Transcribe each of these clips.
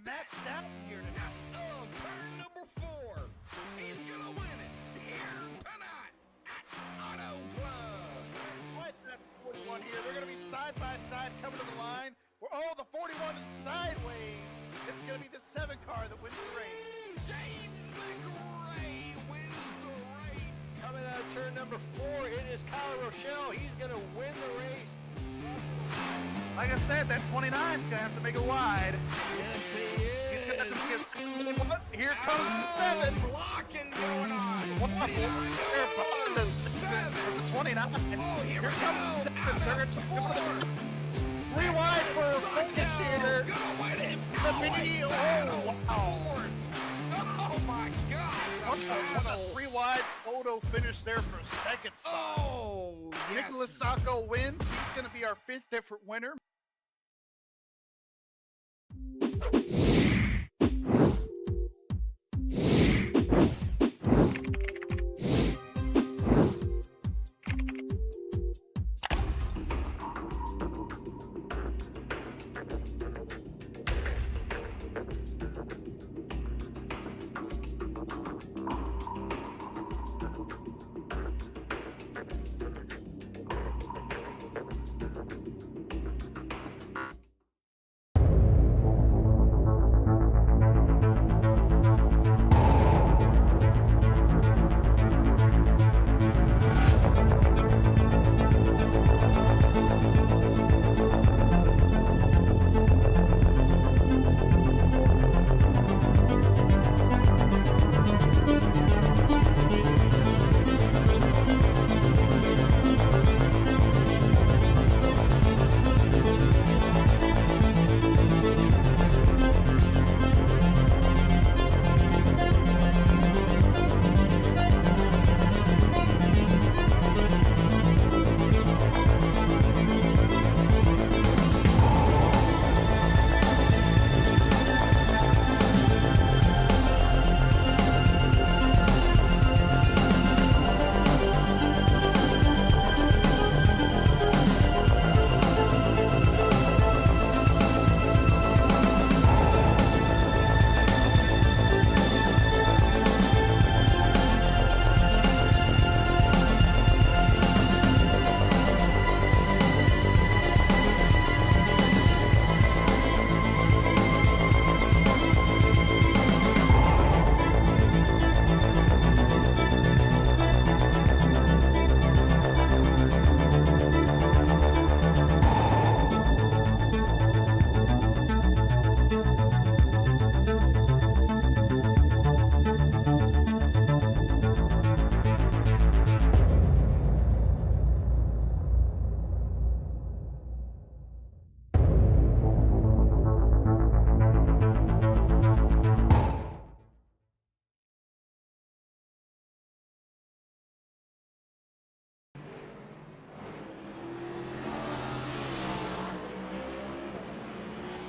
maxed out here tonight. Of turn number 4. He's gonna win it here tonight at Auto Club. Right to that 41 here. They're going to be side by side coming to the line. Where the 41 is sideways. It's going to be the 7 car that wins the race. James McRae wins the race. Coming out of turn number 4, it is Kyle Rochelle. He's going to win the race. Like I said, that 29 is going to have to make it wide. Yes, he is. He's going to have to get here comes the 7. Blocking going on. The 29. Oh, here comes the 7. They're going to rewind for finish here. Gonna win it. Oh, wow. Oh my God. What a three-wide photo finish there for second spot. Oh, yes. Nicholas Sacco wins. He's going to be our 5th different winner.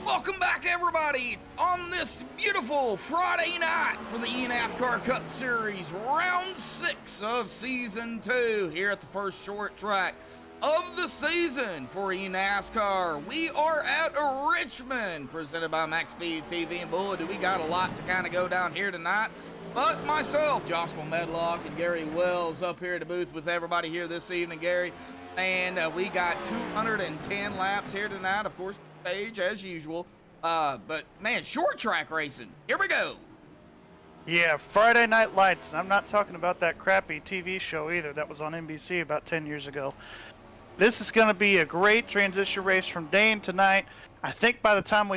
Welcome back, everybody, on this beautiful Friday night for the eNascar Cup Series, round 6 of season 2 here at the first short track of the season for eNascar. We are at Richmond, presented by MaxspeedTV, and boy, do we got a lot to kind of go down here tonight. But myself, Joshua Medlock, and Gary Wells up here at the booth with everybody here this evening, Gary. And we got 210 laps here tonight, of course, stage as usual. But man, short track racing. Here we go. Yeah, Friday Night Lights, and I'm not talking about that crappy TV show either that was on NBC about 10 years ago. This is going to be a great transition race from Dane tonight. I think by the time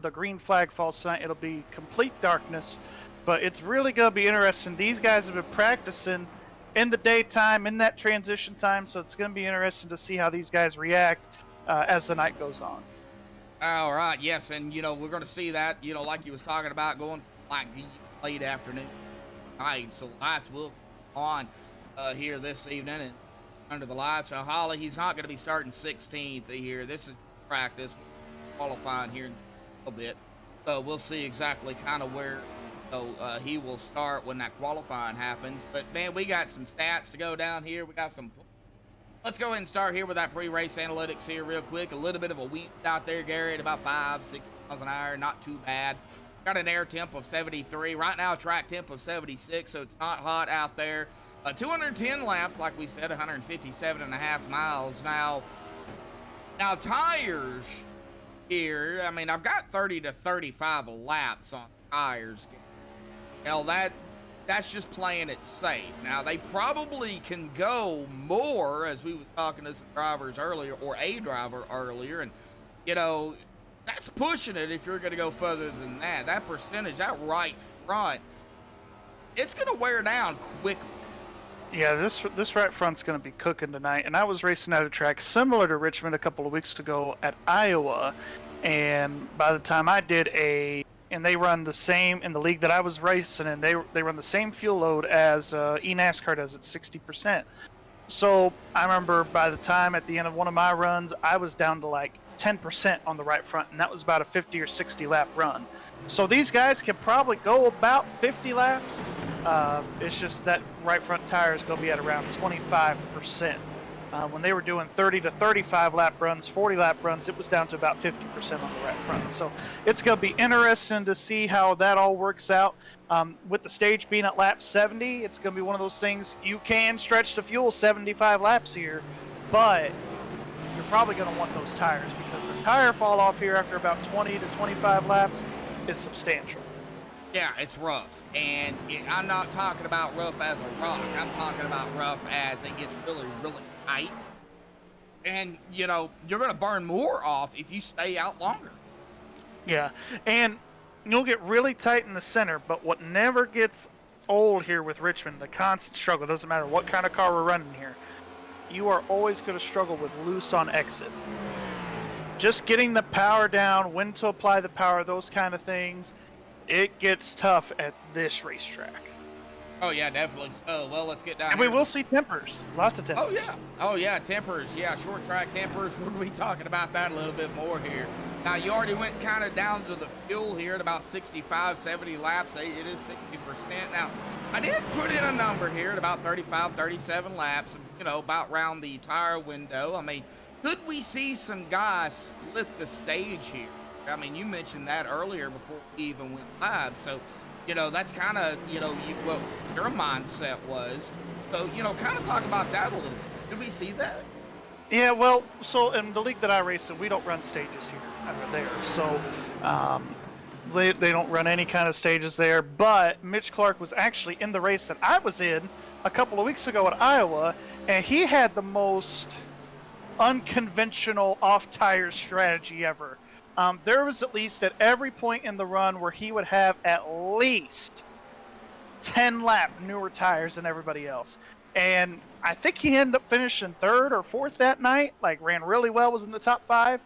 the green flag falls tonight, it'll be complete darkness. But it's really going to be interesting. These guys have been practicing in the daytime, in that transition time, so it's going to be interesting to see how these guys react as the night goes on. All right, yes, and, we're going to see that, like you was talking about, going like late afternoon night, so lights will on here this evening and under the lights. Now, Holly, he's not going to be starting 16th here. This is practice, qualifying here in a little bit, so we'll see exactly kind of where he will start when that qualifying happens. But, man, we got some stats to go down here. We got some... Let's go ahead and start here with that pre-race analytics here real quick. A little bit of a wind out there, Gary, at about 5, 6 miles an hour, not too bad. Got an air temp of 73. Right now, track temp of 76, so it's not hot out there. 210 laps, like we said, 157.5 miles. Now tires here, I mean, I've got 30 to 35 laps on tires. Hell, that's just playing it safe. Now, they probably can go more, as we was talking to some drivers earlier, or a driver earlier, and, you know, that's pushing it if you're going to go further than that. That percentage, that right front, it's going to wear down quickly. Yeah, this right front's going to be cooking tonight. And I was racing at a track similar to Richmond a couple of weeks ago at Iowa, and by the time I did and they run the same in the league that I was racing in, they run the same fuel load as eNascar does at 60%. So I remember by the time at the end of one of my runs, I was down to like 10% on the right front, and that was about a 50 or 60 lap run. So these guys can probably go about 50 laps. It's just that right front tire is going to be at around 25%. When they were doing 30 to 35 lap runs, 40 lap runs, it was down to about 50% on the right front. So it's going to be interesting to see how that all works out. With the stage being at lap 70, it's going to be one of those things, you can stretch the fuel 75 laps here, but you're probably going to want those tires, because the tire fall off here after about 20 to 25 laps is substantial. Yeah, it's rough. And I'm not talking about rough as a rock. I'm talking about rough as it gets really, really tight. And, you know, you're going to burn more off if you stay out longer. Yeah, and you'll get really tight in the center, but what never gets old here with Richmond, the constant struggle, doesn't matter what kind of car we're running here, you are always going to struggle with loose on exit. Just getting the power down, when to apply the power, those kind of things, it gets tough at this racetrack. Oh, yeah, definitely. So, well, let's get down and here. we will see tempers. Lots of tempers. Oh, yeah. Oh, yeah, tempers. Yeah, short track tempers. We'll be talking about that a little bit more here. Now, you already went kind of down to the fuel here at about 65, 70 laps. It is 60%. Now, I did put in a number here at about 35, 37 laps, you know, about around the tire window. I mean, could we see some guys split the stage here? I mean, you mentioned that earlier before we even went live. So, you know, that's kind of, you know, what your mindset was. So, you know, kind of talk about that a little bit. Did we see that? Yeah, well, so in the league that I race in, we don't run stages here or there. So they don't run any kind of stages there. But Mitch Clark was actually in the race that I was in a couple of weeks ago at Iowa, and he had the most unconventional off-tire strategy ever. There was at least at every point in the run where he would have at least 10 lap newer tires than everybody else. And I think he ended up finishing third or fourth that night, like ran really well, was in the top 5.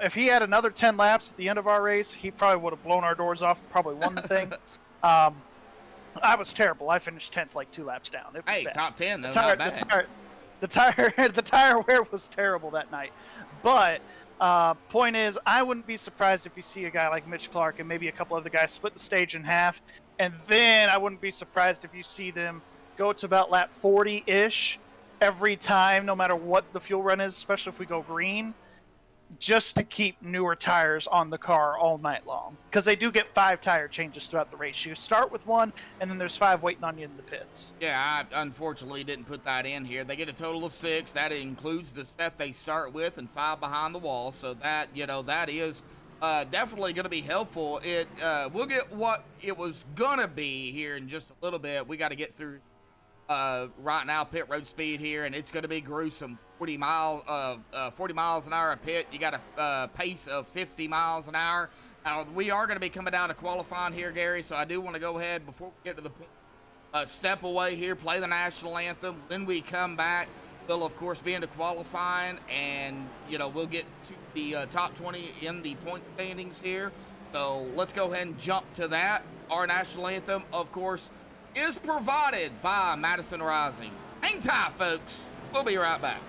If he had another 10 laps at the end of our race, he probably would have blown our doors off, probably won the thing. I was terrible. I finished 10th like 2 laps down. It was Hey, bad. top 10, though, not bad. The tire wear was terrible that night. But point is, I wouldn't be surprised if you see a guy like Mitch Clark and maybe a couple other guys split the stage in half, and then I wouldn't be surprised if you see them go to about lap 40-ish every time, no matter what the fuel run is, especially if we go green, just to keep newer tires on the car all night long. Because they do get 5 tire changes throughout the race. You start with 1, and then there's 5 waiting on you in the pits. Yeah, I unfortunately didn't put that in here. They get a total of 6. That includes the set they start with and 5 behind the wall. So that, you know, that is definitely going to be helpful. We'll get what it was going to be here in just a little bit. We got to get through right now pit road speed here, and it's going to be gruesome. 40 miles an hour a pit. You got a pace of 50 miles an hour. Now, we are going to be coming down to qualifying here, Gary, so I do want to go ahead before we get to the point, step away here, play the national anthem. When we come back, we'll of course be into qualifying, and you know, we'll get to the top 20 in the point standings here. So let's go ahead and jump to that. Our national anthem, of course, is provided by Madison Rising. Hang tight, folks. We'll be right back.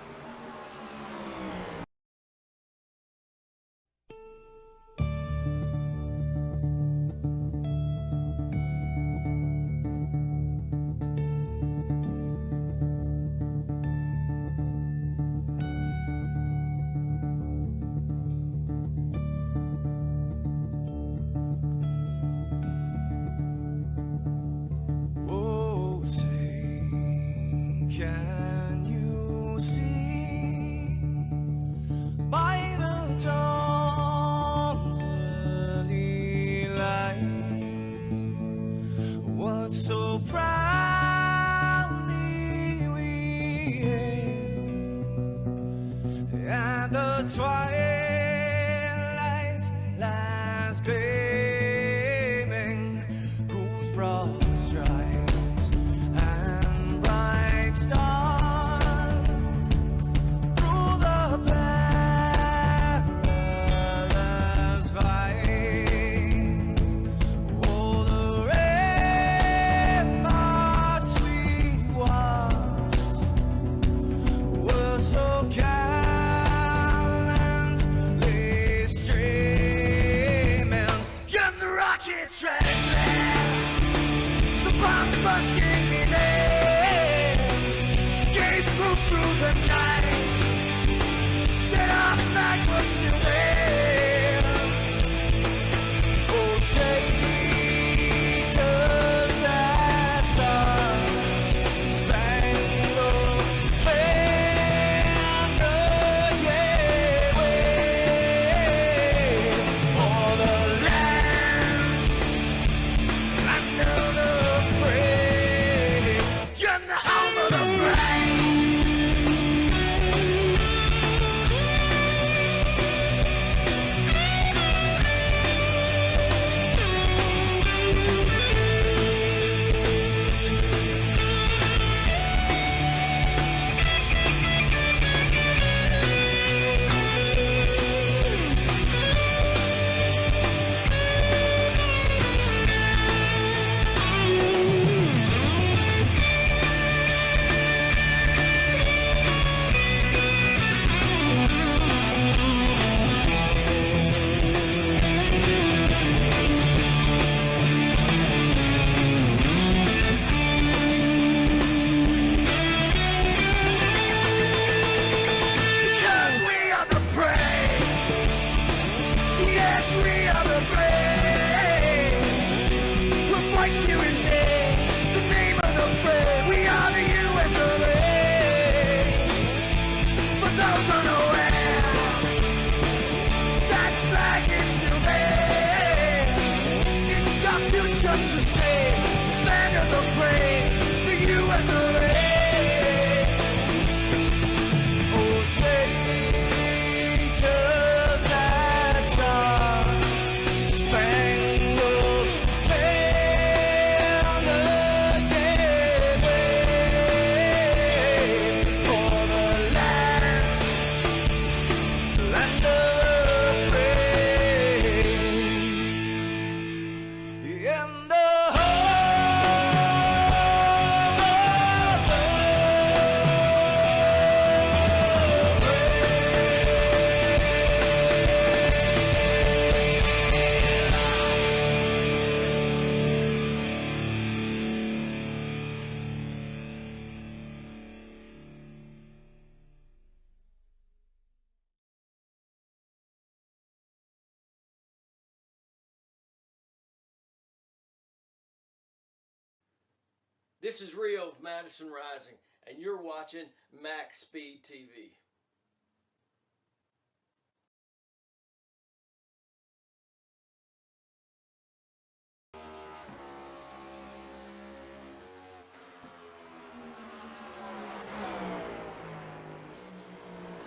Can you see by the dawn's early light what so proudly we hailed at the twilight's last gleaming, whose broad stripes and bright stars through the perilous fights, oh, the ramparts we watched were so gallantly streaming, and the rocket transplants, the bombs bursting in air, gave proof through the night that our flag was still there. Oh, traitors that star-spangled banner, yeah, wave for the land under the free, and the home of the brave. Because we are the brave. Yes, we are the brave. We'll fight you in name, the name of the brave. We are the US of A. For those unaware, that flag is still there. It's our future to save, this land of the brave, the US of A. Oh, traitors that star-spangled banner, yeah, wave for the land of the free, in the This is Rio of Madison Rising, and you're watching Max Speed TV.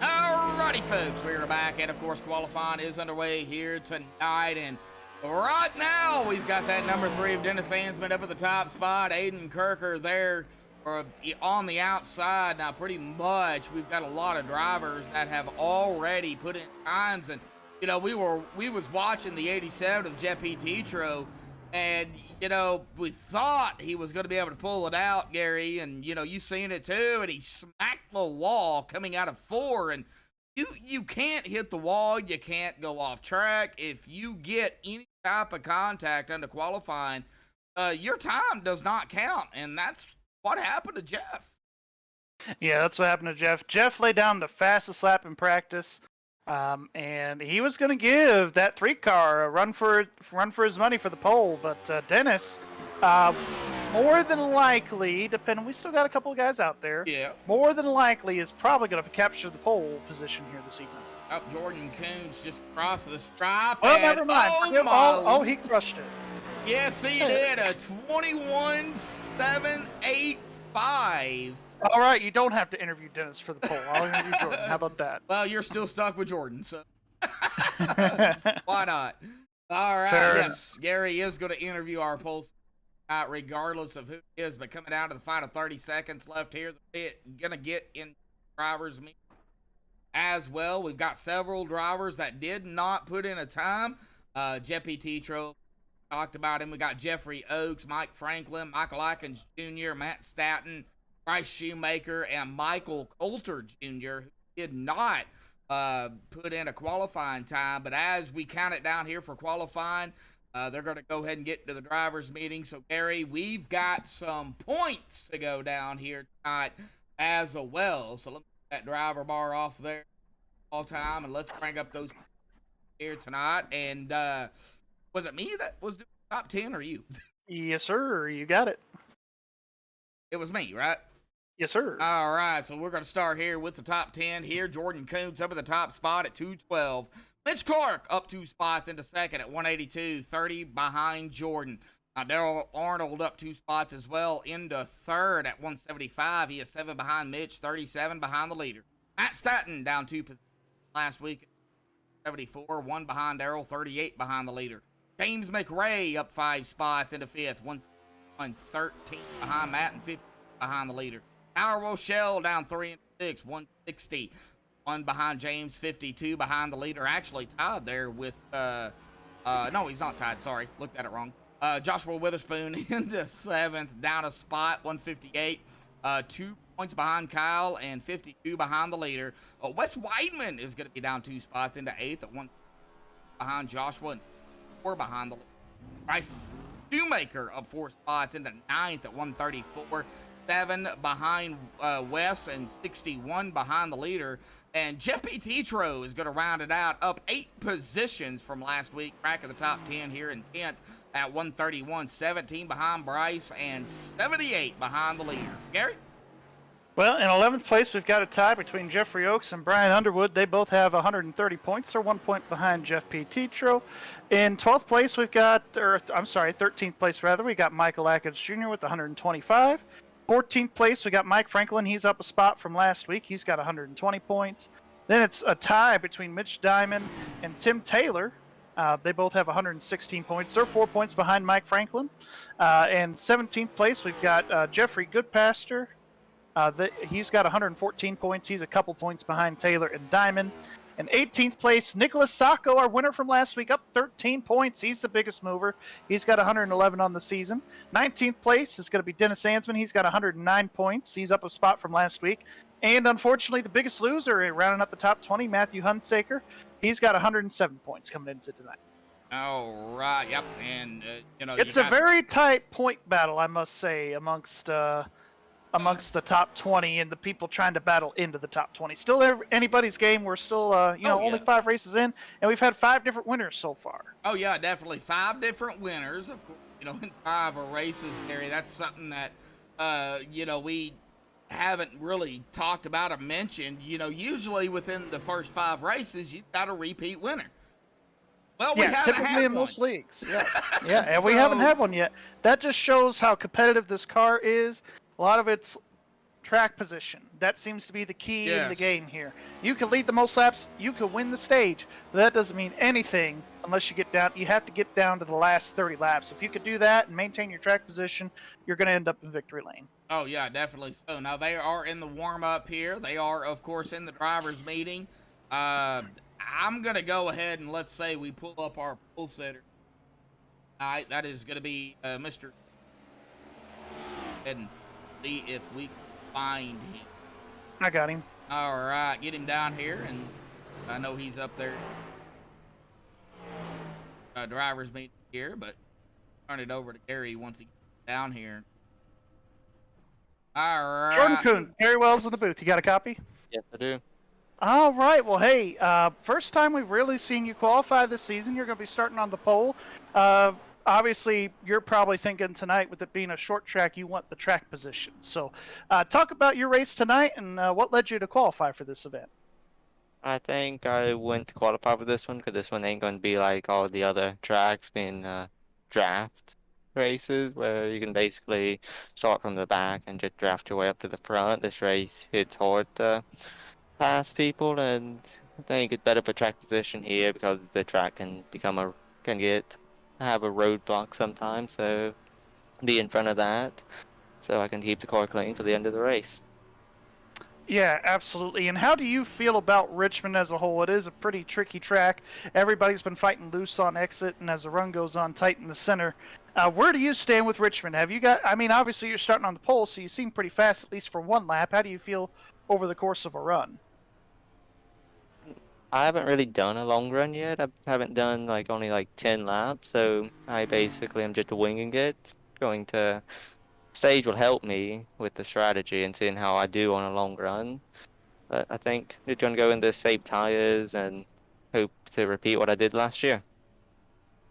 Alrighty, folks, we're back, and of course, qualifying is underway here tonight. And right now, we've got that number 3 of Dennis Ansman up at the top spot. Aiden Kirker there on the outside. Now, pretty much, we've got a lot of drivers that have already put in times. And you know, we was watching the 87 of Jeff Petitro, and you know, we thought he was going to be able to pull it out, Gary. And you know, you seen it too. And he smacked the wall coming out of 4. And you can't hit the wall. You can't go off track. If you get any type of contact under qualifying, your time does not count. And that's what happened to Jeff. Yeah, that's what happened to Jeff. Jeff laid down the fastest lap in practice, and he was going to give that 3 car a run for his money for the pole. But Dennis more than likely, depending, we still got a couple of guys out there. Yeah. More than likely is probably going to capture the pole position here this evening. Oh, Jordan Coons just crossed the stripe. Well, and, never mind. Oh, He crushed it. yes, he did. A 21.785. All right, you don't have to interview Dennis for the poll. I'll interview Jordan. How about that? Well, you're still stuck with Jordan, so why not? All right, Fair yes, Gary is going to interview our poll regardless of who it is, but coming down to the final 30 seconds left here, they're going to get in drivers' meeting as well. We've got several drivers that did not put in a time. Jeff Petitro, talked about him. We got Jeffrey Oakes, Mike Franklin, Michael Atkins Jr., Matt Staton, Bryce Shoemaker, and Michael Coulter Jr., who did not put in a qualifying time. But as we count it down here for qualifying, they're going to go ahead and get to the drivers' meeting. So, Gary, we've got some points to go down here tonight as well. So, let me get that driver bar off there all time, and let's bring up those here tonight. And was it me that was doing top 10 or you? Yes, sir. You got it. It was me, right? Yes, sir. All right, so we're going to start here with the top 10 here. Jordan Coons up at the top spot at 212. Mitch Clark up 2 spots into second at 182, 30 behind Jordan. Now, Daryl Arnold up 2 spots as well into third at 175. He is 7 behind Mitch, 37 behind the leader. Matt Staton down 2 positions last week, 74, 1 behind Daryl, 38 behind the leader. James McRae up 5 spots into fifth, 113 behind Matt and 50 behind the leader. Tyler Rochelle down 3 and 6, 160. 1 behind James, 52 behind the leader. Actually tied there with, no, he's not tied, sorry. Looked at it wrong. Joshua Witherspoon into 7th, down a spot, 158. 2 points behind Kyle and 52 behind the leader. Wes Weidman is going to be down 2 spots into 8th at 1 behind Joshua and 4 behind the leader. Bryce Shoemaker up 4 spots into 9th at 134. 7 behind Wes and 61 behind the leader. And Jeff Petitro is going to round it out, up 8 positions from last week, back at the top 10 here in 10th at 131, 17 behind Bryce and 78 behind the leader. Gary? Well, in 11th place, we've got a tie between Jeffrey Oakes and Brian Underwood. They both have 130 points. They're 1 point behind Jeff Petitro. In 12th place, we've got, 13th place rather, we got Michael Atkins Jr. with 125. 14th place, we got Mike Franklin. He's up a spot from last week. He's got 120 points. Then it's a tie between Mitch Diamond and Tim Taylor. They both have 116 points. They're 4 points behind Mike Franklin. And 17th place, we've got Jeffrey Goodpaster. He's got 114 points. He's a couple points behind Taylor and Diamond. And 18th place, Nicholas Sacco, our winner from last week, up 13 points. He's the biggest mover. He's got 111 on the season. 19th place is going to be Dennis Ansman. He's got 109 points. He's up a spot from last week. And unfortunately, the biggest loser, rounding up the top 20, Matthew Hunsaker. He's got 107 points coming into tonight. All right, yep. And, it's a very tight point battle, I must say, amongst the top 20 and the people trying to battle into the top 20. Still anybody's game. We're still, only 5 races in, and we've had 5 different winners so far. Oh, yeah, definitely. 5 different winners, of course. In 5 races, Gary, that's something that, we haven't really talked about or mentioned. Usually within the first 5 races, you've got a repeat winner. Well, we haven't typically had in one. most leagues. Yeah, and we haven't had one yet. That just shows how competitive this car is. A lot of it's track position. That seems to be the key in the game here. You can lead the most laps, you can win the stage, but that doesn't mean anything unless you get down. You have to get down to the last 30 laps. If you could do that and maintain your track position, you're going to end up in victory lane. Oh, yeah, definitely so. Now, they are in the warm-up here. They are, of course, in the driver's meeting. I'm going to go ahead and let's say we pull up our pole setter. All right, that is going to be Mr. And see if we can find him. I got him. All right, get him down here, and I know he's up there. Driver's meeting here, but turn it over to Gary once he gets down here. All right. Jordan Kuhn, Gary Wells in the booth. You got a copy? Yes, I do. All right. Well, hey, first time we've really seen you qualify this season. You're going to be starting on the pole. obviously, you're probably thinking tonight, with it being a short track, you want the track position. So talk about your race tonight and what led you to qualify for this event. I think I went to qualify for this one because this one ain't going to be like all the other tracks being draft races where you can basically start from the back and just draft your way up to the front. This race hits hard to pass people, and I think it's better for track position here because the track can have a roadblock sometimes, so be in front of that so I can keep the car clean to the end of the race. Yeah, absolutely. And how do you feel about Richmond as a whole? It is a pretty tricky track. Everybody's been fighting loose on exit, and as the run goes on, tight in the center. Where do you stand with Richmond? Have you got, I mean, obviously you're starting on the pole, so you seem pretty fast, at least for one lap. How do you feel over the course of a run? I haven't really done a long run yet. I haven't done only 10 laps, so I basically am just winging it. Stage will help me with the strategy and seeing how I do on a long run. But I think I'm going to go into save tires and hope to repeat what I did last year.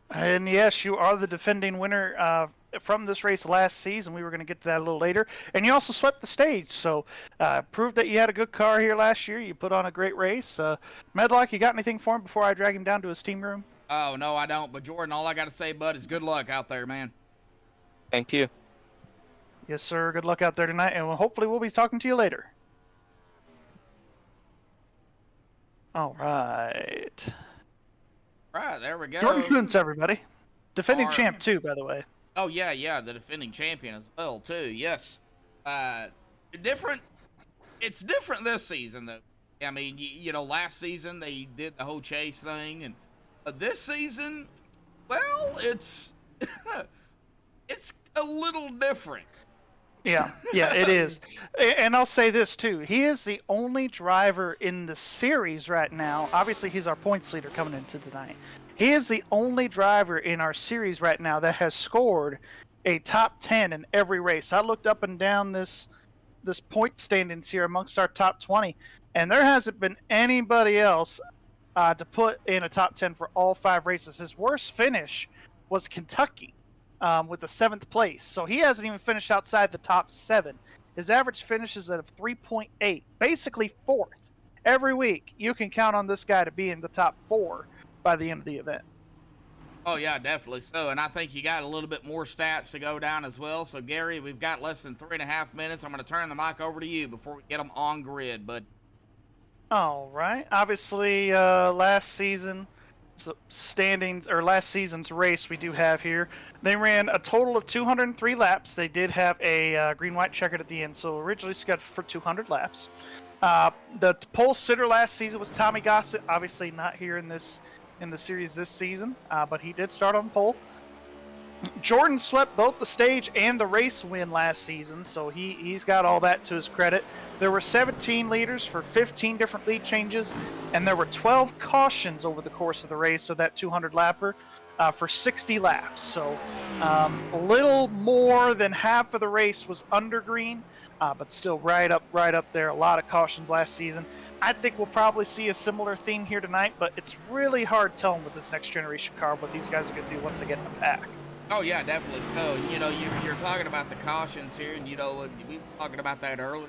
And yes, you are the defending winner from this race last season. We were going to get to that a little later. And you also swept the stage, so proved that you had a good car here last year. You put on a great race. Medlock, you got anything for him before I drag him down to his team room? Oh, no, I don't. But, Jordan, all I got to say, bud, is good luck out there, man. Thank you. Yes, sir. Good luck out there tonight, and hopefully we'll be talking to you later. All right. Right, there we go. Jordan Kuntz, everybody. Defending All right. champ, too, by the way. Oh, yeah, the defending champion as well, too, yes. It's different this season, though. I mean, you know, last season they did the whole chase thing, and this season, well, it's it's a little different. Yeah, it is. And I'll say this, too. He is the only driver in the series right now. Obviously, he's our points leader coming into tonight. He is the only driver in our series right now that has scored a top 10 in every race. I looked up and down this point standings here amongst our top 20, and there hasn't been anybody else to put in a top 10 for all 5 races. His worst finish was Kentucky. With the 7th place. So he hasn't even finished outside the top 7. His average finish is at 3.8, basically 4th. Every week, you can count on this guy to be in the top 4 by the end of the event. Oh, yeah, definitely so. And I think you got a little bit more stats to go down as well. So, Gary, we've got less than 3.5 minutes. I'm going to turn the mic over to you before we get them on grid, bud. All right. Obviously, last season's race we do have here. They ran a total of 203 laps. They did have a green-white checkered at the end, so originally scheduled for 200 laps. The pole sitter last season was Tommy Gossett, obviously not here in the series this season, but he did start on pole. Jordan swept both the stage and the race win last season, so he's got all that to his credit. There were 17 leaders for 15 different lead changes, and there were 12 cautions over the course of the race, so that 200 lapper for 60 laps. So a little more than half of the race was under green, but still right up there. A lot of cautions last season. I think we'll probably see a similar theme here tonight, but it's really hard telling with this next generation car what these guys are going to do once they get in the pack. Oh, yeah, definitely so. You know, you're talking about the cautions here, and, you know, we were talking about that earlier.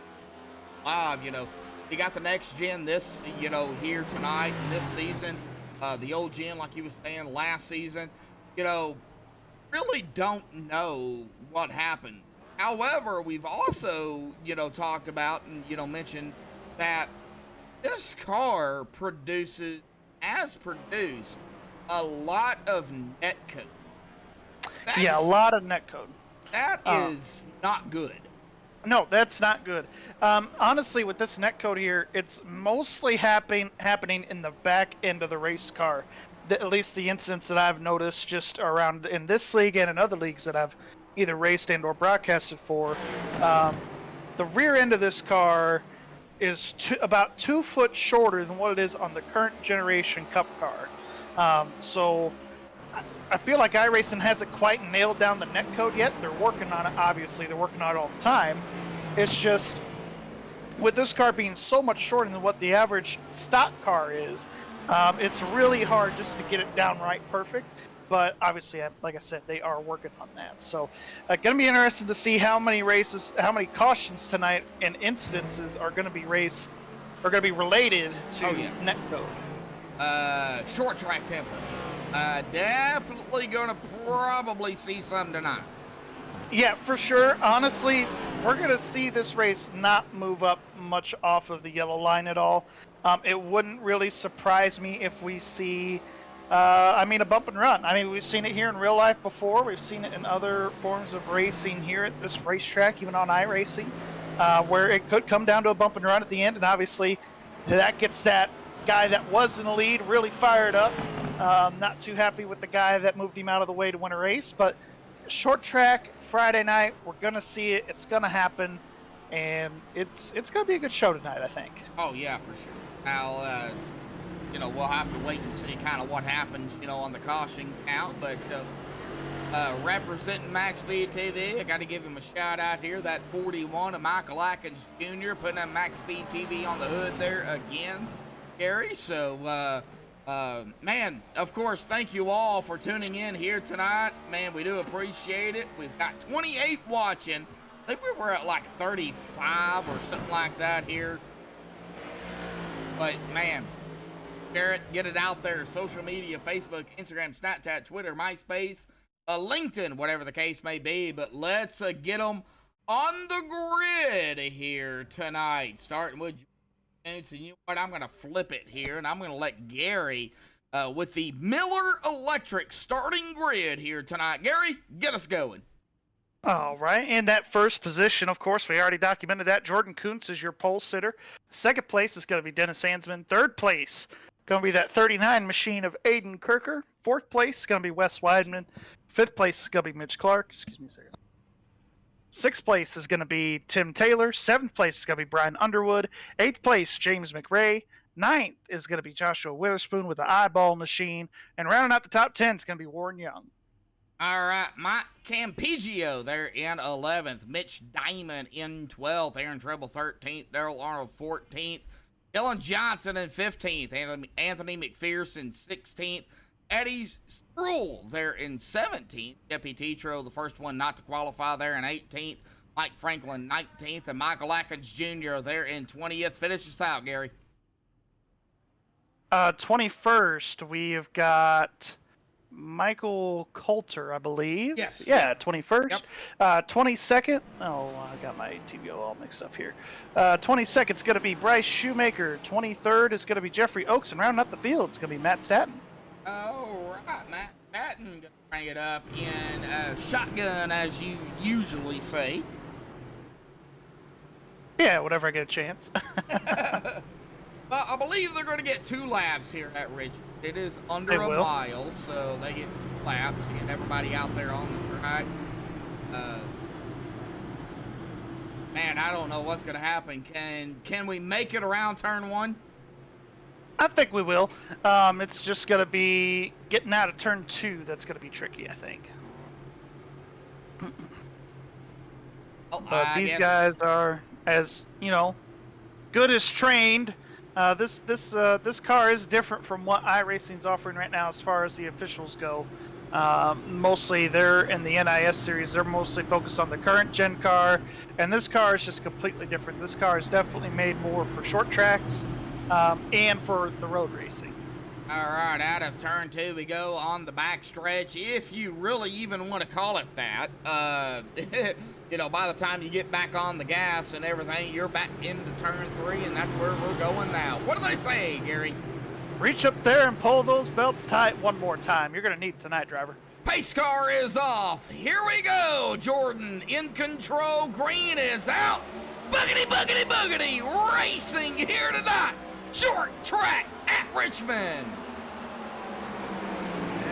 Live, you know, you got the next gen here tonight and this season. The old gen, like you were saying, last season. You know, really don't know what happened. However, we've also, talked about and, mentioned that this car has produced a lot of netcode. Yeah, a lot of netcode. That is not good. No, that's not good. Honestly, with this netcode here, it's mostly happening in the back end of the race car. At least the incidents that I've noticed just around in this league and in other leagues that I've either raced and or broadcasted for. The rear end of this car is about 2 foot shorter than what it is on the current generation Cup car. So I feel like iRacing hasn't quite nailed down the netcode yet. They're working on it, obviously. They're working on it all the time. It's just, with this car being so much shorter than what the average stock car is, it's really hard just to get it downright perfect. but obviously, like I said, they are working on that. So, going to be interesting to see how many races, how many cautions tonight and incidences are going to be raced, are going to be related to netcode. Short track tempo. Definitely gonna probably see some tonight. Yeah, for sure. Honestly, we're going to see this race not move up much off of the yellow line at all. It wouldn't really surprise me if we see, a bump and run. I mean, we've seen it here in real life before. We've seen it in other forms of racing here at this racetrack, even on iRacing, where it could come down to a bump and run at the end. And obviously, that gets that guy that was in the lead really fired up. Not too happy with the guy that moved him out of the way to win a race. But short track, Friday night, we're going to see it. It's going to happen. And it's going to be a good show tonight, I think. Oh, yeah, for sure. Now, we'll have to wait and see kind of what happens, on the caution count. But representing MaxspeedTV, I got to give him a shout out here. That 41 of Michael Atkins Jr. putting that MaxspeedTV on the hood there again, Gary. So, man, of course, thank you all for tuning in here tonight. Man, we do appreciate it. We've got 28 watching. I think we were at like 35 or something like that here. But, man, share it, get it out there. Social media, Facebook, Instagram, Snapchat, Twitter, MySpace, LinkedIn, whatever the case may be. But let's get them on the grid here tonight, starting with... And you know what? I'm going to flip it here, and I'm going to let Gary with the Miller Electric starting grid here tonight. Gary, get us going. All right. In that first position, of course, we already documented that. Jordan Kuntz is your pole sitter. Second place is going to be Dennis Hansman. Third place, going to be that 39 machine of Aiden Kirker. Fourth place is going to be Wes Weidman. Fifth place is going to be Mitch Clark. Excuse me a second. Sixth place is going to be Tim Taylor. Seventh place is going to be Brian Underwood. Eighth place, James McRae. Ninth is going to be Joshua Witherspoon with the eyeball machine. And rounding out the top 10 is going to be Warren Young. All right, Mike Campigio there in 11th. Mitch Diamond in 12th. Aaron Treble 13th. Daryl Arnold 14th. Dylan Johnson in 15th. Anthony McPherson 16th. Eddie Sproul there in 17th. Jeppy Tetro, the first one not to qualify, there in 18th. Mike Franklin 19th. And Michael Atkins Jr. there in 20th. Finish us out, Gary. 21st, we've got Michael Coulter, I believe. Yes. Yeah, 21st. Yep. 22nd. Oh, I got my TVO all mixed up here. 22nd is going to be Bryce Shoemaker. 23rd is going to be Jeffrey Oakes. And rounding up the field, it's going to be Matt Staton. All right, Matt Staton going to bring it up in shotgun, as you usually say. Yeah, whenever I get a chance. Well, I believe they're going to get 2 laps here at Richmond. It is under a mile, so they get 2 laps. You get everybody out there on the track. Man, I don't know what's going to happen. Can we make it around turn 1? I think we will. It's just going to be getting out of turn 2 that's going to be tricky, I think. But these guys are, as you know, good as trained. This car is different from what iRacing's offering right now as far as the officials go. Mostly they're in the NIS series. They're mostly focused on the current gen car, and this car is just completely different. This car is definitely made more for short tracks and for the road racing. All right, out of turn 2 we go on the back stretch, if you really even want to call it that. By the time you get back on the gas and everything, you're back into turn 3, and that's where we're going now. What do they say, Gary? Reach up there and pull those belts tight one more time. You're going to need it tonight, driver. Pace car is off. Here we go. Jordan in control. Green is out. Boogity, boogity, boogity. Racing here tonight. Short track at Richmond.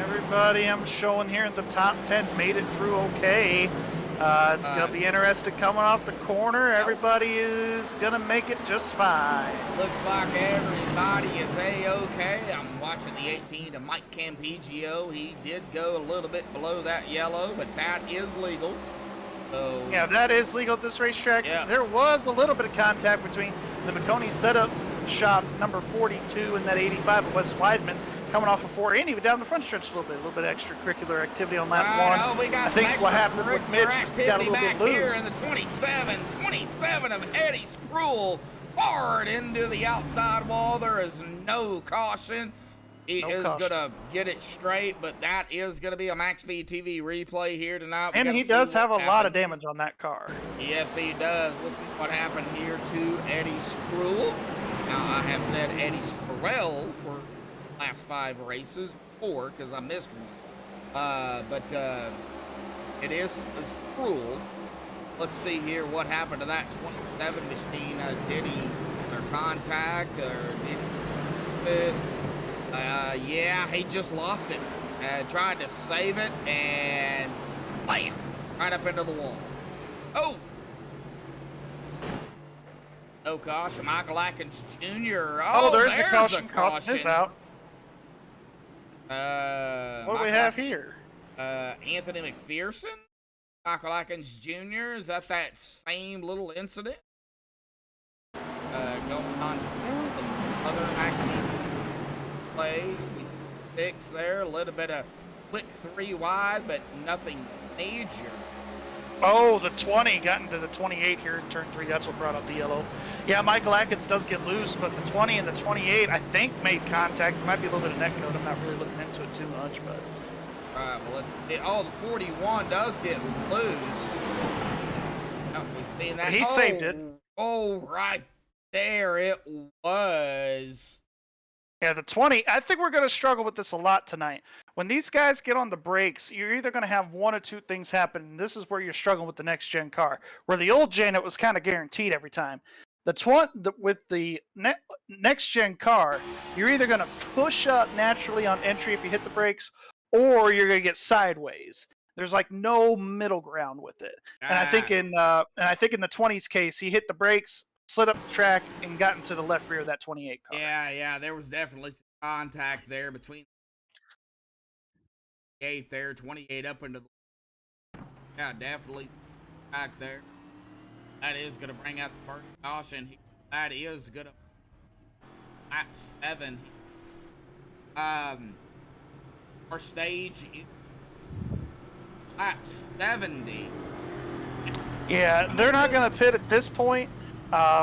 Everybody I'm showing here in the top 10 made it through okay. It's going to be interesting coming off the corner. Everybody is going to make it just fine. Looks like everybody is A-okay. I'm watching the 18 to Mike Campigio. He did go a little bit below that yellow, but that is legal. So, yeah, that is legal at this racetrack. Yeah. There was a little bit of contact between the McConey setup shop number 42 and that 85 of Wes Weidman. coming off of 4, and even down the front stretch a little bit extracurricular activity on lap 1. Oh, we got I think what happened with Mitch was he got a activity little back bit here loose. in the 27 of Eddie Spruill, hard into the outside wall. There is no caution. He is gonna get it straight, but that is gonna be a MaxspeedTV replay here tonight. And he does have a lot of damage on that car. Yes, he does. We'll see what happened here to Eddie Spruill. Now, I have said Eddie Spruill for last 5 races, 4, because I missed one. But it is Spruill. Let's see here what happened to that 27 machine. Did he or contact or did he? Yeah, he just lost it. Tried to save it and bam, right up into the wall. Oh! No caution. Michael Atkins Jr. Oh, there's the caution. Caution is out. What do we have here? Anthony McPherson, Michael Atkins Jr. Is that same little incident? Going on the other accident play. We see 6 there. A little bit of quick 3 wide, but nothing major. Oh, the 20 got into the 28 here in turn 3. That's what brought up the yellow. Yeah, Michael Atkins does get loose, but the 20 and the 28, I think, made contact. There might be a little bit of neck code. I'm not really looking into it too much, but. Well, the 41 does get loose. Oh, we've seen that. He saved it. Oh, right there it was. Yeah, the 20, I think we're going to struggle with this a lot tonight. When these guys get on the brakes, you're either going to have one or two things happen, and this is where you're struggling with the next-gen car. Where the old gen, it was kind of guaranteed every time. With the next-gen car, you're either going to push up naturally on entry if you hit the brakes, or you're going to get sideways. There's like no middle ground with it. And I think in the 20's case, he hit the brakes, slid up the track, and got into the left rear of that 28 car. Yeah, there was definitely some contact there between 28 there, 28 up into the... Yeah, definitely back there. That is going to bring out the first caution. That is going to... Lap 7. Our stage is lap 70. Yeah, they're not going to pit at this point.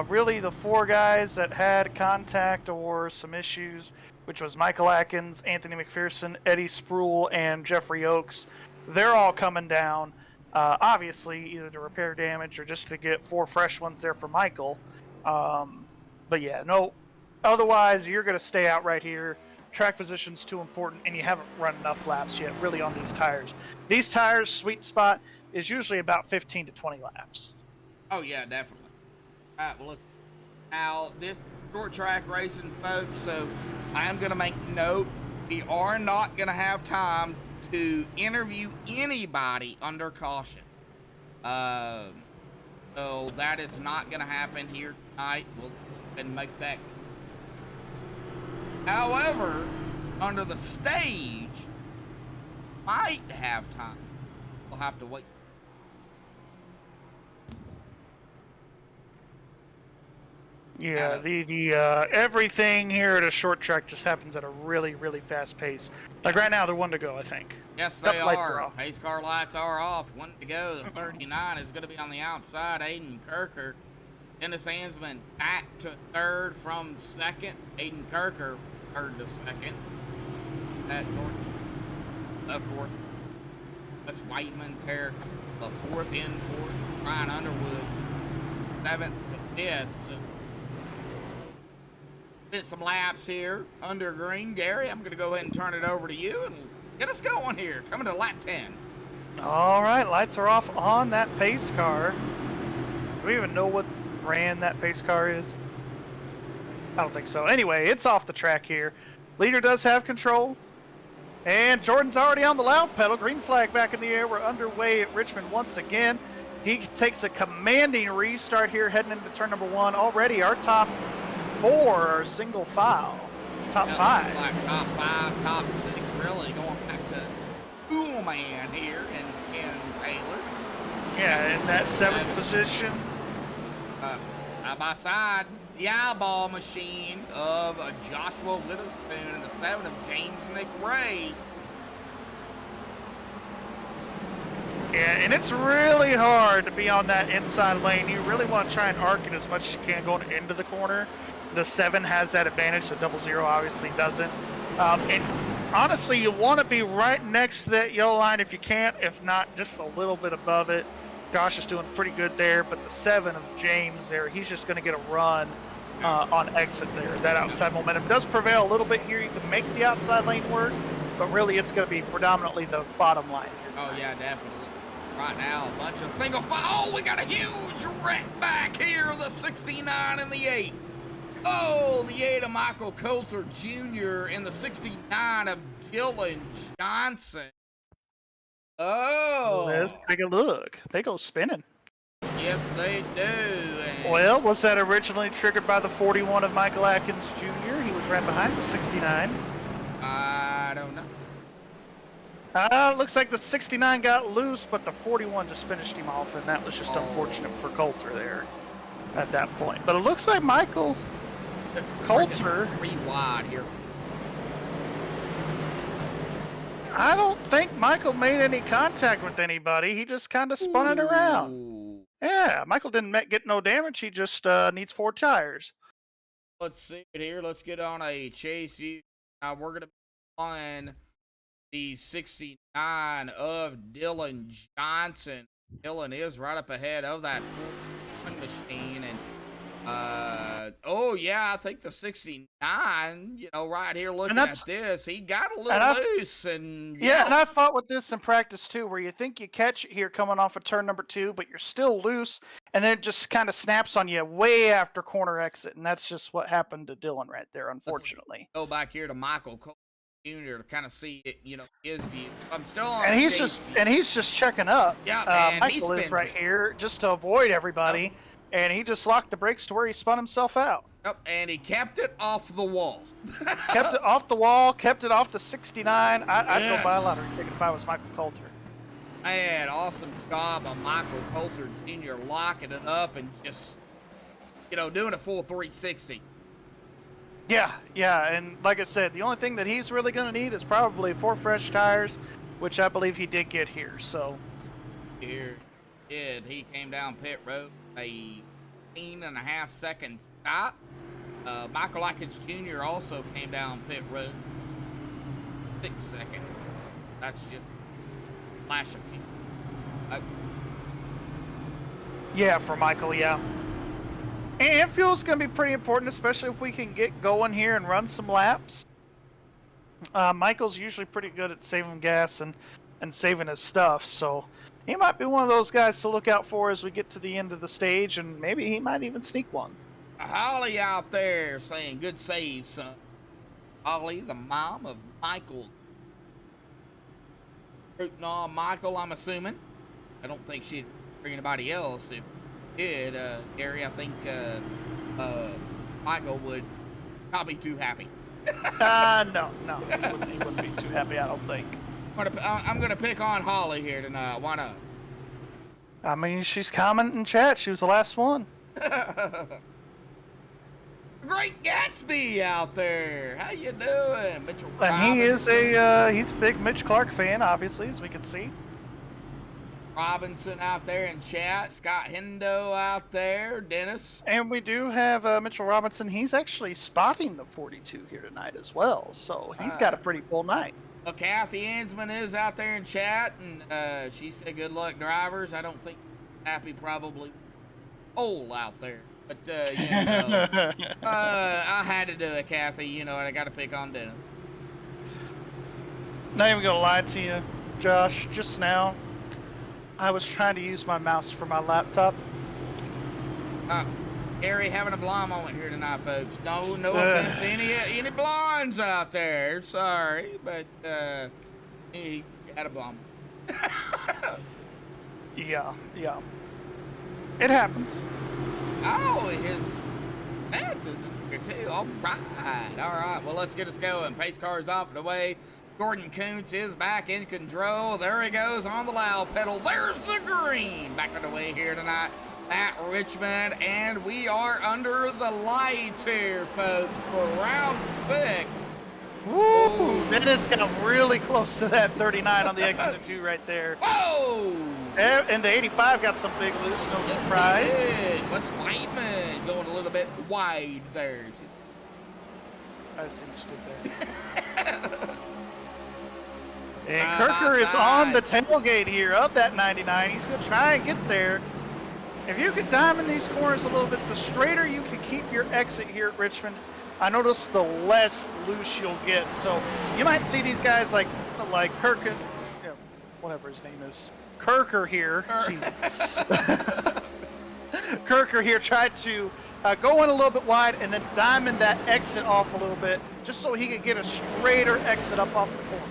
Really, the 4 guys that had contact or some issues, which was Michael Atkins, Anthony McPherson, Eddie Spruill, and Jeffrey Oaks, they're all coming down. Obviously, either to repair damage or just to get 4 fresh ones there for Michael. But yeah, no. Otherwise, you're going to stay out right here. Track position's too important, and you haven't run enough laps yet, really, on these tires. These tires' sweet spot is usually about 15 to 20 laps. Oh, yeah, definitely. All right, well, look. Now, this short track racing, folks, so I am going to make note. We are not going to have time to interview anybody under caution. So that is not going to happen here tonight. We'll go ahead and make that. However, under the stage, might have time. We'll have to wait. Yeah, everything here at a short track just happens at a really, really fast pace. Like right now, they're 1 to go, I think. Yes, they Lights are are. off. Pace car lights are off. 1 to go. The 39 is going to be on the outside. Aiden Kirker. Dennis Ansman back to 3rd from 2nd. Aiden Kirker 3rd to 2nd. That of course. That's Whiteman there. The 4th in 4th. Ryan Underwood 7th to 5th. So bit some laps here under green. Gary, I'm going to go ahead and turn it over to you and get us going here. Coming to lap 10. All right, lights are off on that pace car. Do we even know what brand that pace car is? I don't think so. Anyway, it's off the track here. Leader does have control. And Jordan's already on the loud pedal. Green flag back in the air. We're underway at Richmond once again. He takes a commanding restart here heading into turn number 1. Already our top 4 are single file. Top 5. Like top 5, top 6, really going back to Cool Man here and Ken Taylor. Yeah, in that 7th position. Side by side. the eyeball machine of Joshua Witherspoon and the 7 of James McRae. Yeah, and it's really hard to be on that inside lane. You really want to try and arc it as much as you can going into the corner. The 7 has that advantage, the 00 obviously doesn't. And honestly, you want to be right next to that yellow line if you can, if not just a little bit above it. Josh is doing pretty good there, but the 7 of James there, he's just going to get a run on exit there. That outside momentum does prevail a little bit here. You can make the outside lane work, but really it's going to be predominantly the bottom line here. Oh, yeah, definitely. Right now, a bunch of single file. Oh, we got a huge wreck back here. The 69 and the 8. Oh, the 8 of Michael Coulter Jr. and the 69 of Dylan Johnson. Oh. Let's take a look. They go spinning. Yes, they do. And Well, was that originally triggered by the 41 of Michael Atkins Jr.? He was right behind the 69. I don't know. Looks like the 69 got loose, but the 41 just finished him off, and that was just unfortunate for Coulter there at that point. But it looks like Michael Coulter... 3 wide here. I don't think Michael made any contact with anybody. He just kind of spun it around. Ooh. Yeah, Michael didn't get no damage. He just needs 4 tires. Let's see it here. Let's get on a chase view. Now we're going to be on the 69 of Dylan Johnson. Dylan is right up ahead of that 41 machine. And, oh, yeah, I think the 69, you know, right here looking at this, he got a little loose. And yeah, and I fought with this in practice, too, where you think you catch it here coming off of turn number 2, but you're still loose, and then it just kind of snaps on you way after corner exit, and that's just what happened to Dylan right there, unfortunately. Let's go back here to Michael Cole Jr. to kind of see it, you know, his view. I'm still on. And he's just checking up. Yeah, man, Michael is right here just to avoid everybody, and he just locked the brakes to where he spun himself out. Yep, and he kept it off the wall. Kept it off the wall, kept it off the 69. I'd go buy a lottery ticket if I was Michael Coulter. Man, awesome job of Michael Coulter Jr. locking it up and just, you know, doing a full 360. Yeah, and like I said, the only thing that he's really going to need is probably 4 fresh tires, which I believe he did get here, so. Here he came down pit road, a 15.5 second stop. Michael Atkins Jr. also came down pit road, 6 seconds. That's just a flash of fuel. Yeah, for Michael, yeah. And fuel's going to be pretty important, especially if we can get going here and run some laps. Michael's usually pretty good at saving gas and saving his stuff, so he might be one of those guys to look out for as we get to the end of the stage, and maybe he might even sneak one. Holly out there saying, good save, son. Holly, the mom of Michael. Rooting on Michael, I'm assuming. I don't think she'd bring anybody else. If did, Gary, I think Michael would not be too happy. No, he wouldn't be too happy, I don't think. I'm gonna pick on Holly here tonight. Why not? I mean, she's commenting in chat. She was the last one. Great Gatsby out there. How you doing, Mitchell? And he's a big Mitch Clark fan, obviously, as we can see. Robinson out there in chat. Scott Hendo out there. Dennis. And we do have Mitchell Robinson. He's actually spotting the 42 here tonight as well, so he's got a pretty full night. Well, Kathy Ansman is out there in chat, and she said good luck, drivers. I don't think Happy probably hole out there. But, you know, I had to do it, Kathy. You know, and I got to pick on Dennis. Not even going to lie to you, Josh. Just now, I was trying to use my mouse for my laptop. Gary having a blonde moment here tonight, folks. No offense to any blondes out there. Sorry, but he had a blonde. Yeah. It happens. Oh, his pants is in here too. All right. Well, let's get us going. Pace car's off and away. Gordon Kuntz is back in control. There he goes on the loud pedal. There's the green. Back on the way here tonight. at Richmond, and we are under the lights here, folks, for round 6. Woo! Dennis got really close to that 39 on the exit of 2 right there. Whoa! And the 85 got some big loose, no surprise. What's Weidman going a little bit wide there? I see what you did there. And Kirker is on the tailgate here of that 99. He's going to try and get there. If you can diamond these corners a little bit, the straighter you can keep your exit here at Richmond, I notice the less loose you'll get. So you might see these guys like Kirker, you know, whatever his name is, Kirker here. Kirker here tried to go in a little bit wide and then diamond that exit off a little bit, just so he could get a straighter exit up off the corner.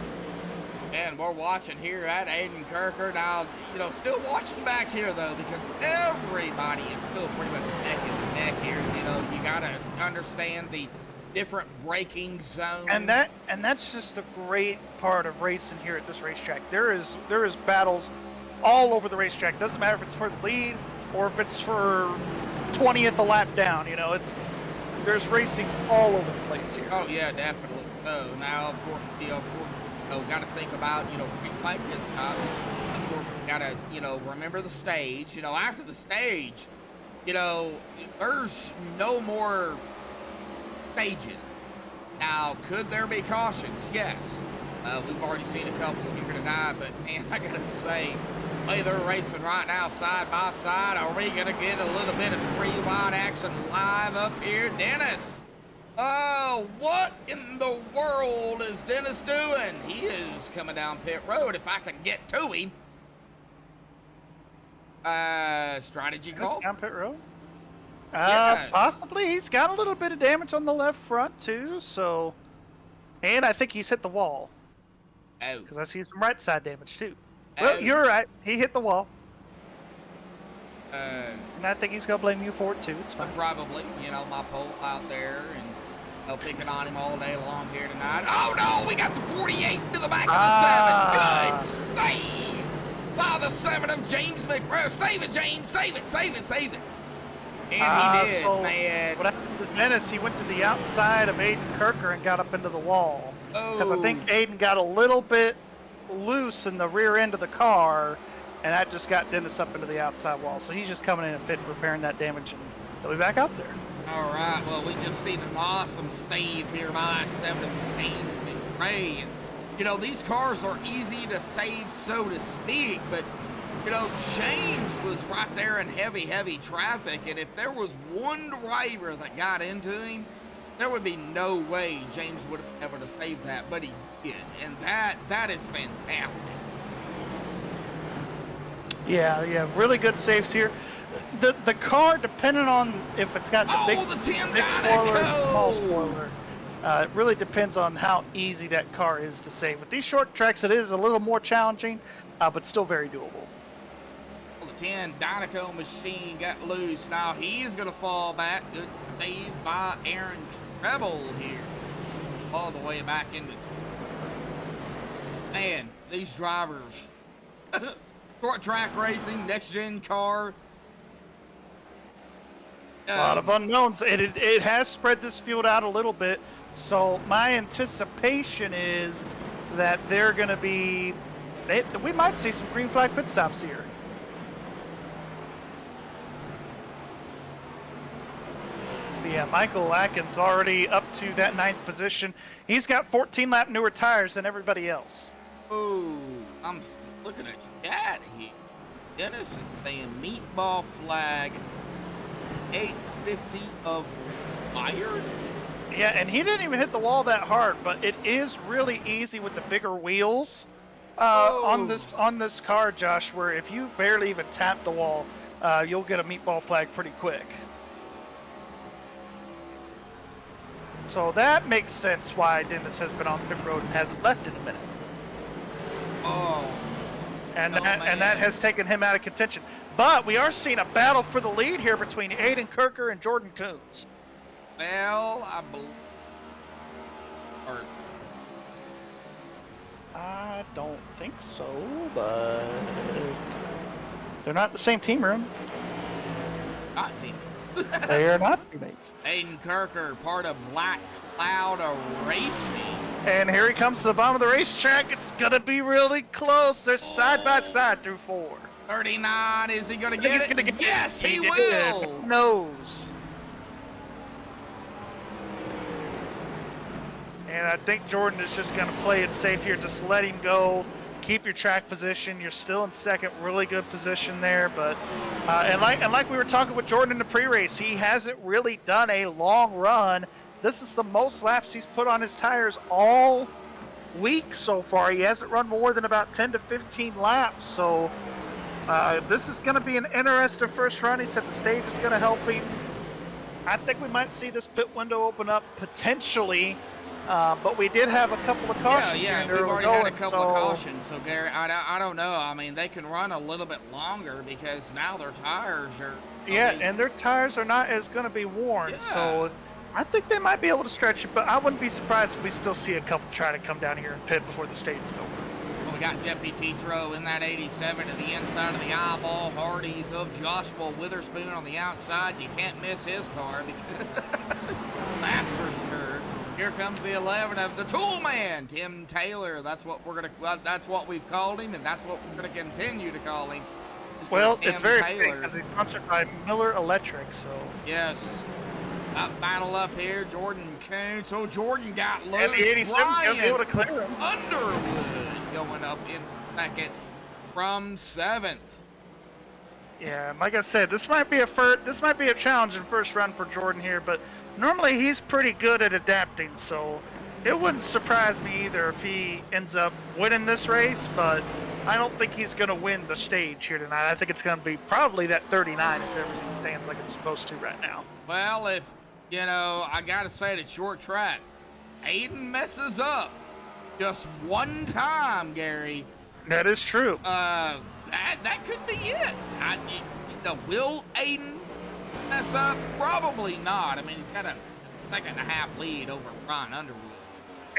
And we're watching here at Aiden Kirker. Now, you know, still watching back here, though, because everybody is still pretty much neck and neck here. You know, you got to understand the different braking zones. And that's just a great part of racing here at this racetrack. There is battles all over the racetrack. Doesn't matter if it's for the lead or if it's for 20th a lap down. You know, there's racing all over the place here. Oh, yeah, definitely. So now, of course, got to think about, you know, green flag pit stops. Of course, got to, you know, remember the stage. You know, after the stage, you know, there's no more stages. Now, could there be cautions? Yes. We've already seen a couple here tonight, but man, I got to say, the way they're racing right now side by side, are we going to get a little bit of free wide action live up here? Dennis! Oh, what in the world is Dennis doing? He is coming down pit road. If I can get to him. Strategy call? Down pit road? Yes. Possibly. He's got a little bit of damage on the left front, too, so... And I think he's hit the wall. Oh. Because I see some right side damage, too. Well, you're right. He hit the wall. And I think he's going to blame you for it, too. It's fine. Probably. You know, my pole out there and picking on him all day long here tonight. Oh, no! We got the 48 to the back of the 7. Good save by the 7 of James McRae. Save it, James! Save it, save it, save it! And he did, so man. What happened to Dennis, he went to the outside of Aiden Kirker and got up into the wall. Because I think Aiden got a little bit loose in the rear end of the car, and that just got Dennis up into the outside wall. So he's just coming in and pit repairing that damage, and he'll be back out there. All right, well, we just seen an awesome save here by 7 of James McRae. And, you know, these cars are easy to save, so to speak, but, you know, James was right there in heavy, heavy traffic, and if there was one driver that got into him, there would be no way James would have been able to save that, but he did, and that is fantastic. Yeah, really good saves here. The car, depending on if it's got the big spoiler or small spoiler, it really depends on how easy that car is to save. With these short tracks, it is a little more challenging, but still very doable. Well, the 10 Dynaco machine got loose. Now he's going to fall back. Good save by Aaron Treble here. All the way back into... Man, these drivers... Short track racing, next-gen car. A lot of unknowns. It has spread this field out a little bit, so my anticipation is that they're going to be... we might see some green flag pit stops here. Yeah, Michael Atkins already up to that 9th position. He's got 14 lap newer tires than everybody else. Oh, I'm looking at your dad here. Dennis is saying meatball flag 850 of Myers. Yeah, and he didn't even hit the wall that hard, but it is really easy with the bigger wheels on this car, Josh, where if you barely even tap the wall, you'll get a meatball flag pretty quick. So that makes sense why Dennis has been on pit road and hasn't left in a minute. And that has taken him out of contention. But we are seeing a battle for the lead here between Aiden Kirker and Jordan Coons. Well, I believe... I don't think so, but... they're not in the same team room. Not teammates. They are not teammates. Aiden Kirker, part of Black Cloud Racing. And here he comes to the bottom of the racetrack. It's gonna be really close. They're side by side through 4. 39, is he gonna I think get he's it? gonna get Yes, he did. will! Who knows? And I think Jordan is just gonna play it safe here. Just let him go. Keep your track position. You're still in second, really good position there. But and like we were talking with Jordan in the pre-race, he hasn't really done a long run. This is the most laps he's put on his tires all week so far. He hasn't run more than about 10 to 15 laps. So this is going to be an interesting first run. He said the stage is going to help him. I think we might see this pit window open up potentially. But we did have a couple of cautions. Yeah, here we've already had a going, couple of cautions. So, Gary, I don't know. I mean, they can run a little bit longer because now their tires are... and their tires are not as going to be worn. Yeah. So I think they might be able to stretch it, but I wouldn't be surprised if we still see a couple try to come down here and pit before the stage is over. Well, we got Jeffy Tetro in that 87 to the inside of the eyeball. Hardy's of Joshua Witherspoon on the outside. You can't miss his car because that's for sure. Here comes the 11 of the Tool Man, Tim Taylor. That's what that's what we've called him, and that's what we're gonna continue to call him. Well, Tim it's very Taylor. big because he's sponsored by Miller Electric, so. Yes. Up battle up here, Jordan Coon. So Jordan got low. And the 87's going to be able to clear him. Underwood going up in second from 7th. Yeah, and like I said, this might be a challenging first run for Jordan here, but normally he's pretty good at adapting, so it wouldn't surprise me either if he ends up winning this race, but I don't think he's going to win the stage here tonight. I think it's going to be probably that 39 if everything stands like it's supposed to right now. Well, if, you know, I got to say it's short track. Aiden messes up just one time, Gary. That is true. That could be it. Will Aiden mess up? Probably not. I mean, he's got a second and a half lead over Ron Underwood.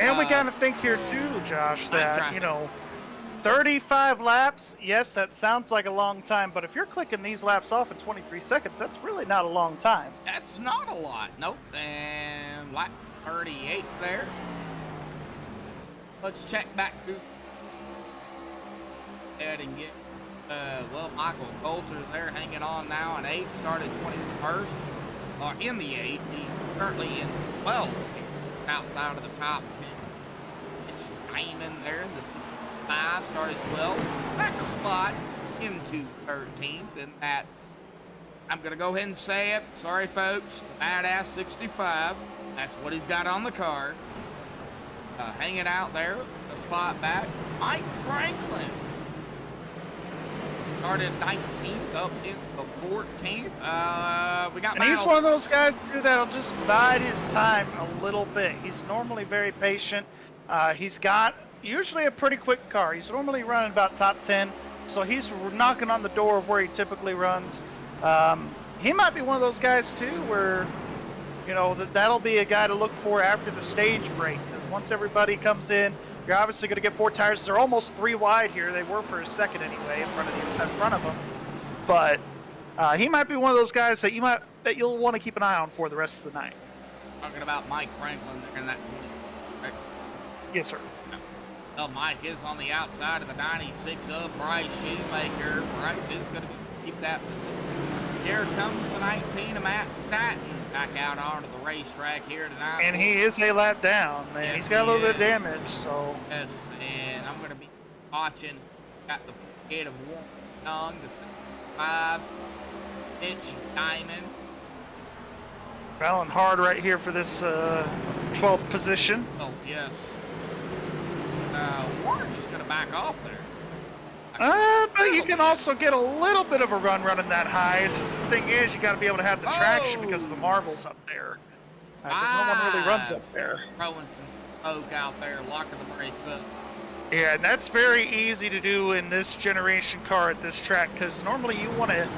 And we got to think here too, Josh, that, you know, 35 laps, yes, that sounds like a long time, but if you're clicking these laps off in 23 seconds, that's really not a long time. That's not a lot. Nope. And lap 38 there. Let's check back through. Ahead and get, well, Michael Coulter there hanging on now in 8th, started 21st, or in the 8th. He's currently in 12th, outside of the top 10. It's Diamond there in the 5, started 12th, back a spot into 13th, and that, I'm going to go ahead and say it, sorry folks, the Badass 65, that's what he's got on the car. Hanging out there, a spot back, Mike Franklin. Started 19th up into 14th. We got. And he's one of those guys too that'll just bide his time a little bit. He's normally very patient. He's got usually a pretty quick car. He's normally running about top 10, so he's knocking on the door of where he typically runs. He might be one of those guys too, where you know that'll be a guy to look for after the stage break. Because once everybody comes in, you're obviously going to get 4 tires. They're almost 3 wide here. They were for a second anyway in front of him. But he might be one of those guys that you'll want to keep an eye on for the rest of the night. Talking about Mike Franklin in that 20, right? Yes, sir. Well, Mike is on the outside of the 96 of Bryce Shoemaker. Bryce is going to keep that position. Here comes the 19 of Matt Staton back out onto the racetrack here tonight. And he is a lap down, and yes, he's got a little bit of damage, so. Yes, and I'm going to be watching. Got the gate of Warren Young, the 5-inch Diamond. Battling hard right here for this 12th position. Oh, yes. Warren's just going to back off there. But you can also get a little bit of a run running that high. It's just the thing is, you got to be able to have the traction because of the marbles up there. Because no one really runs up there. Throwing some smoke out there, locking the brakes up. Yeah, and that's very easy to do in this generation car at this track because normally you want to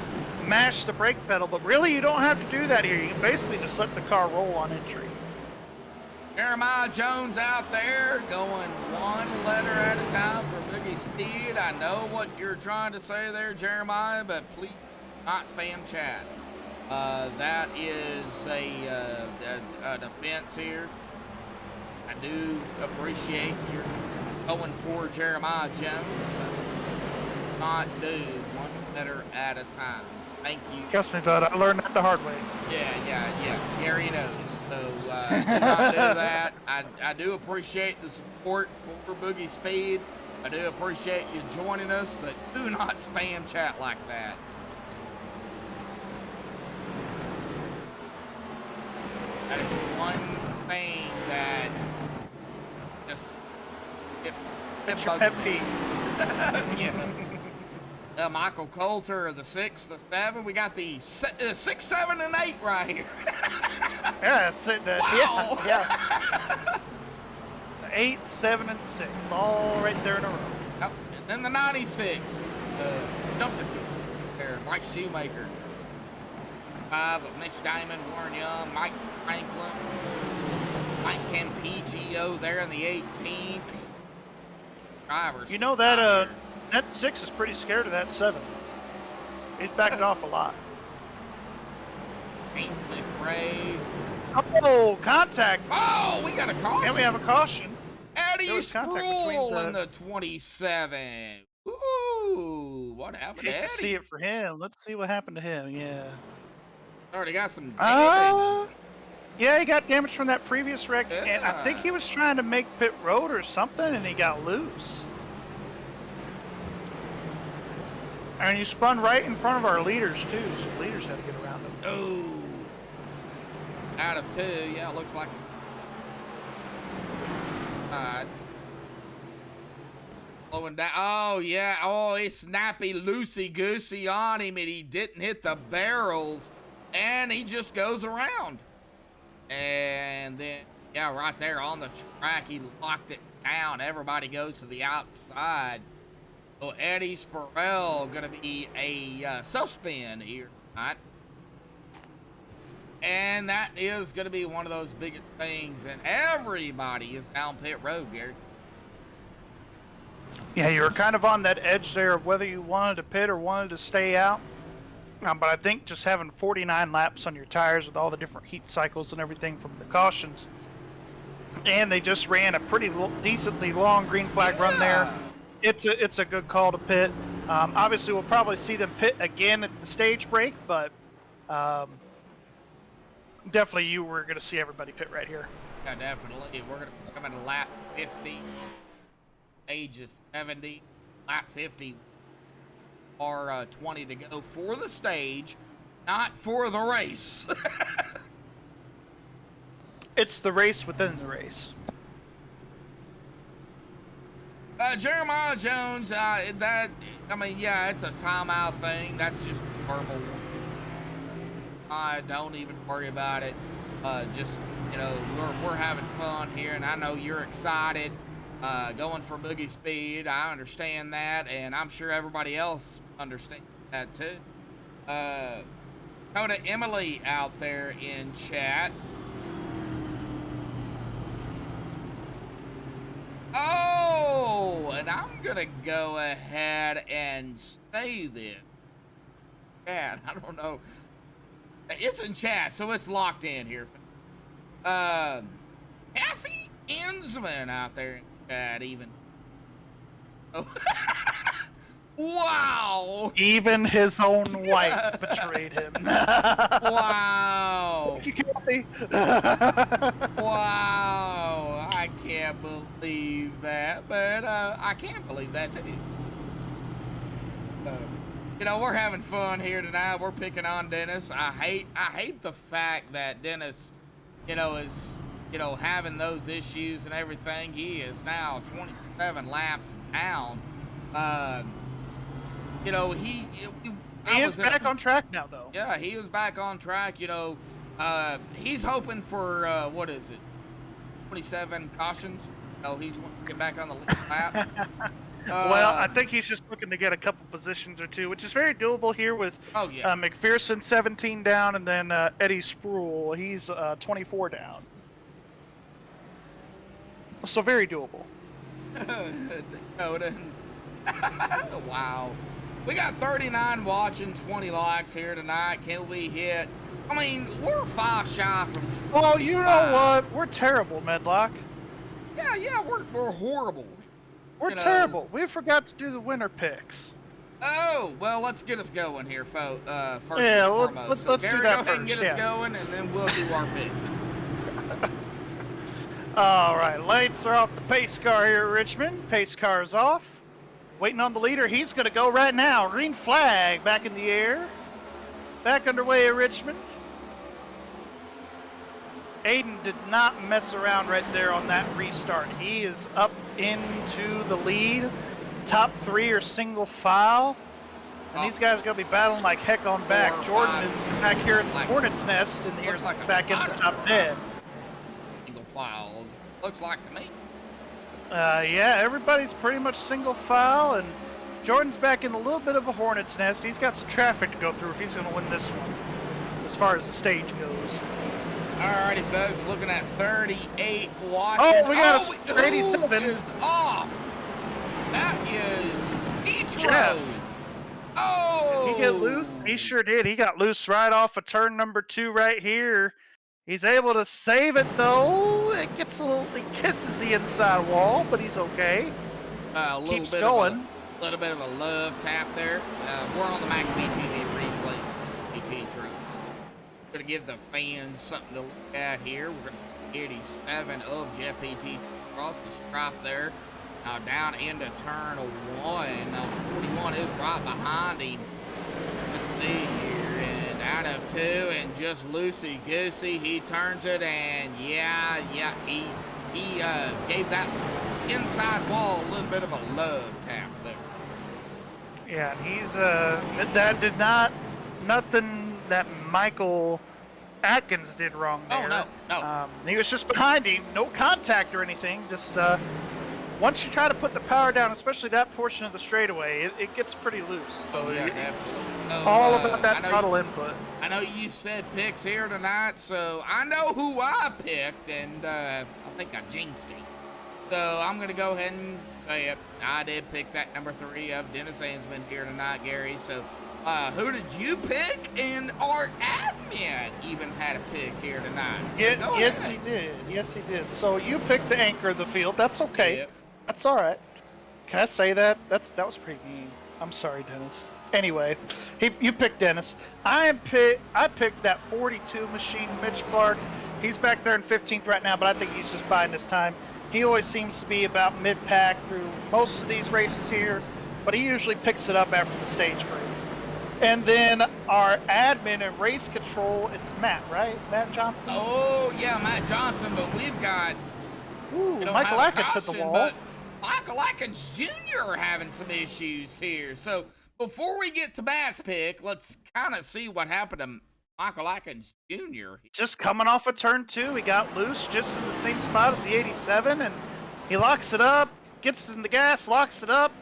mash the brake pedal, but really you don't have to do that here. You can basically just let the car roll on entry. Jeremiah Jones out there going one letter at a time for Boogie Speed. I know what you're trying to say there, Jeremiah, but please not spam chat. That is an offense here. I do appreciate your going for Jeremiah Jones, but not do one letter at a time. Thank you. Trust me, bud. I learned that the hard way. Yeah. Gary knows. So do not do that. I do appreciate the support for Boogie Speed. I do appreciate you joining us, but do not spam chat like that. That is one thing that just It's your pet peeve. yeah. Michael Coulter, the 6, the 7. We got the 6, 7, and 8 right here. Yeah, that's it. Wow. Yeah. 8, 7, and 6, all right there in a row. Yep. And then the 96, jumped it there, Mike Shoemaker. 5, Mitch Diamond, Warren Young, Mike Franklin, Mike Campigio there in the 18. Drivers. You know that that 6 is pretty scared of that 7. He's backed off a lot. Pete McRae. Oh, contact! Oh, we got a caution. And we have a caution. Eddie There was contact Sproul between in the 27. Ooh, what happened to Hate Eddie? to see it for him. Let's see what happened to him. Yeah. Already got some damage. Yeah, he got damage from that previous wreck, and I think Yeah. he was trying to make pit road or something, and he got loose. And he spun right in front of our leaders too, so leaders had to get around him. Oh, out of 2. Yeah, it looks like. Slowing down. Oh yeah. Oh, he snappy loosey goosey on him, and he didn't hit the barrels, and he just goes around. And then, yeah, right there on the track, he locked it down. Everybody goes to the outside. So Eddie Sproul gonna be a self-spin here tonight. And that is gonna be one of those biggest things. And everybody is down pit road, Gary. Yeah, you were kind of on that edge there of whether you wanted to pit or wanted to stay out. But I think just having 49 laps on your tires with all the different heat cycles and everything from the cautions, and they just ran a pretty decently long green flag run there. It's a good call to pit. Obviously, we'll probably see them pit again at the stage break, but definitely you were going to see everybody pit right here. Yeah, definitely. We're going to come in lap 50. Age is 70. Lap 50. Or 20 to go for the stage, not for the race. It's the race within the race. Jeremiah Jones, yeah, it's a timeout thing. That's just normal. I don't even worry about it. Just, we're having fun here, and I know you're excited. Going for Boogie Speed, I understand that, and I'm sure everybody else understands that too. Go to Emily out there in chat. Oh, and I'm gonna go ahead and say this. Chat, I don't know. It's in chat, so it's locked in here. Kathy Insman out there in chat, even. Oh. Wow! Even his own wife betrayed him. Wow! Thank you, Kathy. Wow! I can't believe that, but I can believe that too. We're having fun here tonight. We're picking on Dennis. I hate the fact that Dennis, is, having those issues and everything. He is now 27 laps down. He is back on track now, though. Yeah, he is back on track. He's hoping for, 27 cautions. He's wanting to get back on the lead lap. Well, I think he's just looking to get a couple positions or two, which is very doable here with McPherson 17 down, and then Eddie Sproul, he's 24 down. So very doable. Wow. We got 39 watching, 20 likes here tonight. Can we hit? I mean, we're 5 shy from. Well, you know what? We're terrible, Medlock. Yeah, we're horrible. We're terrible. We forgot to do the winner picks. Oh, well, let's get us going here, folks. First Yeah, and foremost. let's So do Gary, that go ahead and first, get us going, and then we'll do our picks. All right, lights are off the pace car here at Richmond. Pace car is off. Waiting on the leader. He's going to go right now. Green flag back in the air. Back underway at Richmond. Aiden did not mess around right there on that restart. He is up into the lead. Top 3 are single file. And these guys are going to be battling like heck on back. Jordan is back here at the Hornet's Nest and here's back in the top 10. Single file, looks like to me. Yeah, everybody's pretty much single file, and Jordan's back in a little bit of a hornet's nest. He's got some traffic to go through if he's going to win this one, as far as the stage goes. Alrighty, folks, looking at 38 watching. Oh, we got a 87. Is off. That is Each Jeff. Road. Oh! Did he get loose? He sure did. He got loose right off of turn number 2 right here. He's able to save it though. It gets a little, it kisses the inside wall, but he's okay. Keeps going. A little bit of a love tap there. We're on the MaxspeedTV replay. T-Shirts. We're gonna give the fans something to look at here. We're gonna see 87 of Jeff PT across the stripe there. Now down into turn 1. Now 41 is right behind him. Let's see here. Out of 2 and just loosey-goosey, he turns it, and yeah, he gave that inside wall a little bit of a love tap there. Yeah, he's that did not nothing that Michael Atkins did wrong there. Oh no. He was just behind him, no contact or anything. Just once you try to put the power down, especially that portion of the straightaway, it gets pretty loose. So yeah, absolutely. All about that throttle input. I know you said picks here tonight, so I know who I picked, and I think I jinxed him. So I'm going to go ahead and say it. I did pick that number 3 of Dennis Ansman here tonight, Gary. So who did you pick? And our admin even had a pick here tonight. So yes, he did. Yes, he did. So you picked the anchor of the field. That's okay. Yep. That's all right. Can I say that? That was pretty mean. I'm sorry, Dennis. Anyway, you picked Dennis. I picked that 42 machine, Mitch Clark. He's back there in 15th right now, but I think he's just biding his time. He always seems to be about mid-pack through most of these races here, but he usually picks it up after the stage break. And then our admin and race control, it's Matt, right? Matt Johnson? Oh, yeah, Matt Johnson, but we've got... Ooh, Michael Atkins hit the wall. Michael Atkins Jr. having some issues here. So before we get to Matt's pick, let's kind of see what happened to Michael Atkins Jr. Just coming off of turn 2, he got loose just in the same spot as the 87, and he locks it up, gets in the gas, locks it up,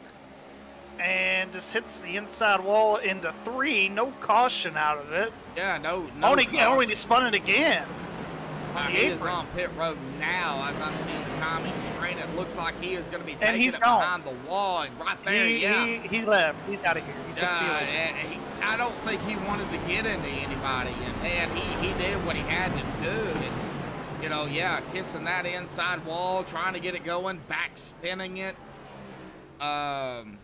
and just hits the inside wall into 3. No caution out of it. Yeah, no. Only he spun it again. He is on pit road now. As I'm seeing the timing screen, it looks like he is going to be taking it behind the wall. And right there, he left. He's out of here. He said, see you later. I don't think he wanted to get into anybody. And he did what he had to do. And, kissing that inside wall, trying to get it going, back spinning it. And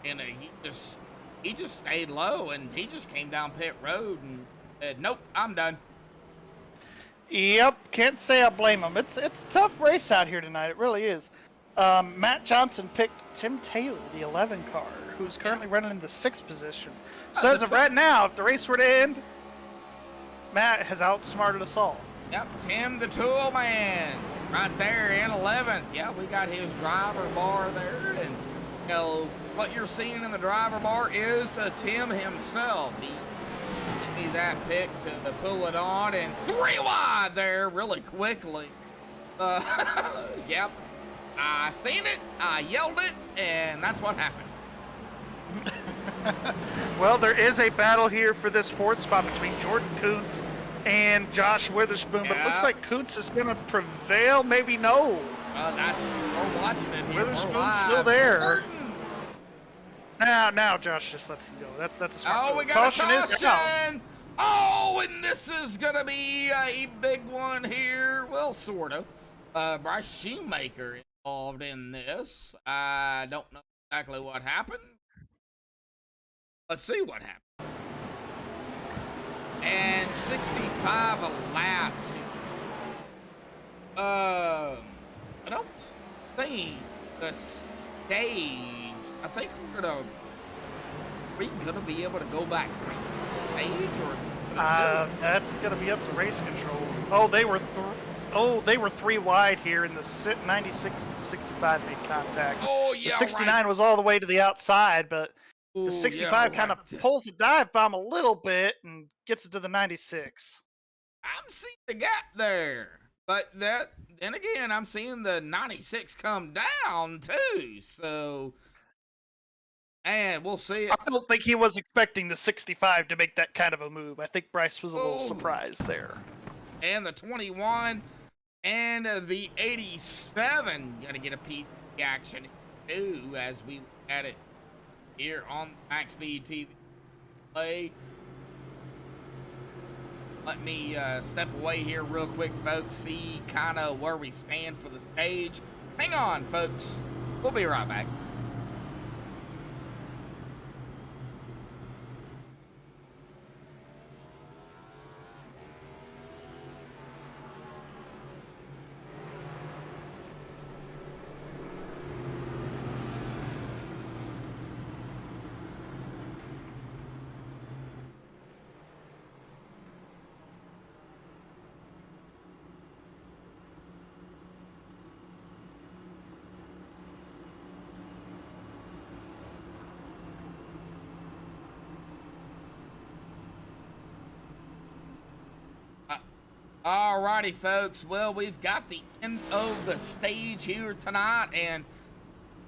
he just stayed low, and he just came down pit road and said, nope, I'm done. Yep, can't say I blame him. It's a tough race out here tonight. It really is. Matt Johnson picked Tim Taylor, the 11 car, who's currently running in the 6th position. So as of right now, if the race were to end, Matt has outsmarted us all. Yep, Tim the Tool Man, right there in 11th. Yeah, we got his driver bar there, and what you're seeing in the driver bar is Tim himself. He gave me that pick to pull it on, and 3 wide there really quickly. Yep, I seen it, I yelled it, and that's what happened. Well, there is a battle here for this 4th spot between Jordan Kuntz and Josh Witherspoon, but it looks like Kuntz is going to prevail. Maybe no. We're watching it here. Witherspoon's still there. Now Josh just lets him go. That's a smart move. We got Caution a is down. caution. Oh, and this is gonna be a big one here. Well, sort of. Bryce Shoemaker involved in this. I don't know exactly what happened. Let's see what happened. And 65 laps. I don't think the stage. I think are we gonna be able to go back stage or? That's gonna be up to race control. Oh, they were 3 wide here in the 96 and 65 made contact. Oh yeah, the 69 right. was all the way to the outside, but Ooh, the 65 yeah, kind of right. pulls the dive bomb a little bit and gets it to the 96. I'm seeing the gap there, but then again, I'm seeing the 96 come down too. So, and we'll see. I don't think he was expecting the 65 to make that kind of a move. I think Bryce was a little surprised there. And the 21 and the 87 gonna get a piece of the action too, as we at it here on MaxspeedTV Play. Let me step away here real quick, folks, see kind of where we stand for the stage. Hang on, folks. We'll be right back. Alrighty, folks. Well, we've got the end of the stage here tonight, and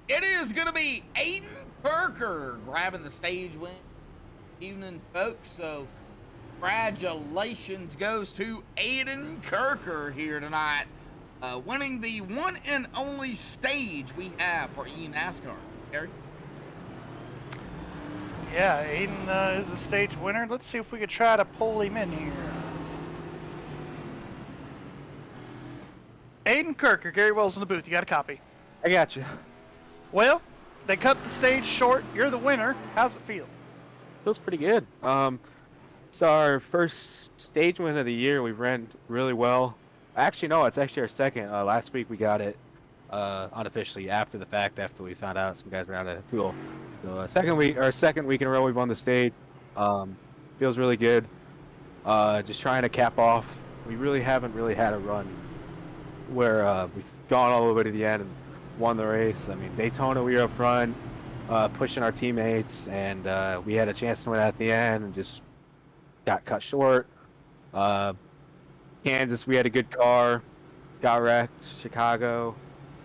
it is going to be Aiden Kirker grabbing the stage win evening, folks. So, congratulations goes to Aiden Kirker here tonight, winning the one and only stage we have for eNascar. Gary? Yeah, Aiden is the stage winner. Let's see if we could try to pull him in here. Aiden Kirker, Gary Wells in the booth. You got a copy? I got you. Well, they cut the stage short. You're the winner. How's it feel? Feels pretty good. It's our first stage win of the year. We've ran really well. Actually, no, it's actually our second. Last week we got it unofficially after the fact, after we found out some guys ran out of fuel. So second week in a row we've won the stage. Feels really good. Just trying to cap off. We really haven't had a run where we've gone all the way to the end and won the race. I mean, Daytona we were up front, pushing our teammates, and we had a chance to win at the end and just got cut short. Kansas, we had a good car, got wrecked. Chicago,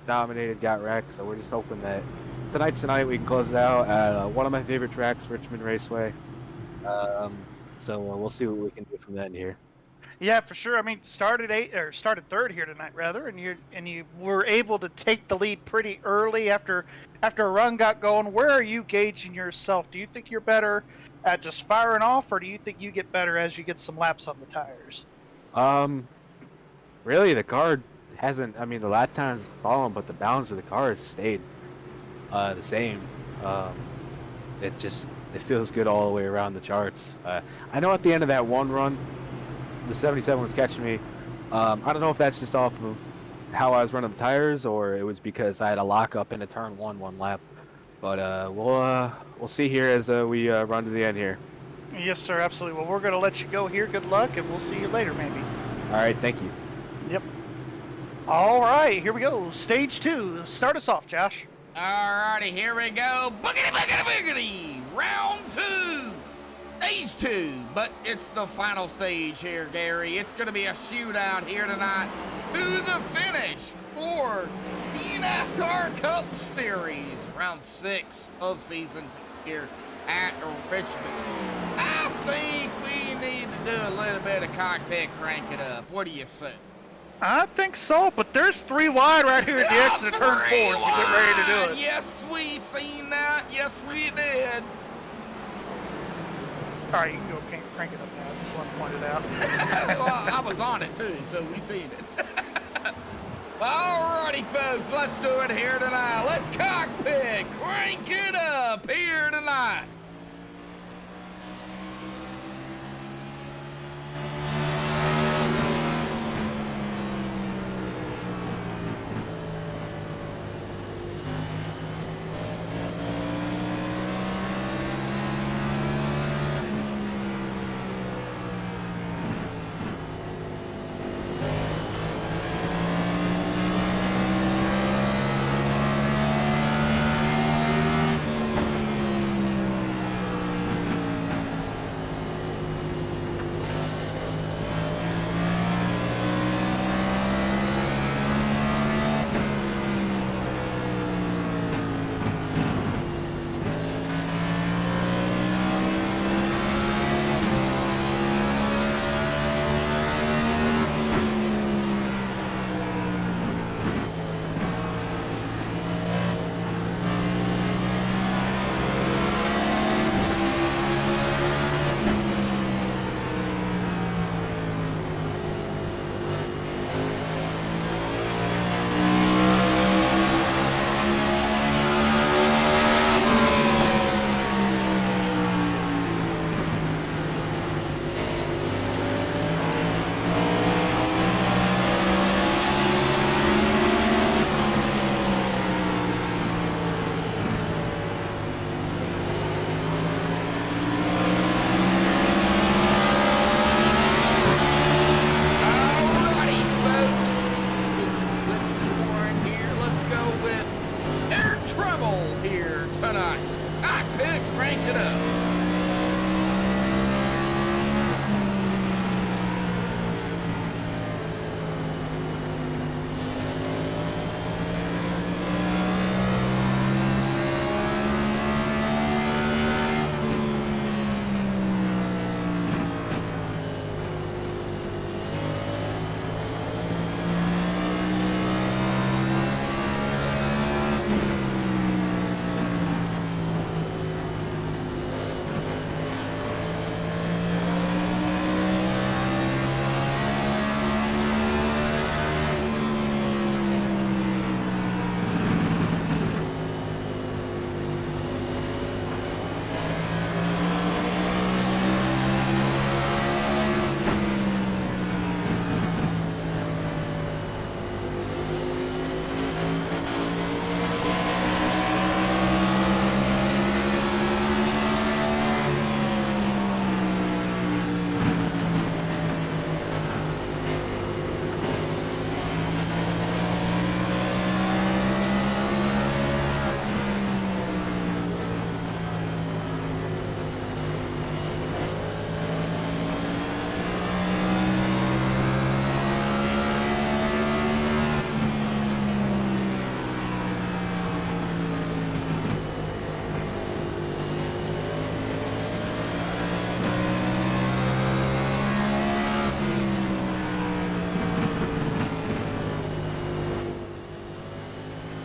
dominated, got wrecked. So we're just hoping that tonight's the night we can close it out at one of my favorite tracks, Richmond Raceway. So we'll see what we can do from then here. Yeah, for sure. I mean, started third here tonight, rather, and you were able to take the lead pretty early after a run got going. Where are you gauging yourself? Do you think you're better at just firing off, or do you think you get better as you get some laps on the tires? Really, the car hasn't. I mean, the lap times fallen, but the balance of the car has stayed the same. It feels good all the way around the charts. I know at the end of that one run, the 77 was catching me. I don't know if that's just off of how I was running the tires, or it was because I had a lockup in a turn one lap. But we'll see here as we run to the end here. Yes, sir, absolutely. Well, we're going to let you go here. Good luck, and we'll see you later, maybe. All right, thank you. Yep. All right, here we go. Stage 2. Start us off, Josh. Alrighty, here we go. Boogity, boogity, boogity. Round 2. Stage 2. But it's the final stage here, Gary. It's going to be a shootout here tonight to the finish for the eNascar Cup Series. Round 6 of Season 2 here at Richmond. I think we need to do a little bit of cockpit crank it up. What do you say? I think so, but there's 3 wide right here at the exit of turn 4 as you get ready to do it. Yes, we seen that. Yes, we did. All right, you can go crank it up now. I just want to point it out. Well, I was on it too, so we seen it. Alrighty, folks, let's do it here tonight. Let's cockpit crank it up here tonight.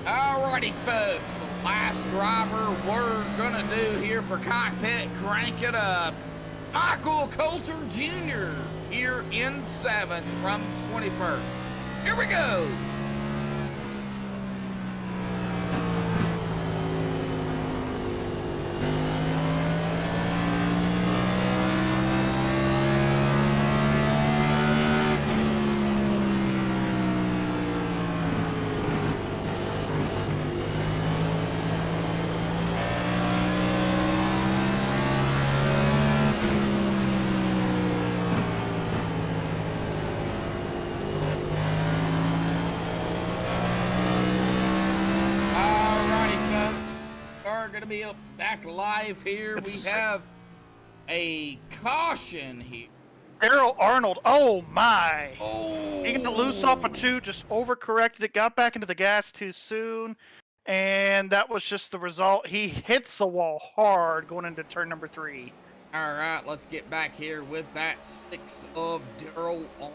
Alrighty, folks, the last driver we're gonna do here for cockpit crank it up, Michael Coulter Jr. here in 7th from 21st. Here we go. Going to be back live here. We have a caution here. Daryl Arnold, oh my! Oh, He got loose off of 2, just overcorrected it, got back into the gas too soon, and that was just the result. He hits the wall hard going into turn number 3. All right, let's get back here with that 6 of Daryl Arnold.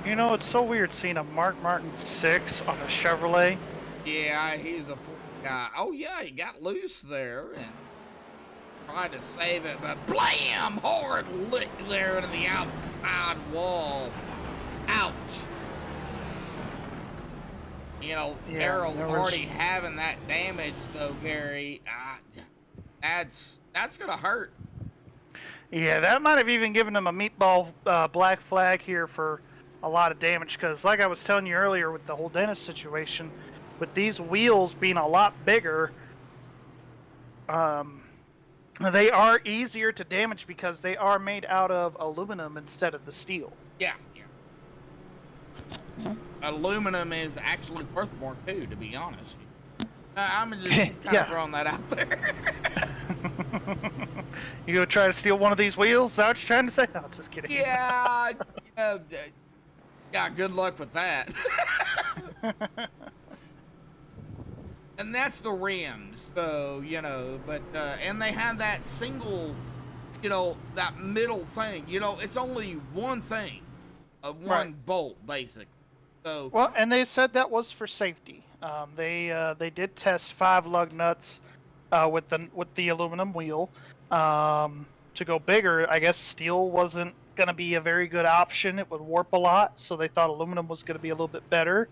You know, it's so weird seeing a Mark Martin 6 on a Chevrolet. Yeah, he's a guy. Oh yeah, he got loose there and tried to save it, but blam! Hard lick there into the outside wall. Ouch. You know, Yeah, Daryl there was- already having that damage though, Gary. That's gonna hurt. Yeah, that might have even given him a meatball black flag here for a lot of damage, because like I was telling you earlier with the whole Dennis situation, with these wheels being a lot bigger, they are easier to damage because they are made out of aluminum instead of the steel. Yeah. Aluminum is actually worth more too, to be honest. I'm just kind Yeah. of throwing that out there. You gonna try to steal one of these wheels? Is that what you're trying to say? No, just kidding. Yeah, good luck with that. And that's the rims, so, you know, but, and they have that single, you know, that middle thing, you know, it's only one thing, one Right. bolt, basically. So, Well, and they said that was for safety. They did test 5 lug nuts with the aluminum wheel. To go bigger, I guess steel wasn't going to be a very good option. It would warp a lot, so they thought aluminum was going to be a little bit better.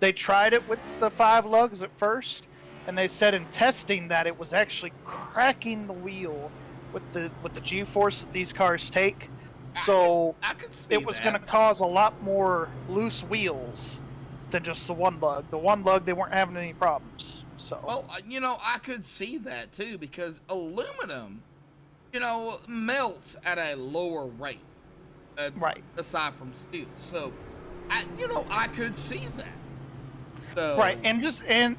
They tried it with the 5 lugs at first, and they said in testing that it was actually cracking the wheel with the G-force that these cars take. So I could see it was that. going to cause a lot more loose wheels than just the 1 lug. The 1 lug, they weren't having any problems. So. Well, you know, I could see that too, because aluminum, you know, melts at a lower rate. Right. Aside from steel. So, I could see that. So, Right, and just and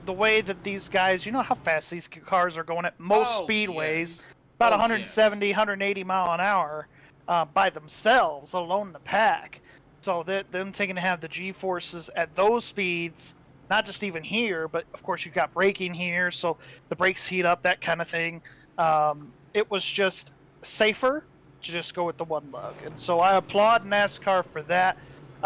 the way that these guys, you know how fast these cars are going at most Oh, speedways, yes. about Oh, 170, 180 mile an hour by themselves, alone in the pack. So that them taking to have the G-forces at those speeds, not just even here, but of course you've got braking here, so the brakes heat up, that kind of thing. It was just safer to just go with the 1 lug, and so I applaud NASCAR for that.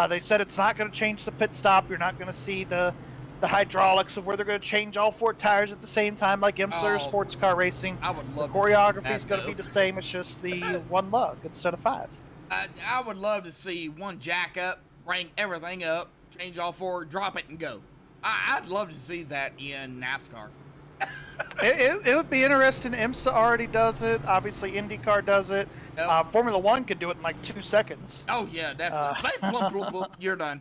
They said it's not going to change the pit stop. You're not going to see the hydraulics of where they're going to change all 4 tires at the same time like IMSA or Oh, sports car racing. I would The love choreography is to going to be the same. It's just the 1 lug instead of 5. I would love to see one jack up, bring everything up, change all 4, drop it, and go. I'd love to see that in NASCAR. It would be interesting. IMSA already does it. Obviously, IndyCar does it. Yep. Formula 1 could do it in like 2 seconds. Oh yeah, definitely. Blump, blump, blump, you're done.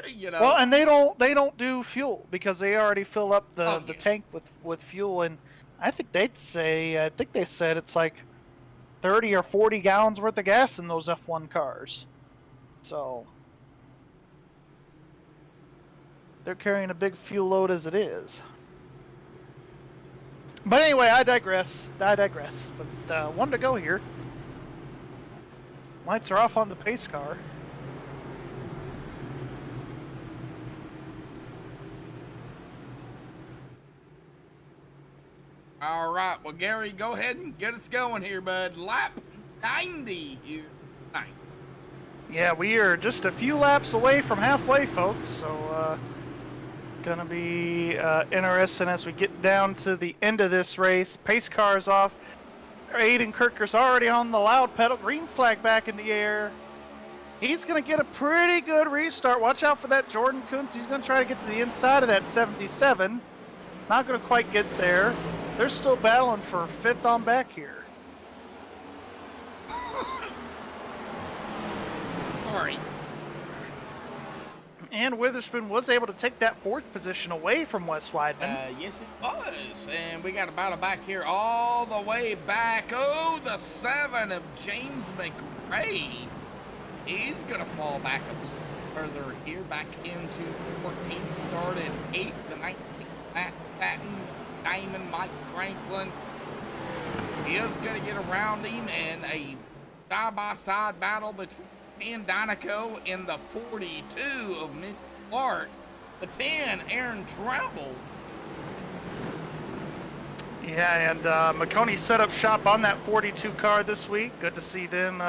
You know. Well, and they don't do fuel because they already fill up the yeah. tank with fuel, and I think they said it's like 30 or 40 gallons worth of gas in those F1 cars. So they're carrying a big fuel load as it is. But anyway, I digress. But one to go here. Lights are off on the pace car. All right, well, Gary, go ahead and get us going here, bud. Lap 90 here tonight. Yeah, we are just a few laps away from halfway, folks. So gonna be interesting as we get down to the end of this race. Pace car's off. Aiden Kirker's already on the loud pedal. Green flag back in the air. He's going to get a pretty good restart. Watch out for that Jordan Kuntz. He's going to try to get to the inside of that 77. Not going to quite get there. They're still battling for 5th on back here. Sorry. And Witherspoon was able to take that 4th position away from Wes Weidman. Yes, it was. And we got a battle back here all the way back. Oh, the 7 of James McRae. He's going to fall back a little further here, back into 14. Started 8 to 19. Matt Staton, Diamond, Mike Franklin. He is going to get around him in a side-by-side battle between Dan Donico in the 42 of Mitch Clark. The 10, Aaron Trammell. Yeah, and McConey set up shop on that 42 car this week. Good to see them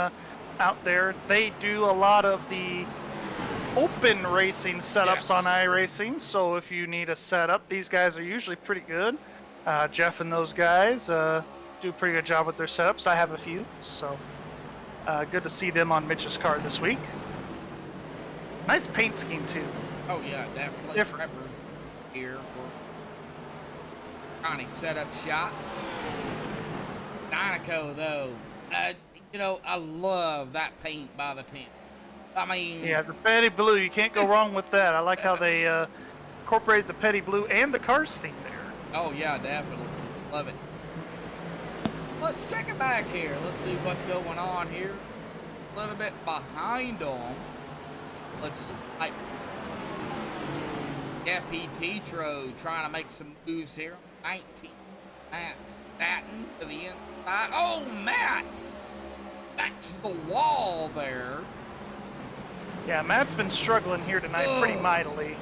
out there. They do a lot of the open racing setups Yes. on iRacing, so if you need a setup, these guys are usually pretty good. Jeff and those guys do a pretty good job with their setups. I have a few, so good to see them on Mitch's car this week. Nice paint scheme too. Oh yeah, definitely. Different. Preppers here for Connie setup shot. Dynaco though, you know, I love that paint by the tent. I mean, Yeah, the petty blue, you can't go wrong with that. I like how they incorporated the petty blue and the cars theme there. oh yeah, definitely. Love it. Let's check it back here. Let's see what's going on here. A little bit behind on. Let's like FPT trying to make some moves here. 19. Matt Staten to the inside. Oh, Matt! Back to the wall there. Yeah, Matt's been struggling here tonight pretty Ugh. mightily.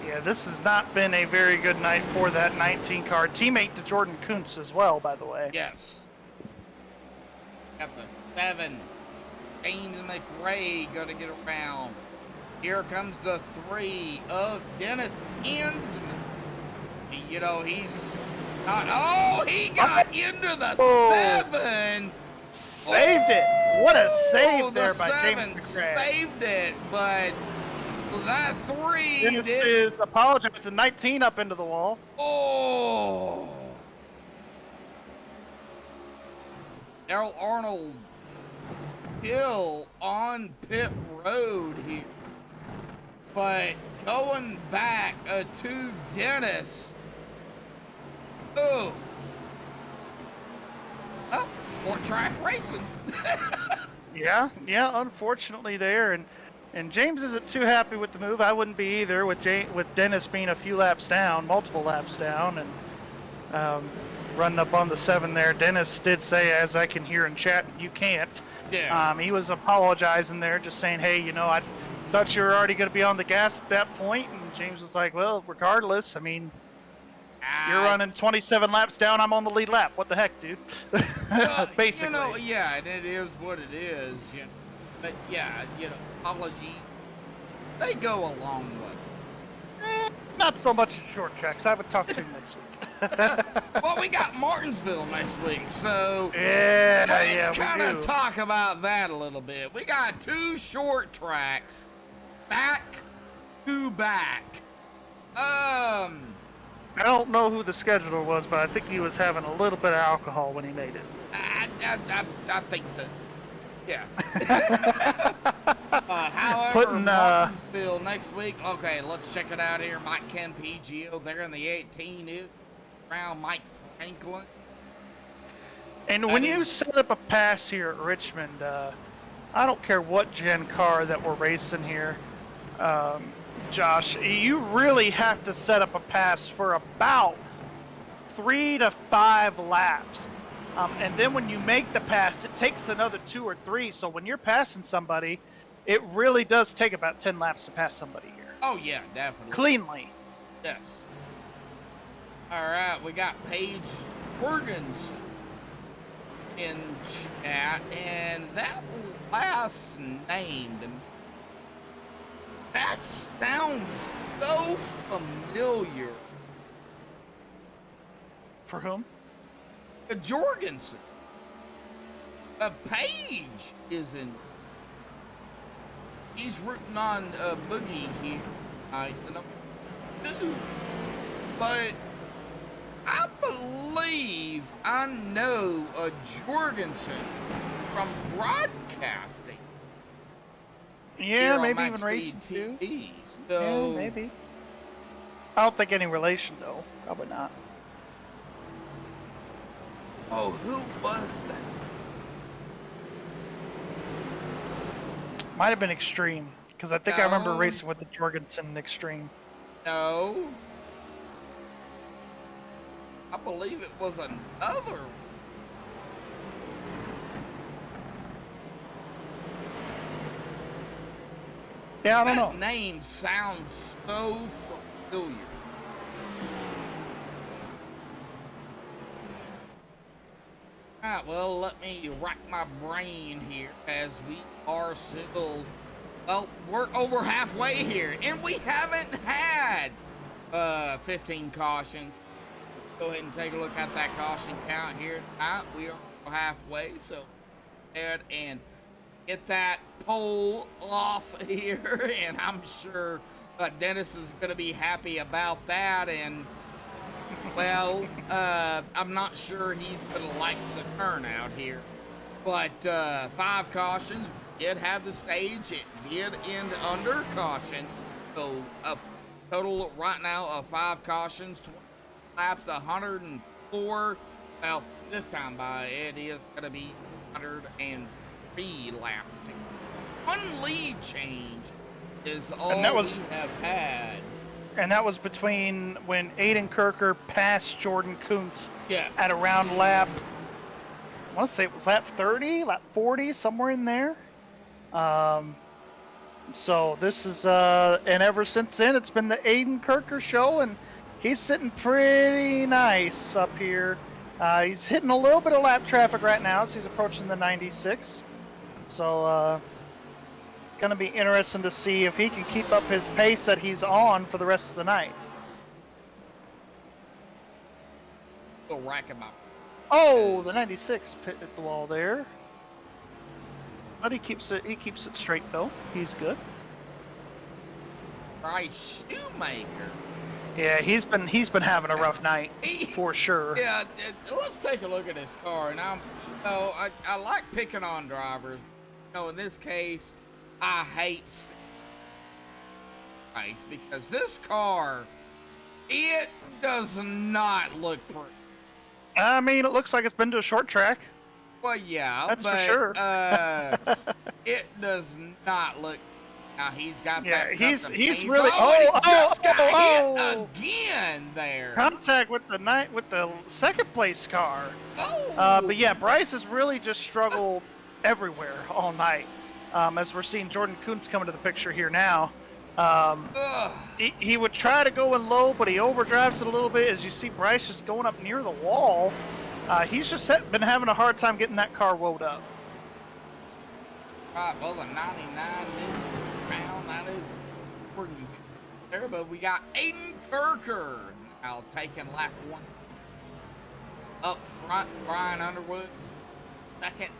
Yeah, this has not been a very good night for that 19 car. Teammate to Jordan Kuntz as well, by the way. Yes. Got the 7. James McRae going to get around. Here comes the 3 of Dennis Ensman. You know, he's not. Oh, he got into the 7. Saved it. What a save Oh, there the by 7 James McRae. saved it, but that 3 Dennis did. is apologizing. 19 up into the wall. Oh. Daryl Arnold still on pit road here. But going back to Dennis. Oh. Oh, more track racing. Yeah, unfortunately there, and James isn't too happy with the move. I wouldn't be either with Dennis being a few laps down, multiple laps down, and running up on the 7 there. Dennis did say, as I can hear in chat, you can't. Yeah. He was apologizing there, just saying, hey, you know, I thought you were already going to be on the gas at that point, and James was like, well, regardless, I mean, you're running 27 laps down, I'm on the lead lap. What the heck, dude? Basically. You know, yeah, and it is what it is. You know. But yeah, you know, apology, they go a long way. Not so much short tracks. I would talk to him next week. Well, we got Martinsville next week, so Yeah, let's we kind of do. talk about that a little bit. We got 2 short tracks, back to back. I don't know who the scheduler was, but I think he was having a little bit of alcohol when he made it. I think so. Yeah. However, Putting, Martinsville next week. Okay, let's check it out here. Mike Campigio there in the 18 around Mike Franklin. And when you set up a pass here at Richmond, I don't care what gen car that we're racing here, Josh, you really have to set up a pass for about 3 to 5 laps. And then when you make the pass, it takes another 2 or 3. So when you're passing somebody, it really does take about 10 laps to pass somebody here. Oh yeah, definitely. Cleanly. Yes. All right, we got Paige Jorgensen in chat, and that last name, that sounds so familiar. For whom? Jorgensen. Paige is in. He's rooting on Boogie here. But I believe I know a Jorgensen from broadcasting. Yeah, here on maybe even MaxspeedTV. racing too. So Yeah, maybe. I don't think any relation though. Probably not. Oh, who was that? Might have been Extreme, because I think I remember No. racing with the Jorgensen Extreme. No. I believe it was another. Yeah, I don't know. That name sounds so familiar. Alright, well, let me rack my brain here as we are still, well, we're over halfway here, and we haven't had 15 cautions. Go ahead and take a look at that caution count here tonight. We are halfway, so go ahead and get that poll off here, and I'm sure Dennis is going to be happy about that, and well, I'm not sure he's going to like the turnout here, but 5 cautions did have the stage. It did end under caution, so a total right now of 5 cautions, 20 laps, 104. Well, this time by it is going to be 103 laps. One lead change is all we have had. And that was between when Aiden Kirker passed Jordan Kuntz Yes. at around lap, I want to say it was lap 30, lap 40, somewhere in there. So this is, and ever since then, it's been the Aiden Kirker show, and he's sitting pretty nice up here. He's hitting a little bit of lap traffic right now as he's approaching the 96. So, going to be interesting to see if he can keep up his pace that he's on for the rest of the night. Still racking my. Oh, the 96 pit at the wall there. But he keeps it straight though. He's good. Bryce Shoemaker. Yeah, he's been having a rough night for sure. Yeah, let's take a look at this car. And I like picking on drivers. In this case, I hate Bryce because this car, it does not look pretty. I mean, it looks like it's been to a short track. Well, yeah, That's but, for sure. it does not look. Now he's got Yeah, that. he's custom really. paint. He just got hit again there. Contact with the second place car. Oh. But yeah, Bryce has really just struggled everywhere all night. As we're seeing Jordan Kuntz coming to the picture here now. He would try to go in low, but he overdrives it a little bit. As you see Bryce just going up near the wall. He's just been having a hard time getting that car woed up. Right, well, the 99 round, that is pretty good there, but we got Aiden Kirker now taking lap 1. Up front, Brian Underwood. Second,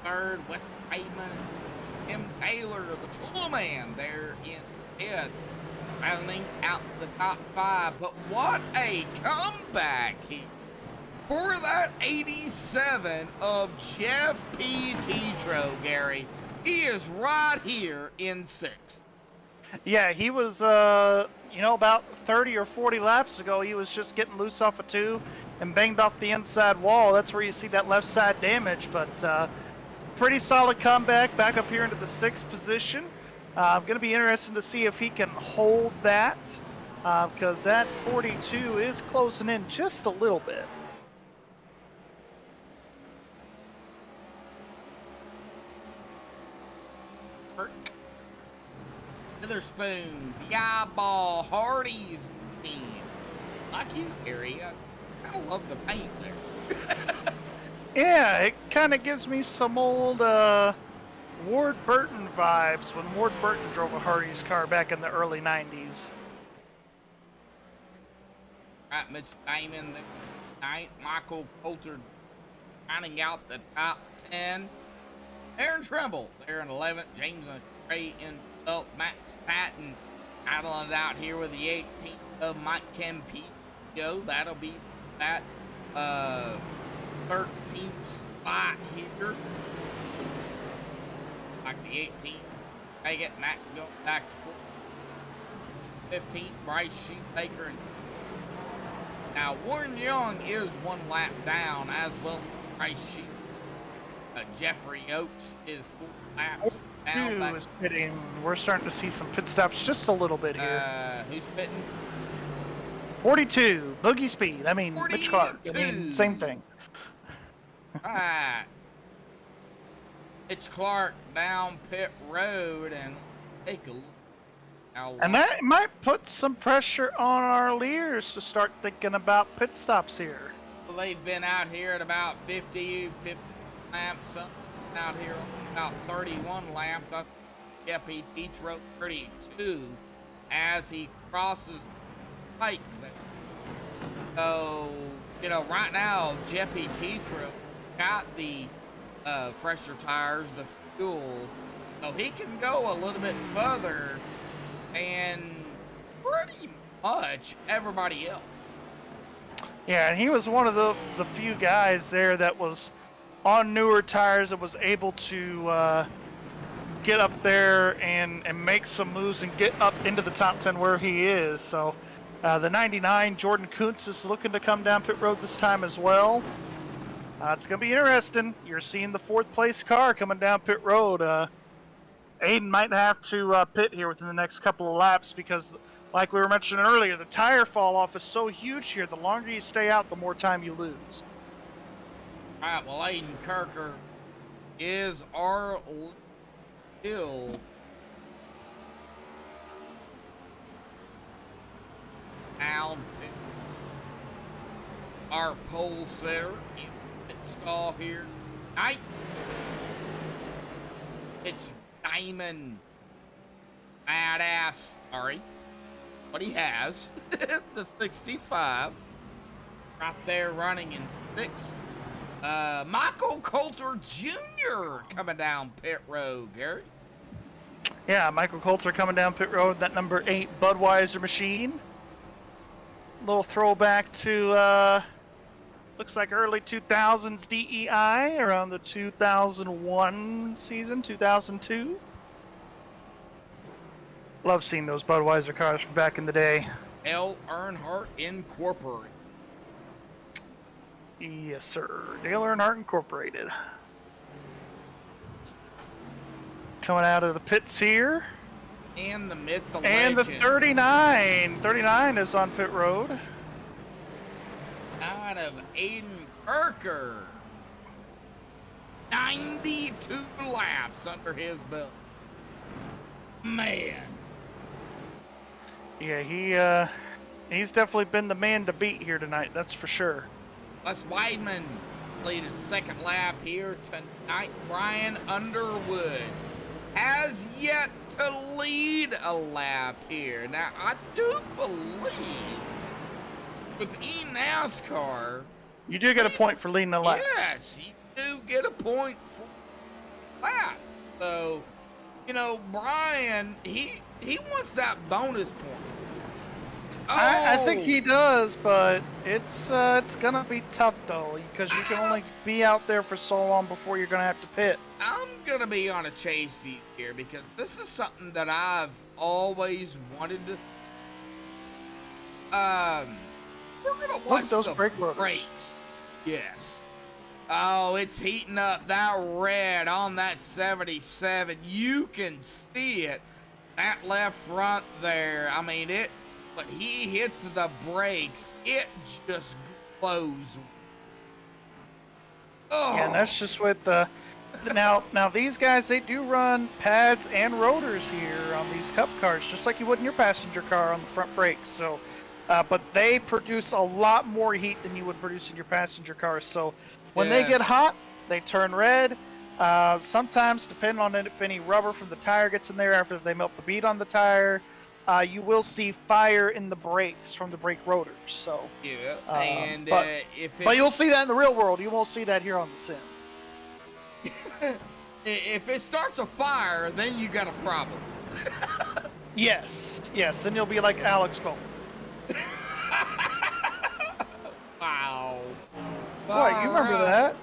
third, Wes Payman, Tim Taylor, the tool man there in fifth, rounding out the top 5. But what a comeback here for that 87 of Jeff P. Tetro, Gary. He is right here in 6th. Yeah, he was, about 30 or 40 laps ago, he was just getting loose off of 2 and banged off the inside wall. That's where you see that left side damage, but pretty solid comeback back up here into the 6th position. Going to be interesting to see if he can hold that, because that 42 is closing in just a little bit. Witherspoon, the eyeball, Hardy's team. Like you, Gary. I kind of love the paint there. Yeah, it kind of gives me some old Ward Burton vibes when Ward Burton drove a Hardy's car back in the early 90s. Right, Mitch Damon, the 9th. Michael Coulter rounding out the top 10. Aaron Trimble there in 11th. James Gray in 12th. Matt Staton battling it out here with the 18th of Mike Campillo. That'll be that 13th spot here. Like the 18th. Take it. Matt going back to 15th. Bryce Shoemaker. Now, Warren Young is 1 lap down, as well as Bryce Shoemaker. Jeffrey Oates is 4 laps down. Is pitting. We're starting to see some pit stops just a little bit here. Who's pitting? 42, Boogie Speed. I mean, Mitch Clark. I mean, same thing. Alright. Mitch Clark down pit road, and take a look. And that might put some pressure on our leaders to start thinking about pit stops here. they've been out here at about 50 laps, something out here about 31 laps. That's Jeppy Petro 32 as he crosses the pike there. So, you know, right now, Jeppy Petro got the fresher tires, the fuel, so he can go a little bit further than pretty much everybody else. Yeah, and he was one of the few guys there that was on newer tires that was able to get up there and make some moves and get up into the top 10 where he is. So the 99, Jordan Kuntz, is looking to come down pit road this time as well. It's going to be interesting. You're seeing the 4th place car coming down pit road. Aiden might have to pit here within the next couple of laps because, like we were mentioning earlier, the tire fall off is so huge here. The longer you stay out, the more time you lose. All right, well, Aiden Kirker is our hill. Now, our pole setter in stall here. Night. It's Diamond Badass. Sorry. What he has. The 65. Right there running in 6th. Michael Coulter Jr. coming down pit road, Gary. Yeah, Michael Coulter coming down pit road, that number 8 Budweiser machine. Little throwback to, looks like early 2000s DEI, around the 2001 season, 2002. Love seeing those Budweiser cars from back in the day. L. Earnhardt Incorporated. Yes, sir. Dale Earnhardt Incorporated. Coming out of the pits here. And the myth, the and legend. The 39. 39 is on pit road. Out of Aiden Kirker. 92 laps under his belt. Man. Yeah, he's definitely been the man to beat here tonight, that's for sure. Les Weidman lead his 2nd lap here tonight. Brian Underwood has yet to lead a lap here. Now, I do believe with eNascar, you do get a point for leading a lap. Yes, you do get a point for laps. So, you know, Brian, he wants that bonus point. I think he does, but it's gonna be tough though, because you can only be out there for so long before you're gonna have to pit. I'm gonna be on a chase feed here because this is something that I've always wanted to. We're gonna watch those the brake rotors. brakes. Yes. Oh, it's heating up. That red on that 77. You can see it. That left front there. I mean it. But he hits the brakes, it just glows. Oh. Yeah, and that's just with the now these guys, they do run pads and rotors here on these Cup cars, just like you would in your passenger car on the front brakes. So, but they produce a lot more heat than you would produce in your passenger cars. So, when they get hot, they turn red. Sometimes, depending on if any rubber from the tire gets in there after they melt the bead on the tire. You will see fire in the brakes from the brake rotors. So yeah, and but you'll see that in the real world. You won't see that here on the sim. If it starts a fire, then you got a problem. Yes, then you'll be like Alex Bowman. Wow. Boy, you remember that?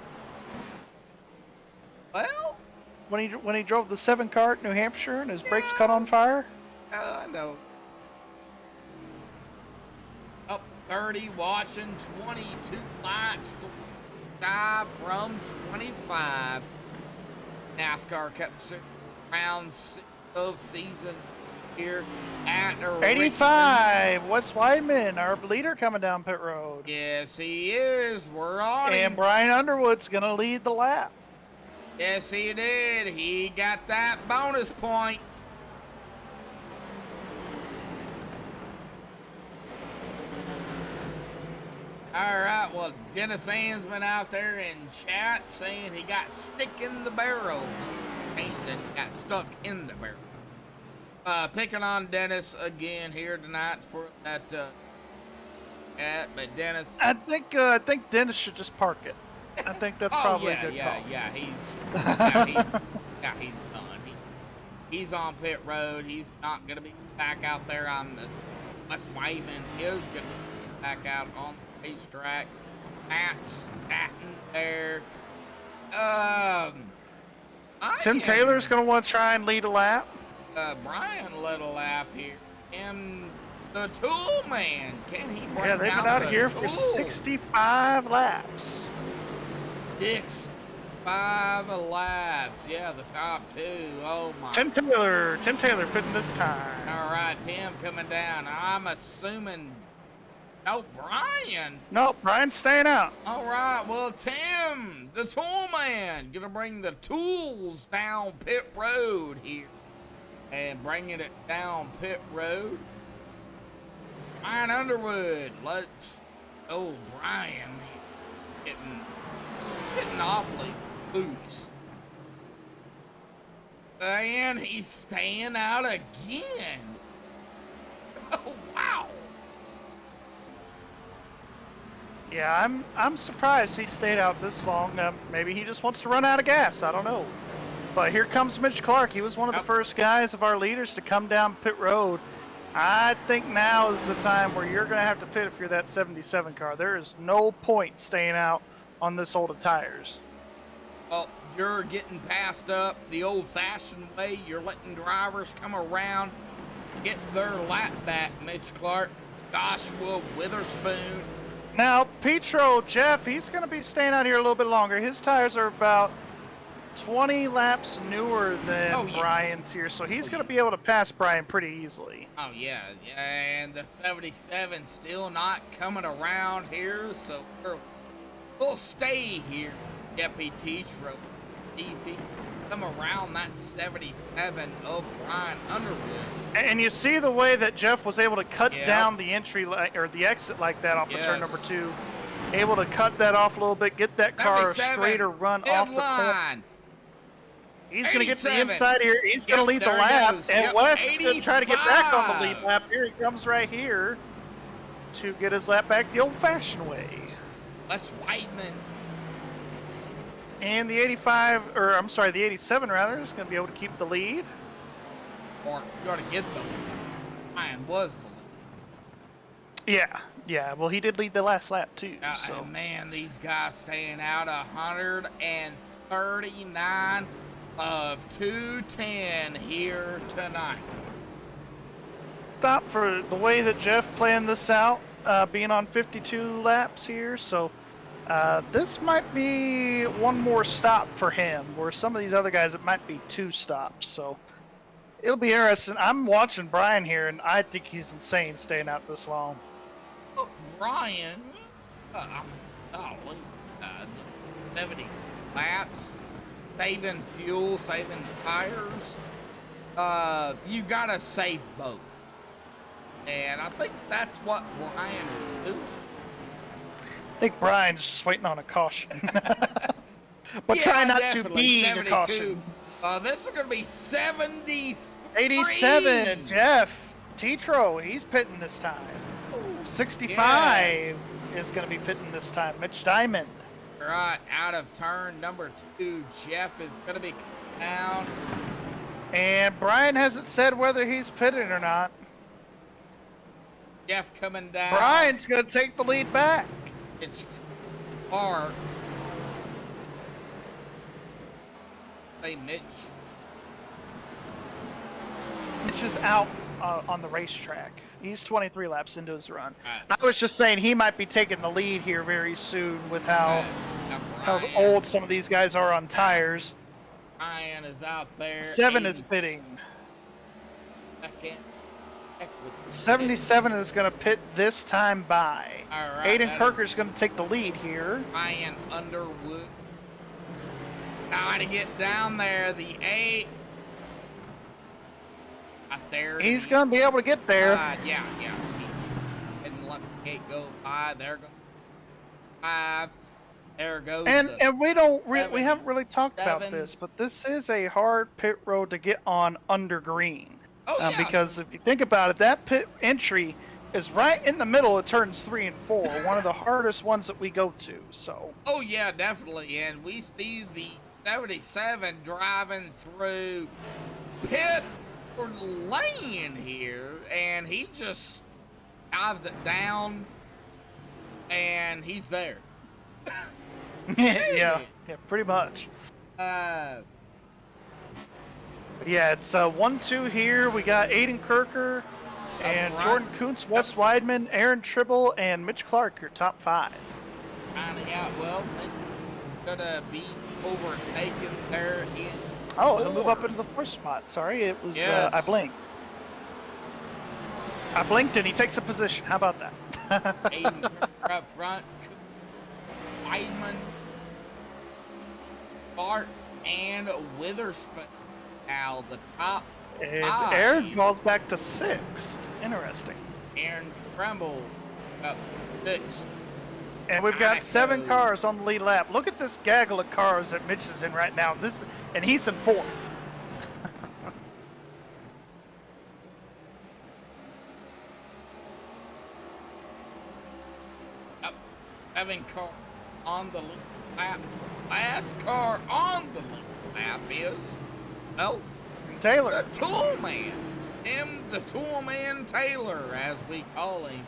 Well, when he drove the 7 car at New Hampshire and his brakes caught on fire. I know. Up 30, watching 22 laps, 5 from 25. NASCAR Cup Series, round 6 of season here at 85. Wes Weidman, our leader, coming down pit road. Yes, he is. We're on him. And Brian Underwood's gonna lead the lap. Yes, he did. He got that bonus point. All right, well, Dennis Ann's been out there in chat saying he got stick in the barrel. He got stuck in the barrel. Picking on Dennis again here tonight for that. But Dennis. I think Dennis should just park it. I think that's probably a good call. He's done. He's on pit road. He's not gonna be back out there on this. Wes Wayman is gonna be back out on the racetrack. Matt's batting there. Tim Taylor's gonna want to try and lead a lap. Brian led a lap here, and the Tool Man, can he bring Yeah, they've been out here for 65 laps. 65 laps. Yeah, the top two. Oh my. Tim Taylor pitting this time. All right, Tim coming down. I'm assuming. No, Brian. No, Brian's staying out. All right, well, Tim, the Tool Man, gonna bring the tools down pit road here, and bringing it down pit road. Brian Underwood, let's. Oh, Brian, hitting awfully loose. And he's staying out again. Oh, wow. Yeah, I'm surprised he stayed out this long. Maybe he just wants to run out of gas. I don't know. But here comes Mitch Clark. He was one of the first guys of our leaders to come down pit road. I think now is the time where you're going to have to pit if you're that 77 car. There is no point staying out on this old of tires. Well, you're getting passed up the old-fashioned way. You're letting drivers come around, get their lap back, Mitch Clark, Joshua Witherspoon. Now, Petro, Jeff, he's going to be staying out here a little bit longer. His tires are about 20 laps newer than Brian's here, so he's going to be able to pass Brian pretty easily. Oh, yeah, and the 77 still not coming around here, so we'll stay here. Deputy Tetro, Easy, come around that 77 of Brian Underwood. And you see the way that Jeff was able to cut down the entry or the exit like that off of turn number 2. Able to cut that off a little bit, get that car a straighter run off the corner. He's going to get to the inside here. He's going to lead the lap. And Wes is going to try to get back on the lead lap. Here he comes right here to get his lap back the old-fashioned way. Wes Whiteman. And the 85, or I'm sorry, the 87 rather, is going to be able to keep the lead. Or going to get the lead. Brian was the lead. Yeah. Well, he did lead the last lap too. So. And man, these guys staying out 139 of 210 here tonight. Stop for the way that Jeff planned this out, being on 52 laps here. So this might be one more stop for him, where some of these other guys, it might be 2 stops. So it'll be interesting. I'm watching Brian here, and I think he's insane staying out this long. Oh, Brian, 70 laps, saving fuel, saving tires. You gotta save both, and I think that's what Brian is doing. I think Brian's just waiting on a caution. But try not to be a caution. This is going to be 73. 87, Jeff. Tetro, he's pitting this time. 65 is going to be pitting this time. Mitch Diamond. Right, out of turn number 2, Jeff is going to be down. And Brian hasn't said whether he's pitting or not. Jeff coming down. Brian's going to take the lead back. It's Clark. Hey, Mitch. Mitch is out on the racetrack. He's 23 laps into his run. I was just saying he might be taking the lead here very soon with how old some of these guys are on tires. Brian is out there. 7 is pitting. Second. 77 is going to pit this time by. All right, Aiden Kirker's going to take the lead here. Brian Underwood. Trying to get down there. The 8. There. He's going to be able to get there. Yeah. Didn't let the gate go by. They're going. 5. There goes And the we haven't really talked about 77. this, but this is a hard pit road to get on under green. Oh, yeah. Because if you think about it, that pit entry is right in the middle of turns 3 and 4, one of the hardest ones that we go to. So. Oh, yeah, definitely. And we see the 77 driving through pit lane here, and he just dives it down, and he's there. yeah, pretty much. Uh, Yeah, it's 1-2 here. We got Aiden Kirker and front. Jordan Kuntz, Wes Weidman, Aaron Tribble, and Mitch Clark, your top 5. finding out, well, it's gonna be overtaken there in Oh, it'll move 4. up into the 4th spot. Sorry, it was, Yes. I blinked. I blinked and he takes a position. How about that? Aiden Kirker up front, Weidman, Clark, and Witherspoon. Now the top 5. And Aaron falls back to 6th. Interesting. Aaron Tremble up 6th. And we've got 7 cars on the lead lap. Look at this gaggle of cars that Mitch is in right now. And he's in 4th. Up 7 car on the lead lap. Last car on the lead lap is, well, Taylor. the Tool Man. The Tool Man Taylor, as we call him.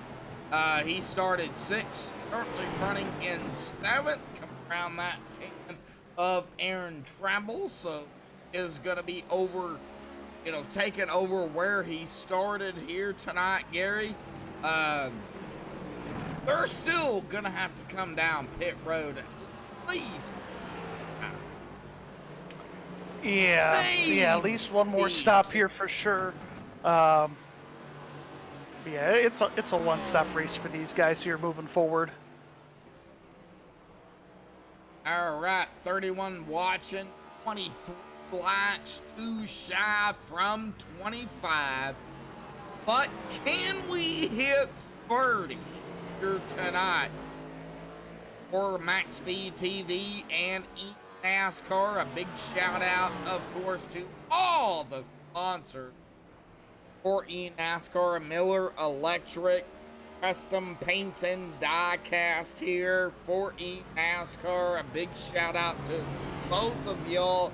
He started 6th, currently running in 7th, coming around that 10 of Aaron Tramble, so is going to be over, taking over where he started here tonight, Gary. They're still going to have to come down pit road at least. Yeah, at least one more stop here for sure. Yeah, it's a one-stop race for these guys here moving forward. All right, 31 watching, 23 laps, 2 shy from 25. But can we hit 30 here tonight for MaxspeedTV and eNascar? A big shout out, of course, to all the sponsors for eNascar: Miller Electric, Custom Paints and Die Cast here for eNascar. A big shout out to both of y'all.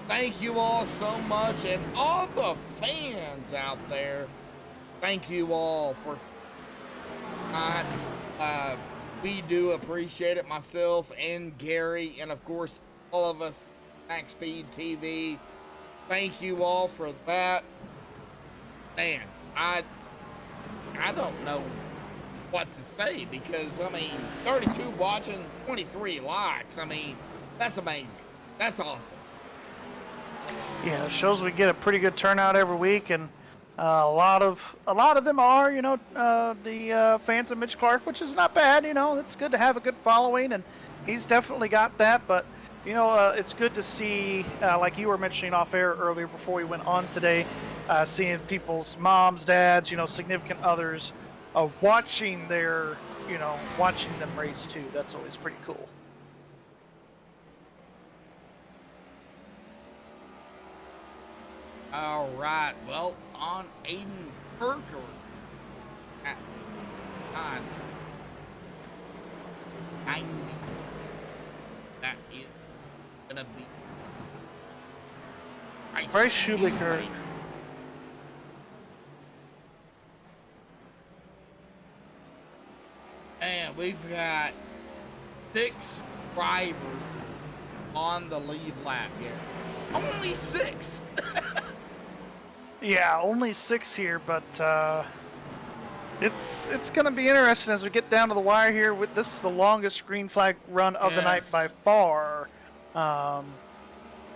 Thank you all so much, and all the fans out there. Thank you all for we do appreciate it, myself and Gary, and of course all of us MaxspeedTV. Thank you all for that. Man, I don't know what to say, because 32 watching, 23 likes. That's amazing. That's awesome. Yeah, it shows we get a pretty good turnout every week, and a lot of them are, the fans of Mitch Clark, which is not bad. It's good to have a good following, and he's definitely got that. But it's good to see, like you were mentioning off air earlier before we went on today, seeing people's moms, dads, significant others, watching watching them race too. That's always pretty cool. All right, well, on Aiden Kirker at 90. That is gonna be Bryce Schuliker. And we've got 6 drivers on the lead lap here. Only 6. Yeah, only 6 here, but it's going to be interesting as we get down to the wire here. This is the longest green flag run of the night by far, and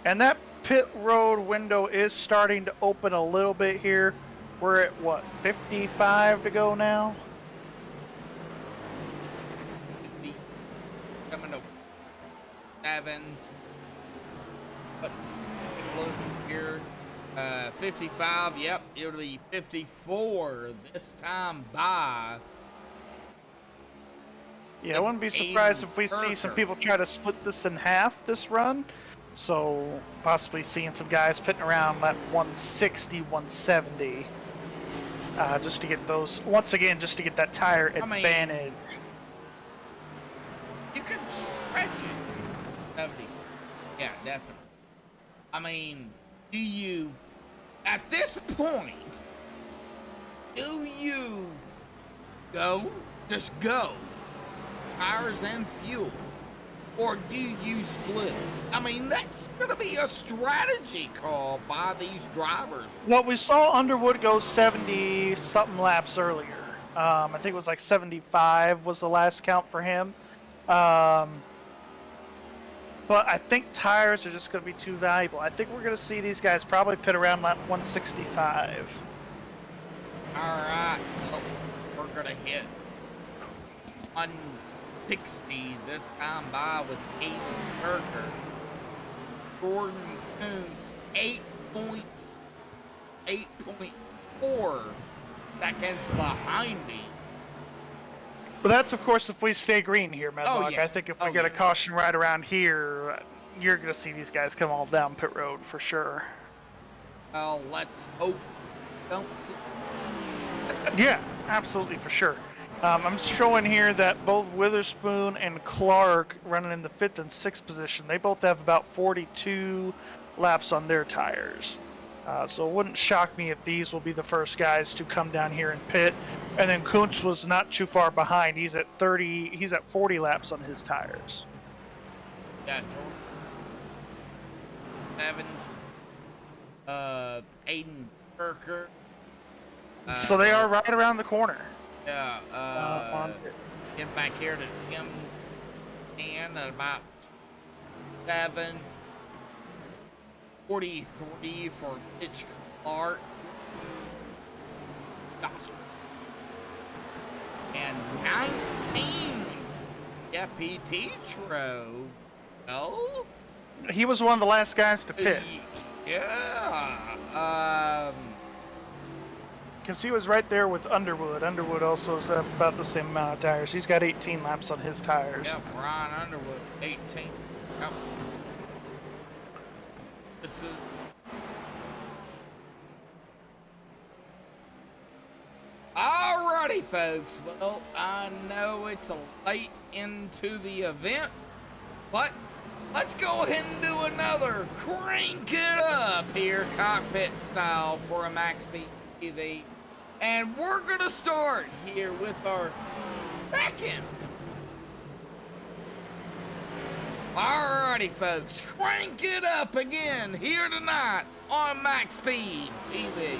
that pit road window is starting to open a little bit here. We're at what, 55 to go now? 50. Coming to 7. Let's take a look here. 55, yep, it'll be 54 this time by Yeah, I wouldn't be surprised if we see some people try to split this in half this run. So possibly seeing some guys pitting around that 160, 170. Just to get those, once again, just to get that tire advantage. You can stretch it. 70. Yeah, definitely. I mean, do you, at this point, do you go, just go, tires and fuel, or do you split? I mean, that's going to be a strategy call by these drivers. Well, we saw Underwood go 70-something laps earlier. I think it was like 75 was the last count for him. But I think tires are just going to be too valuable. I think we're going to see these guys probably pit around lap 165. All right, well, we're going to hit 160 this time by with Aiden Kirker. Gordon Koontz, 8.4 seconds behind me. But that's, of course, if we stay green here, Medlock. Oh, yeah. I think if we get a caution right around here, you're going to see these guys come all down pit road for sure. Well, let's hope don't see. Yeah, absolutely, for sure. I'm showing here that both Witherspoon and Clark running in the 5th and 6th position. They both have about 42 laps on their tires. So it wouldn't shock me if these will be the first guys to come down here and pit. And then Kuntz was not too far behind. He's at 40 laps on his tires. Yeah, 7. Aiden Kirker. So they are right around the corner. Yeah, get back here to Tim and at about 7:43 for Mitch Clark. Gosh. And 19, Jeppy Tetro. Oh? He was one of the last guys to pit. Yeah. Because he was right there with Underwood. Underwood also is about the same amount of tires. He's got 18 laps on his tires. Yeah, Brian Underwood, 18. Yep. This is... Alrighty, folks. Well, I know it's late into the event, but let's go ahead and do another crank it up here, cockpit style, for a MaxspeedTV. And we're gonna start here with our second. Alrighty, folks, crank it up again here tonight on MaxspeedTV.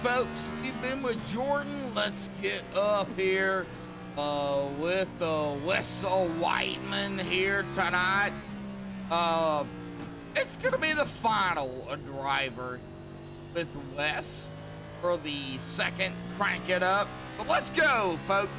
folks, we've been with Jordan. Let's get up here with Wes Whiteman here tonight. It's going to be the final driver with Wes for the second Crank It Up. So let's go, folks.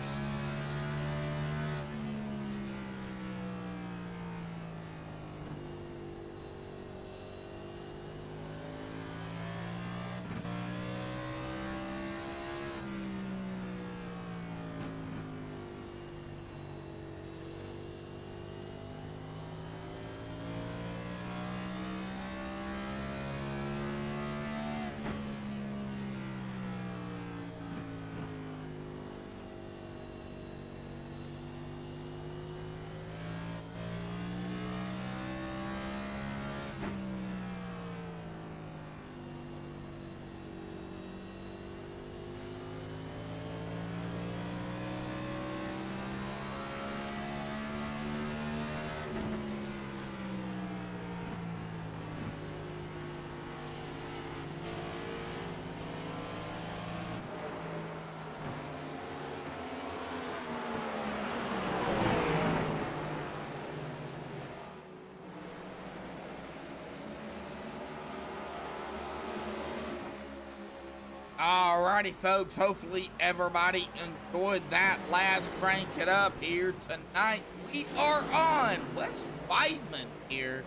Alrighty, folks. Hopefully everybody enjoyed that last Crank It Up here tonight. We are on Wes Whiteman here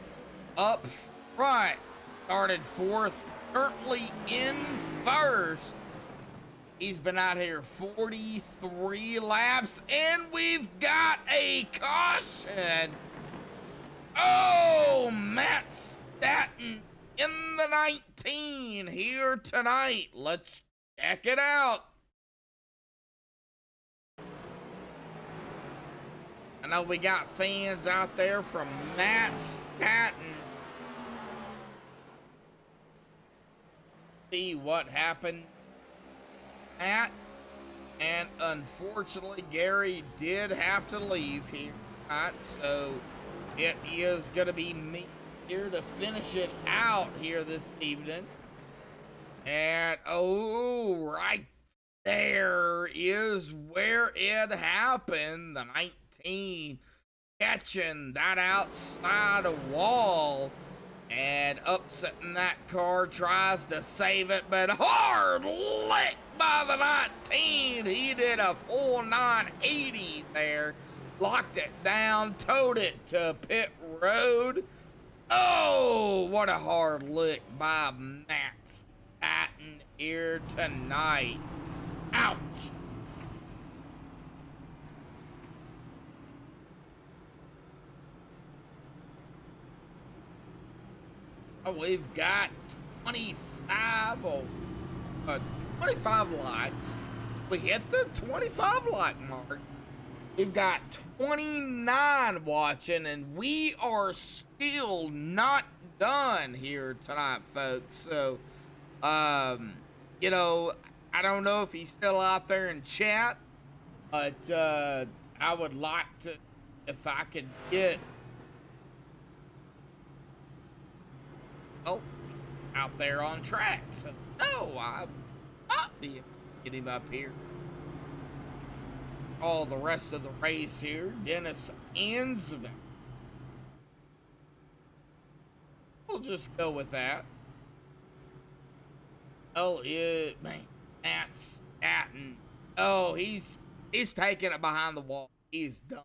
up front. Started fourth, currently in first. He's been out here 43 laps, and we've got a caution. Oh, Matt Staton in the 19 here tonight. Let's check it out. I know we got fans out there from Matt Staton. See what happened, Matt. And unfortunately, Gary did have to leave here tonight, so it is going to be me here to finish it out here this evening. And oh, right there is where it happened. The 19 catching that outside wall and upsetting that car, tries to save it, but hard lick by the 19. He did a full 980 there, locked it down, towed it to pit road. Oh, what a hard lick by Matt Staton here tonight. Ouch. Oh, we've got 25 lights. We hit the 25 light mark. We've got 29 watching, and we are still not done here tonight, folks. So, you know, I don't know if he's still out there in chat, but I would like to, if I could get, out there on track. So, no, I might be able to get him up here. All the rest of the race here, Dennis Ansman. We'll just go with that. Oh, yeah, man, Matt Staton. Oh, he's taking it behind the wall. He's done.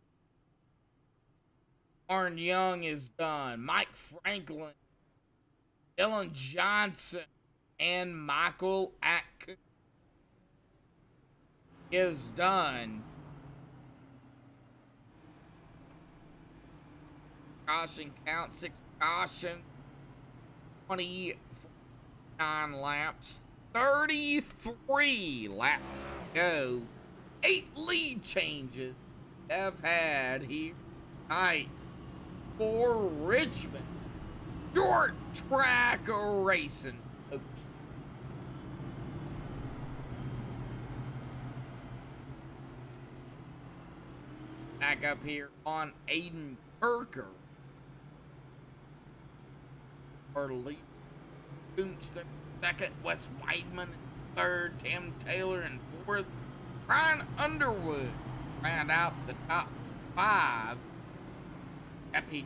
Arn Young is done. Mike Franklin, Dylan Johnson, and Michael Atkins is done. Caution count, 6 caution, 29 laps, 33 laps to go. 8 lead changes have had here tonight for Richmond. Short track racing, folks. Back up here on Aiden Berker. Or lead. Boots the second. Wes Whiteman third, Tim Taylor in fourth, Brian Underwood round out the top five. Happy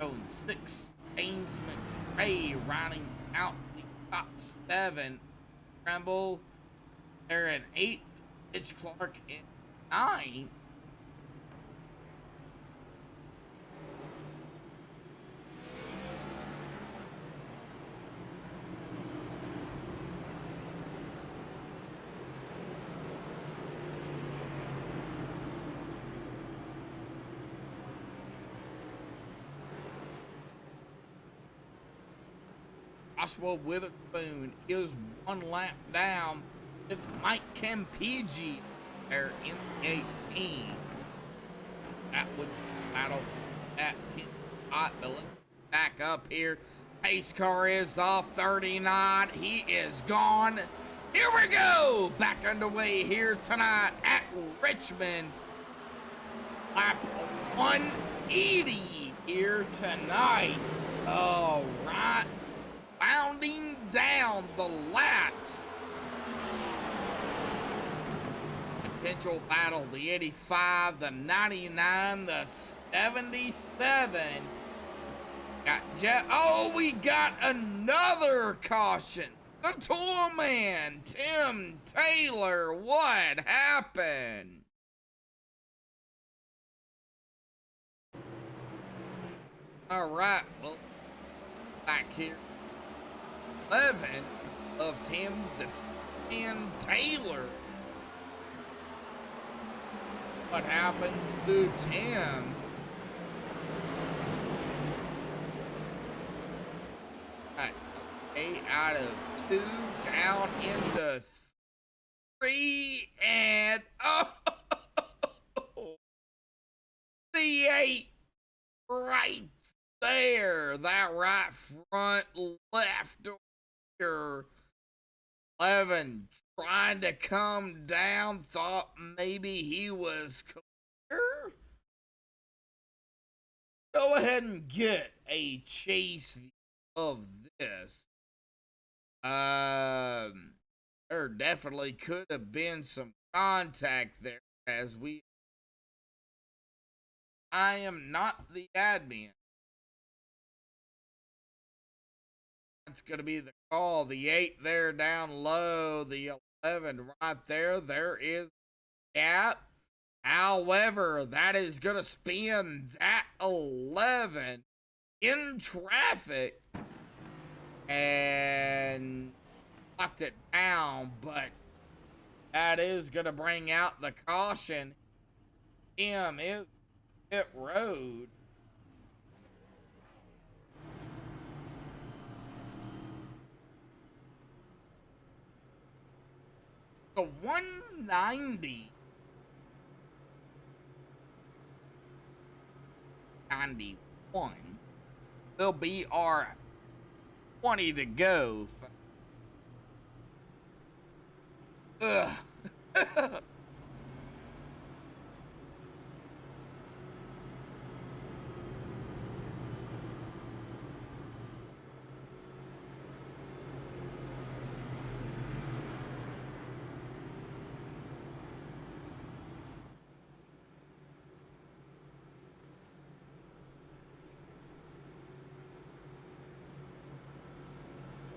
Jones six, James McRae rounding out the top seven. Tremble, they're in eighth. Mitch Clark in ninth. Joshua Witherspoon is one lap down with Mike Campigi there in the 18. That would battle for that 10 spot, but let's back up here. Pace car is off 39. He is gone. Here we go. Back underway here tonight at Richmond. Lap 180 here tonight. All right. Bounding down the laps. Potential battle, the 85, the 99, the 77. Got Jet. Oh, we got another caution. The tool man, Tim Taylor. What happened? All right, well, back here. 11 of Tim Taylor. What happened to Tim? Right. 8 out of 2 down into 3 and the 8 right there. That right front left. 11 trying to come down, thought maybe he was clear. Go ahead and get a chase view of this. There definitely could have been some contact there, as I am not the admin. That's going to be the call. The 8 there down low. The 11 right there. There is a gap. However, that is going to spin that 11 in traffic and locked it down. But that is going to bring out the caution. Tim is pit road. The 190. 91 will be our 20 to go. Ugh.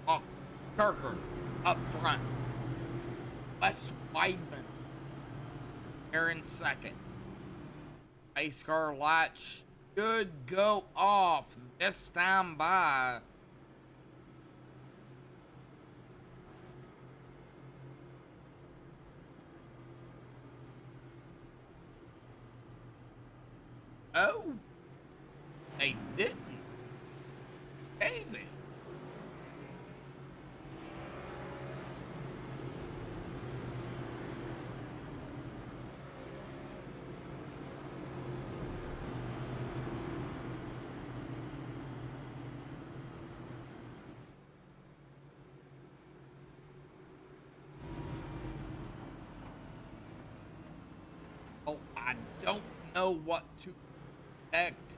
Oh, Kirker up front. Wes Weidman here in second. Pace car lights should go off this time by. Oh, they didn't. David. Oh, I don't know what to expect.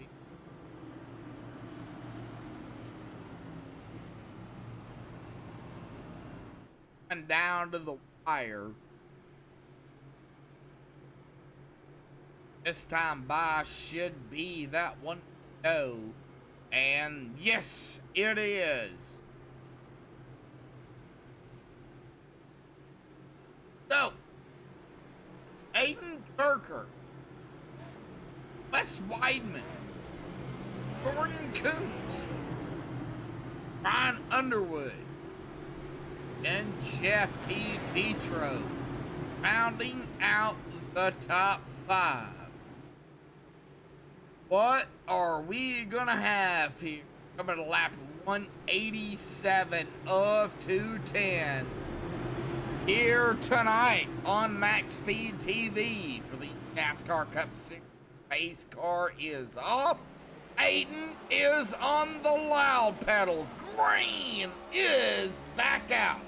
and down to the wire. This time by should be that one go. And yes, it is. So, Aiden Kirker, Wes Weidman, Gordon Coons, Brian Underwood, and Jeff P. Tetro, rounding out the top 5. What are we gonna have here? Coming to lap 187 of 210 here tonight on MaxspeedTV for the NASCAR Cup Series. Pace car is off. Aiden is on the loud pedal. Green is back out.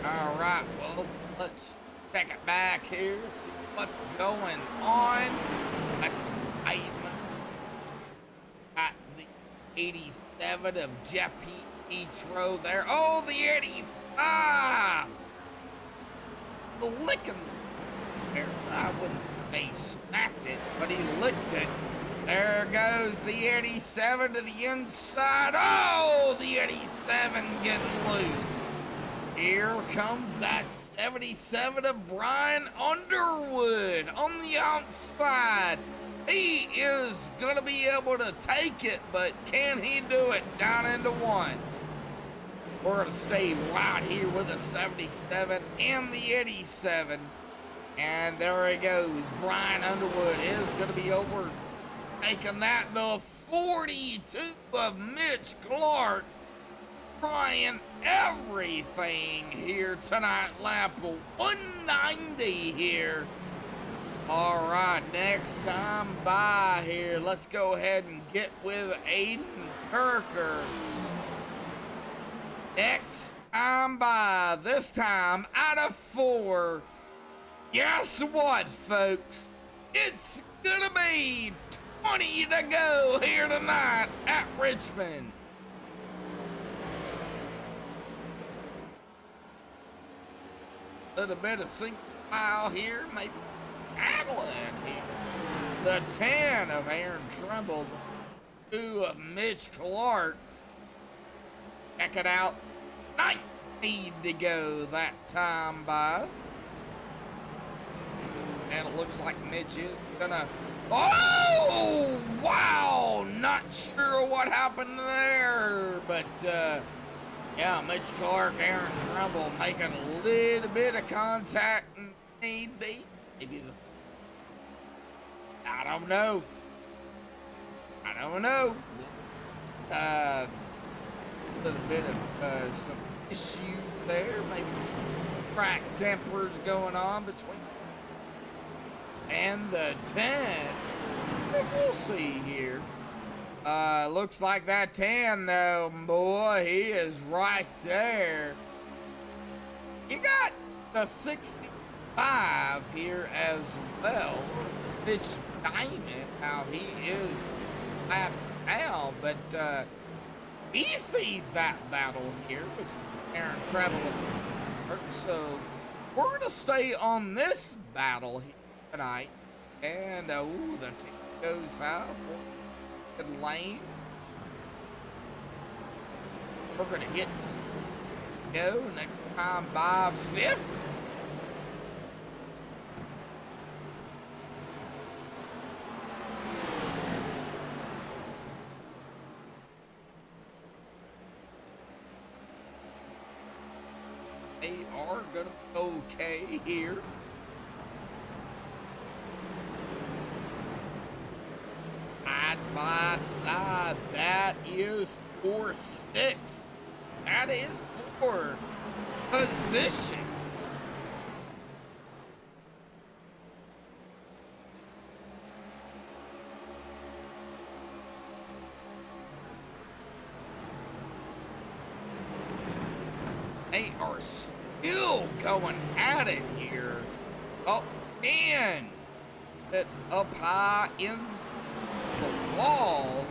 All right, well, let's check it back here, see what's going on. That's Weidman at the 87 of Jeff P. Tetro there. Oh, the 85! Licking there. I wouldn't say smacked it, but he licked it. There goes the 87 to the inside. Oh, the 87 getting loose. Here comes that 77 of Brian Underwood on the outside. He is going to be able to take it, but can he do it down into 1? We're going to stay right here with the 77 and the 87. And there he goes. Brian Underwood is going to be overtaking that. The 42 of Mitch Clark. Trying everything here tonight. Lap 190 here. All right, next time by here, let's go ahead and get with Aiden Kirker. Next time by, this time out of 4. Guess what, folks? It's gonna be 20 to go here tonight at Richmond. Little bit of single file here, maybe Adeline here. The 10 of Aaron Trumbull, the 2 of Mitch Clark. Check it out. 19 to go that time by. And it looks like Mitch is gonna. Oh, wow! Not sure what happened there, but yeah, Mitch Clark, Aaron Trumbull making a little bit of contact, maybe the, I don't know. A little bit of some issues there, maybe crack tempers going on between and the 10. We'll see here. Looks like that 10, though, boy, he is right there. You got the 65 here as well. Mitch Diamond, how he is laps now, but he sees that battle here between Aaron Trumbull and Kirk. So we're going to stay on this battle here tonight. And, the team goes out for lane. We're gonna hit go next time by 5th. They are gonna be okay here. Side by side, that is 4-6. That is for position. They are still going at it here. Oh, and that up high in the wall.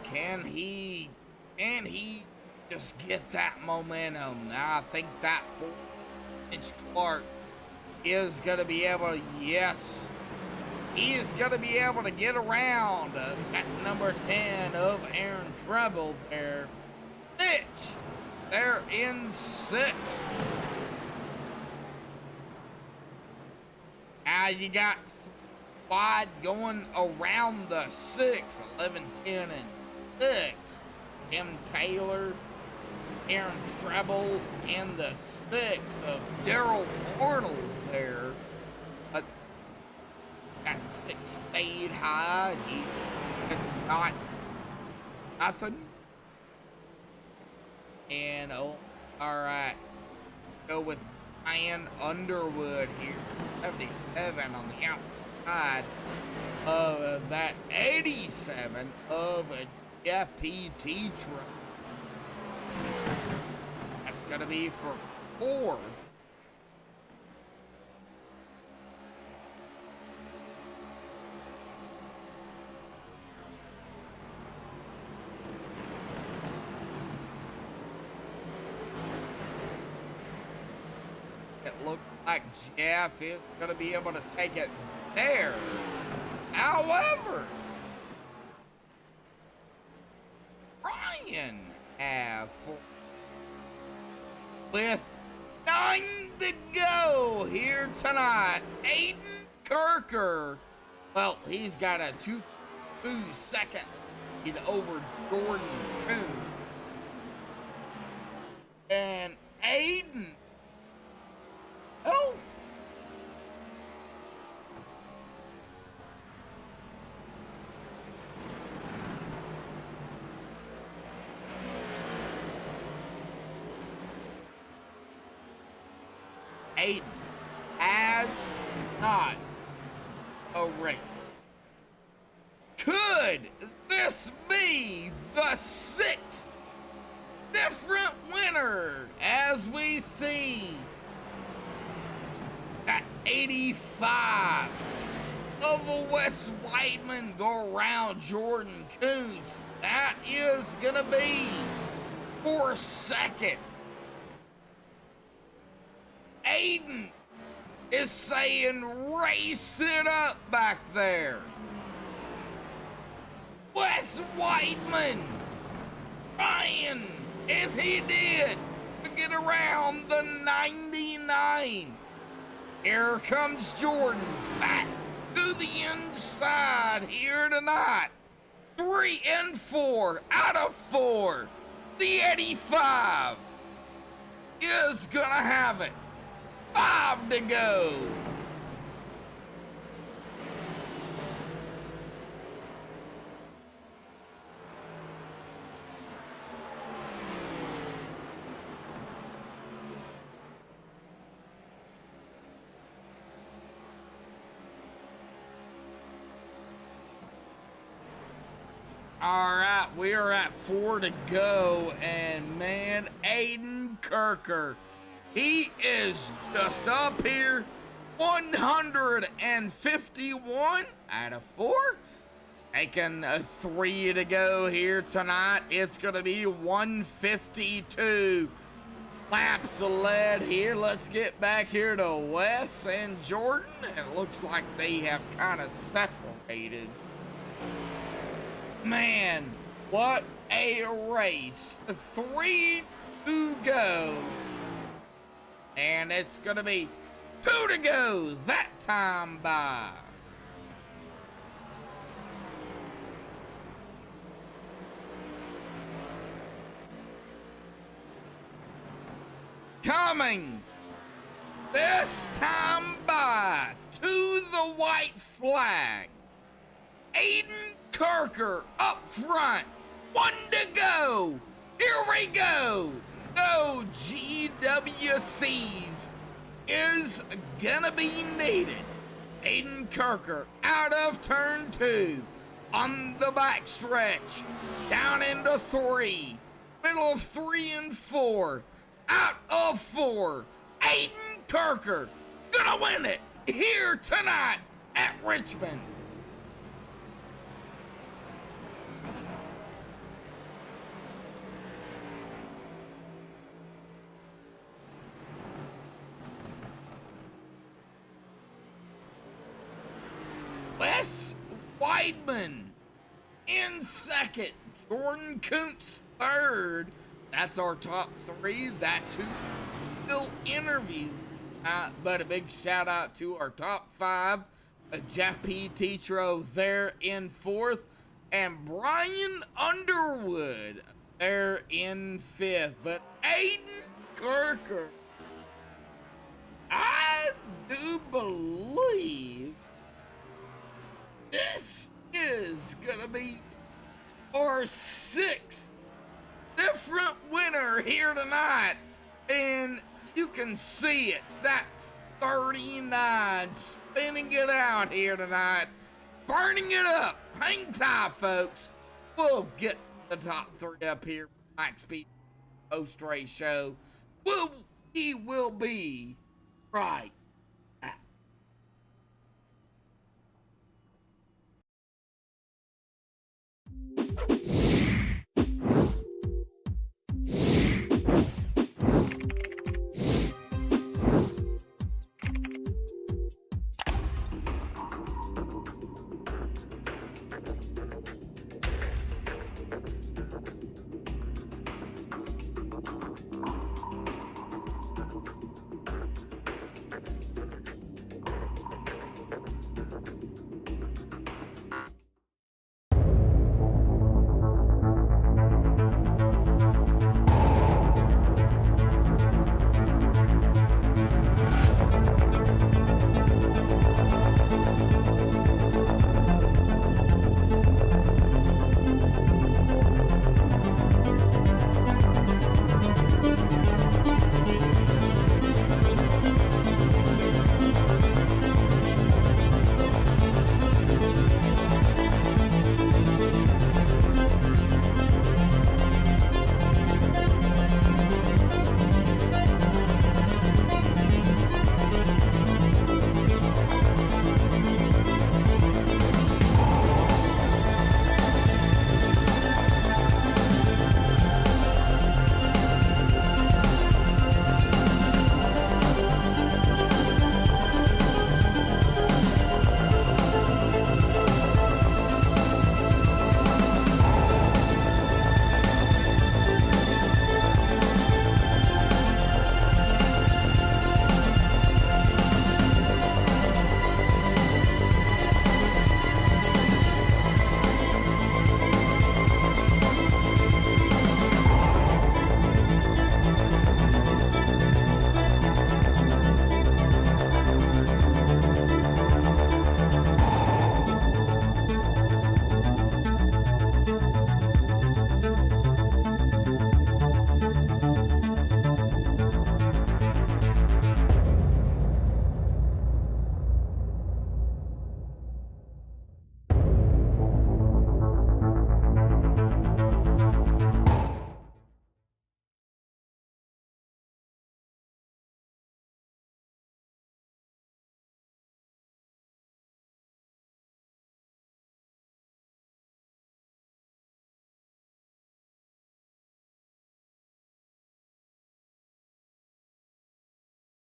Can he just get that momentum? I think that 4-inch Clark is going to be able to, yes, he is going to be able to get around that number 10 of Aaron Treble there. Mitch, they're in 6th. Now you got wide going around the 6, 11, 10, and 6. Tim Taylor, Aaron Treble, and the 6 of Daryl Arnold there. That 6 stayed high. He did not nothing. And all right, go with Ian Underwood here, 77 on the outside of that 87 of a FPT truck. That's gonna be for 4th. It looks like Jeff is going to be able to take it there. However, Ryan have with 9 to go here tonight. Aiden Kirker, well, he's got a 2-second lead over Jordan Coon. And Aiden, oh, Aiden has not a race. Could this be the 6th different winner as we see that 85 of a Wes Whiteman go around Jordan Coons? That is gonna be for 2nd. Aiden is saying race it up back there. Wes Whiteman, Ryan, and he did to get around the 99. Here comes Jordan back to the inside here tonight. 3 and 4 out of 4. The 85 is gonna have it. 5 to go. All right, we are at 4 to go, and man, Aiden Kirker, he is just up here, 151 out of 4. Taking 3 to go here tonight. It's going to be 152 laps led here. Let's get back here to Wes and Jordan. It looks like they have kind of separated. Man, what a race. 3 to go. And it's going to be 2 to go that time by. Coming this time by to the white flag. Aiden Kirker up front. 1 to go. Here we go. No GWCs is gonna be needed. Aiden Kirker out of turn 2 on the back stretch. Down into 3. Middle of 3 and 4. Out of 4. Aiden Kirker gonna win it here tonight at Richmond. Wes Weidman in second. Jordan Kuntz third. That's our top three. That's who we'll interview. But a big shout out to our top five. Jeff P. Tetro there in fourth. And Brian Underwood there in fifth. But Aiden Kirker, I do believe this is gonna be our sixth different winner here tonight. And you can see it. That 39 spinning it out here tonight. Burning it up. Hang tight, folks. We'll get the top three up here. Max Speed Post Race Show. We will be right back.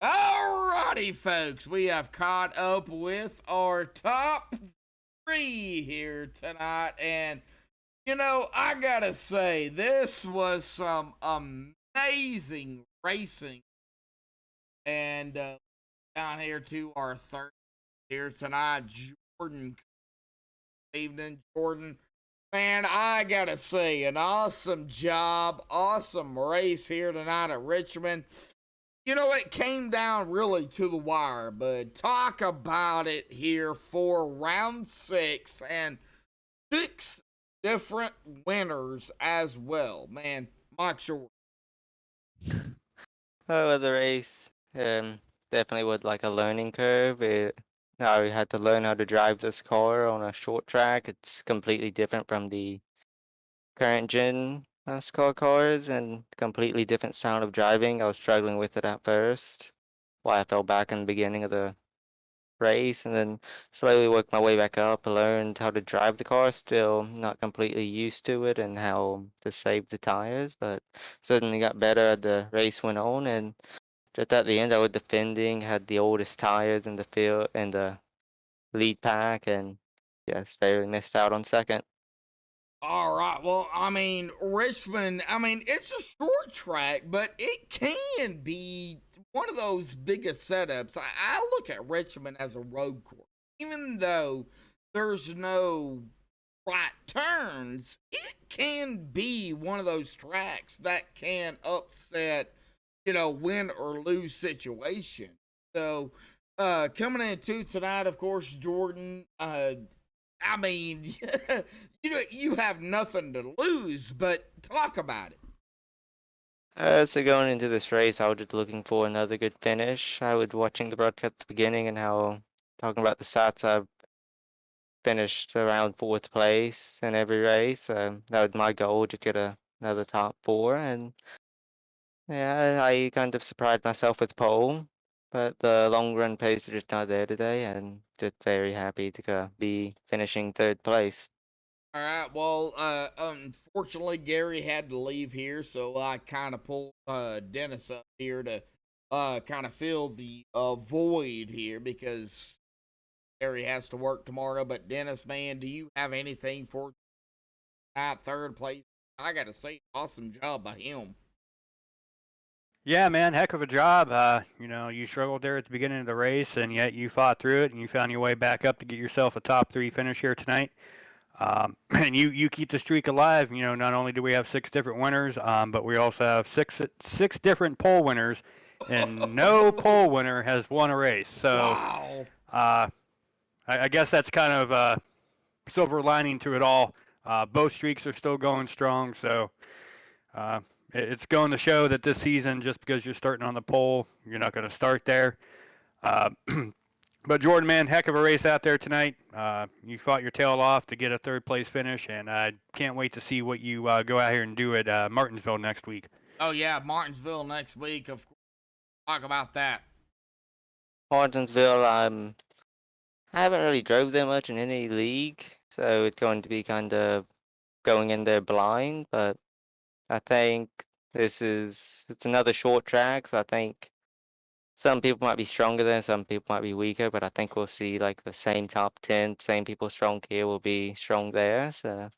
Alrighty, folks, we have caught up with our top three here tonight, and you know, I gotta say, this was some amazing racing. And down here to our third here tonight, Jordan. Evening, Jordan. Man, I gotta say, an awesome job, awesome race here tonight at Richmond. You know, it came down really to the wire, but talk about it here for round 6 and 6 different winners as well. Man, my choice. Oh, the race, definitely was like a learning curve. I had to learn how to drive this car on a short track. It's completely different from the current gen NASCAR cars and completely different style of driving. I was struggling with it at first, why I fell back in the beginning of the race, and then slowly worked my way back up. I learned how to drive the car, still not completely used to it and how to save the tires, but certainly got better as the race went on. And just at the end, I was defending, had the oldest tires in the field in the lead pack, and yes, barely missed out on second. All right. Well, I mean, Richmond, I mean, it's a short track, but it can be one of those biggest setups. I look at Richmond as a road course. Even though there's no right turns, it can be one of those tracks that can upset, win or lose situation. So, coming into tonight, of course, Jordan, I mean, you have nothing to lose, but talk about it. So going into this race, I was just looking for another good finish. I was watching the broadcast at the beginning and how, talking about the stats, I've finished around fourth place in every race. That was my goal, to get another top four. And yeah, I kind of surprised myself with pole, but the long run pace was just not there today, and just very happy to be finishing third place. All right. Well, unfortunately, Gary had to leave here, so I kind of pulled Dennis up here to kind of fill the void here because Gary has to work tomorrow. But Dennis, man, do you have anything for third place? I got to say, awesome job by him. Yeah, man, heck of a job. You struggled there at the beginning of the race, and yet you fought through it, and you found your way back up to get yourself a top 3 finish here tonight. And you keep the streak alive. Not only do we have 6 different winners, but we also have six different pole winners, and no pole winner has won a race. So, wow. I guess that's kind of a silver lining to it all. Both streaks are still going strong, so it's going to show that this season, just because you're starting on the pole, you're not going to start there. But Jordan, man, heck of a race out there tonight. You fought your tail off to get a third place finish, and I can't wait to see what you go out here and do at Martinsville next week. Oh yeah, Martinsville next week. Of course, talk about that. Martinsville, I haven't really drove there much in any league, so it's going to be kind of going in there blind, but I think it's another short track, so I think some people might be stronger there, some people might be weaker, but I think we'll see like the same top 10, same people strong here will be strong there, so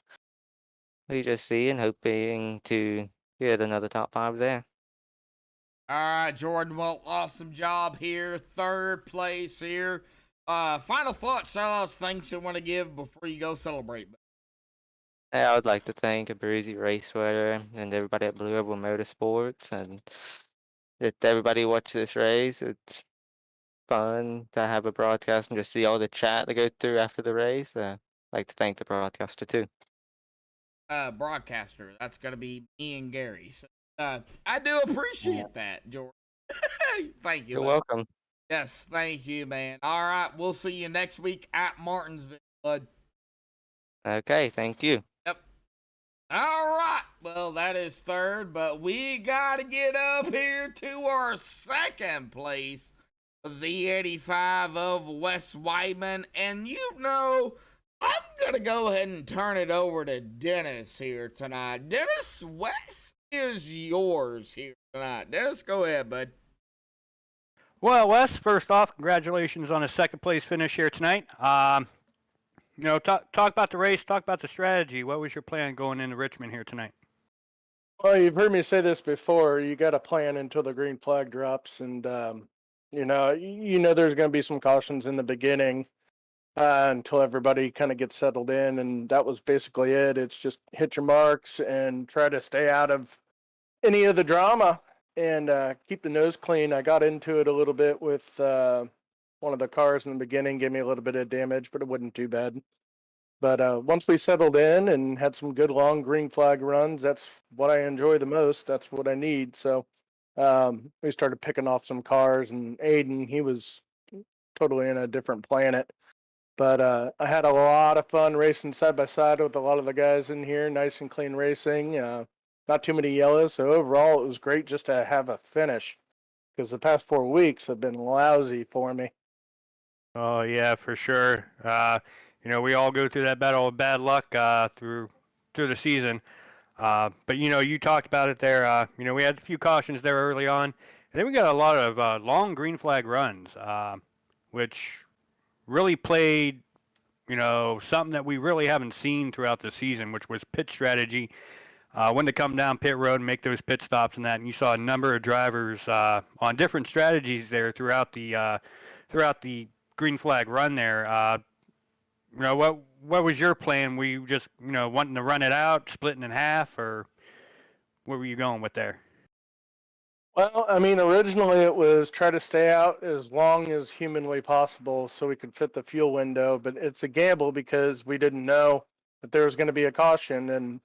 we just see and hoping to get another top 5 there. All right, Jordan. Well, awesome job here. Third place here. Final thoughts, shout-outs, things you want to give before you go celebrate. Yeah, I would like to thank a Breezy Raceway and everybody at Blue Rebel Motorsports, and if everybody watch this race, it's fun to have a broadcast and just see all the chat that goes through after the race. I'd like to thank the broadcaster too. Broadcaster, that's gonna be me and Gary. So, I do appreciate that, Jordan. Thank you. You're welcome. Yes, thank you, man. All right, we'll see you next week at Martinsville, bud. Okay, thank you. Yep. All right. Well, that is third, but we got to get up here to our second place, the 85 of Wes Whiteman. And I'm going to go ahead and turn it over to Dennis here tonight. Dennis, Wes is yours here tonight. Dennis, go ahead, bud. Well, Wes, first off, congratulations on a second place finish here tonight. Talk about the race, talk about the strategy. What was your plan going into Richmond here tonight? Well, you've heard me say this before. You got to plan until the green flag drops, and there's going to be some cautions in the beginning until everybody kind of gets settled in, and that was basically it. It's just hit your marks and try to stay out of any of the drama and keep the nose clean. I got into it a little bit with one of the cars in the beginning, gave me a little bit of damage, but it wasn't too bad. But once we settled in and had some good long green flag runs, that's what I enjoy the most. That's what I need. So we started picking off some cars, and Aiden, he was totally in a different planet. But I had a lot of fun racing side by side with a lot of the guys in here. Nice and clean racing. Not too many yellows. So overall, it was great just to have a finish, because the past 4 weeks have been lousy for me. Oh, yeah, for sure. We all go through that battle of bad luck through the season. But, you talked about it there. We had a few cautions there early on. And then we got a lot of long green flag runs, which really played, something that we really haven't seen throughout the season, which was pit strategy. When to come down pit road and make those pit stops and that. And you saw a number of drivers on different strategies there throughout the green flag run there. What was your plan? Were you just wanting to run it out, splitting in half, or what were you going with there? Well, I mean, originally it was try to stay out as long as humanly possible so we could fit the fuel window, but it's a gamble because we didn't know that there was going to be a caution. And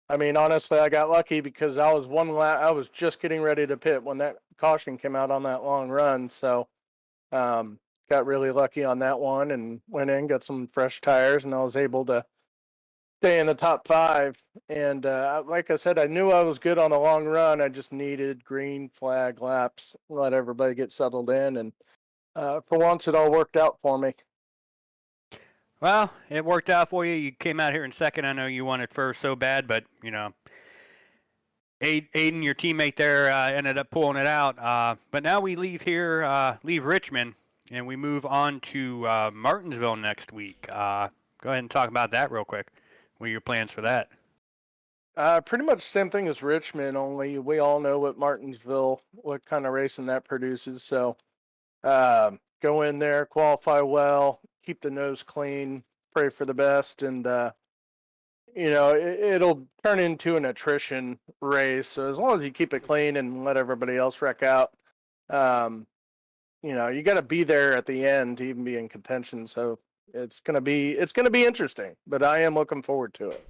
I mean, honestly, I got lucky because I was just getting ready to pit when that caution came out on that long run. So, got really lucky on that one and went in, got some fresh tires, and I was able to stay in the top 5. And like I said, I knew I was good on a long run. I just needed green flag laps, let everybody get settled in. And for once, it all worked out for me. Well, it worked out for you. You came out here in second. I know you wanted first so bad, but Aiden, your teammate there, ended up pulling it out. But now we leave Richmond, and we move on to Martinsville next week. Go ahead and talk about that real quick. What are your plans for that? Pretty much the same thing as Richmond, only we all know what kind of racing that produces. So go in there, qualify well, keep the nose clean, pray for the best, and it'll turn into an attrition race. So as long as you keep it clean and let everybody else wreck out, you got to be there at the end to even be in contention. So it's gonna be interesting, but I am looking forward to it.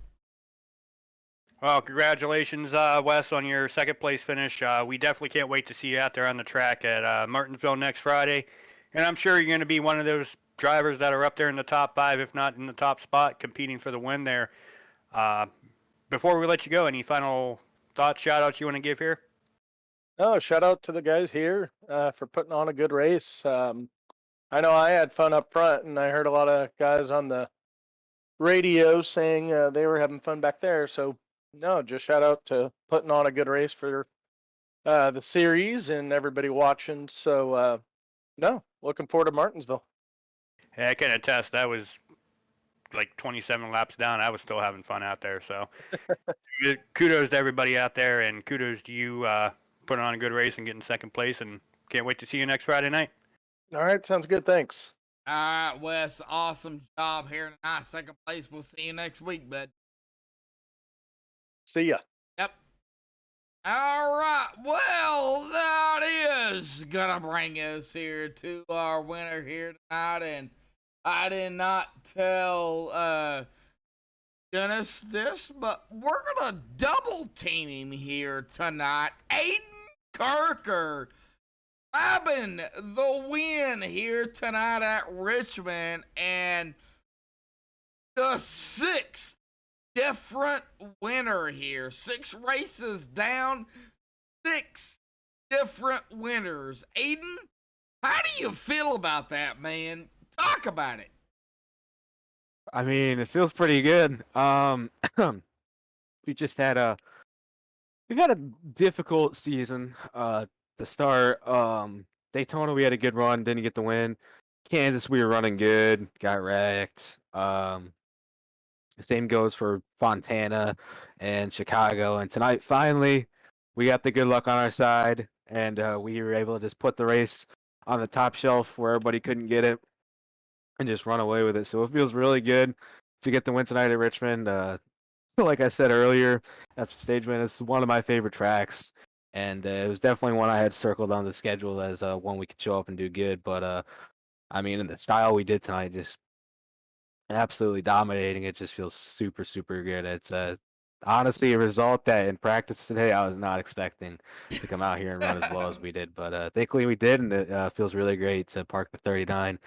Well, congratulations, Wes, on your second place finish. We definitely can't wait to see you out there on the track at Martinsville next Friday. And I'm sure you're going to be one of those drivers that are up there in the top 5, if not in the top spot, competing for the win there. Before we let you go, any final thoughts, shout-outs you want to give here? Oh, shout out to the guys here for putting on a good race. I know I had fun up front, and I heard a lot of guys on the radio saying they were having fun back there. So, no, just shout out to putting on a good race for the series and everybody watching. So, no, looking forward to Martinsville. Yeah, I can attest. That was like 27 laps down. I was still having fun out there. So, kudos to everybody out there, and kudos to you putting on a good race and getting second place. And can't wait to see you next Friday night. All right, sounds good. Thanks. All right, Wes, awesome job here tonight. Second place. We'll see you next week, bud. See ya. Yep. All right. Well, that is gonna bring us here to our winner here tonight, and I did not tell Dennis this, but we're gonna double team him here tonight. Aiden Kirker grabbing the win here tonight at Richmond, and the 6th different winner here. 6 races down, 6 different winners. Aiden, how do you feel about that, man? Talk about it. I mean, it feels pretty good. We just had we've had a difficult season to start. Daytona, we had a good run, didn't get the win. Kansas, we were running good, got wrecked. The same goes for Fontana and Chicago. And tonight, finally, we got the good luck on our side, and we were able to just put the race on the top shelf where everybody couldn't get it and just run away with it. So it feels really good to get the win tonight at Richmond. Like I said earlier, that's the stage win. It's one of my favorite tracks, and it was definitely one I had circled on the schedule as one we could show up and do good. But I mean, in the style we did tonight, just absolutely dominating. It just feels super, super good. It's honestly a result that in practice today I was not expecting to come out here and run as well as we did. But thankfully we did, and it feels really great to park the 39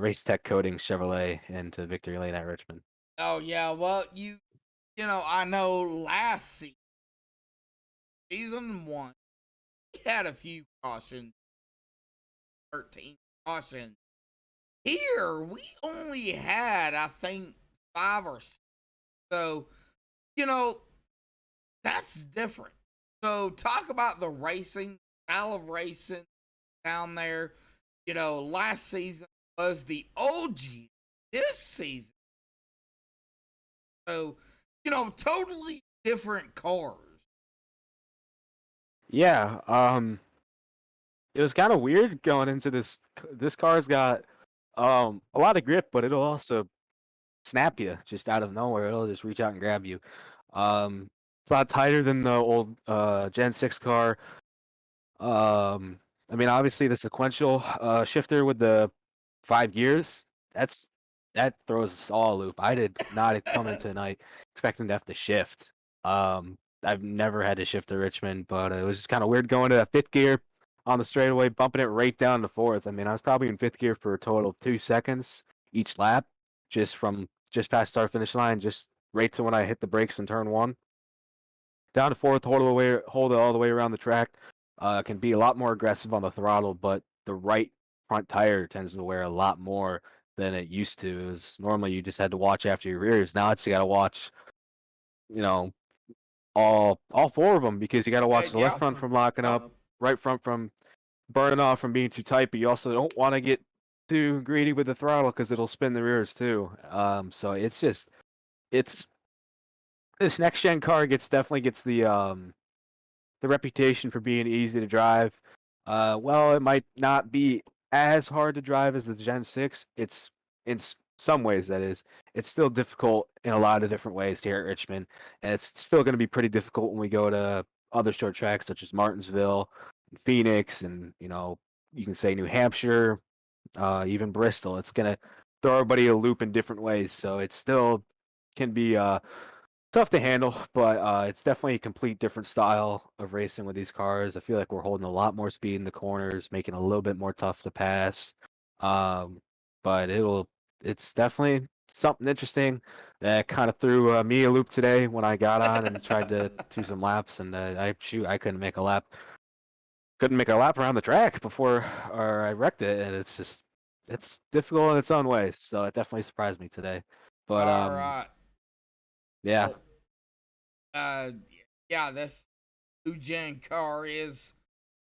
Race Tech Coatings Chevrolet into victory lane at Richmond. Oh yeah, well you know I know last season 1 we had a few cautions, 13 cautions. Here we only had I think 5 or 6. So that's different. So talk about the racing, style of racing down there. Last season was the OG this season. So, totally different cars. Yeah, it was kind of weird going into this. This car's got a lot of grip, but it'll also snap you just out of nowhere. It'll just reach out and grab you. It's a lot tighter than the old Gen 6 car. I mean, obviously the sequential shifter with the 5 gears, that throws us all a loop. I did not come into tonight expecting to have to shift. I've never had to shift to Richmond, but it was just kind of weird going to that fifth gear on the straightaway, bumping it right down to fourth. I mean, I was probably in fifth gear for a total of 2 seconds each lap, just past start finish line, just right to when I hit the brakes in turn one. Down to fourth, hold it all the way around the track. Can be a lot more aggressive on the throttle, but the right front tire tends to wear a lot more than it used to. It was normally you just had to watch after your rears. Now it's you got to watch, all four of them, because you got to watch the left front from locking up, right front from burning off from being too tight, but you also don't want to get too greedy with the throttle because it'll spin the rears too. So it's this next gen car definitely gets the reputation for being easy to drive. Well, it might not be as hard to drive as the Gen 6. It's in some ways, that is. It's still difficult in a lot of different ways here at Richmond, and it's still going to be pretty difficult when we go to other short tracks such as Martinsville, Phoenix, and you can say New Hampshire, even Bristol. It's going to throw everybody a loop in different ways, so it still can be tough to handle, but it's definitely a complete different style of racing with these cars. I feel like we're holding a lot more speed in the corners, making it a little bit more tough to pass. But it's definitely something interesting that kind of threw me a loop today when I got on and tried to do some laps, and I couldn't make a lap. Couldn't make a lap around the track before I wrecked it, and it's difficult in its own way. So it definitely surprised me today. But All right. yeah. Yeah, this new gen car is